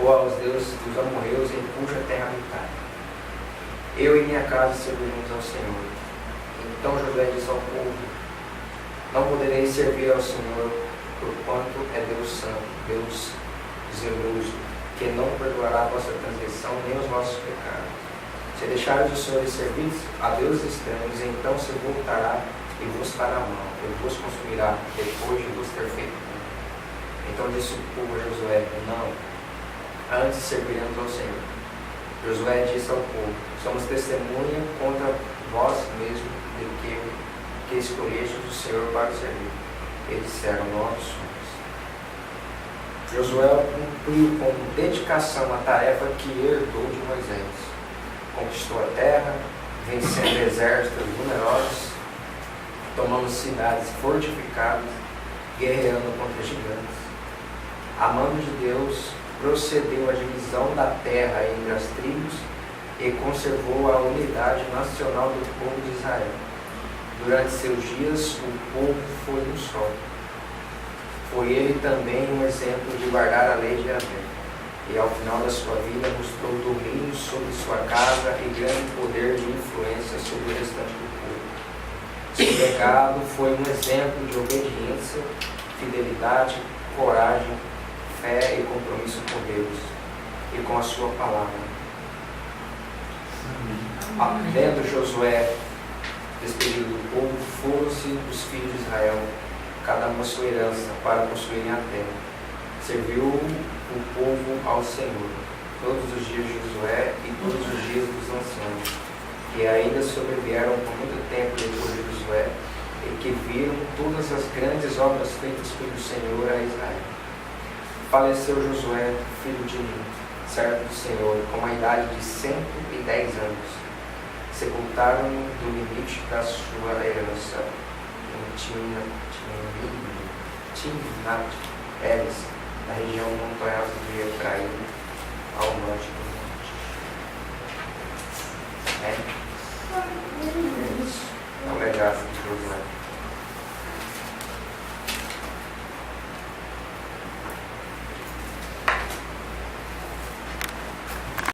ou aos deuses dos amorreus em cuja terra habitai. Eu e minha casa serviremos ao Senhor. Então Josué disse ao povo: não podereis servir ao Senhor, porquanto é Deus santo, Deus zeloso, que não perdoará a vossa transgressão nem os vossos pecados. Se deixares o Senhor e servir a deuses estranhos, então se voltará e vos fará mal, e vos consumirá, depois de vos ter feito mal. Então disse o povo a Josué: não, antes serviremos ao Senhor. Josué disse ao povo: somos testemunha contra vós mesmos de que escolhestes o Senhor para servir. Eles disseram: nós somos. Josué cumpriu com dedicação a tarefa que herdou de Moisés. Conquistou a terra, vencendo exércitos numerosos, tomando cidades fortificadas, guerreando contra gigantes. Amando de Deus, procedeu à divisão da terra entre as tribos e conservou a unidade nacional do povo de Israel. Durante seus dias, o povo foi um só. Foi ele também um exemplo de guardar a lei de Yahvé. E ao final da sua vida mostrou domínio sobre sua casa e grande poder de influência sobre o restante do povo. Seu legado foi um exemplo de obediência, fidelidade, coragem, fé e compromisso com Deus e com a sua palavra. Vendo Josué despedido do povo, foram-se os filhos de Israel, cada um a sua herança, para possuírem a terra. Serviu o povo ao Senhor todos os dias de Josué e todos os dias dos anciãos, que ainda sobrevieram por muito tempo depois de Josué, e que viram todas as grandes obras feitas pelo Senhor a Israel. Faleceu Josué, filho de Nun, servo do Senhor, com a idade de 110 anos. Sepultaram-no do limite da sua herança em Timnat-Heres, na região montanhosa de Efraim,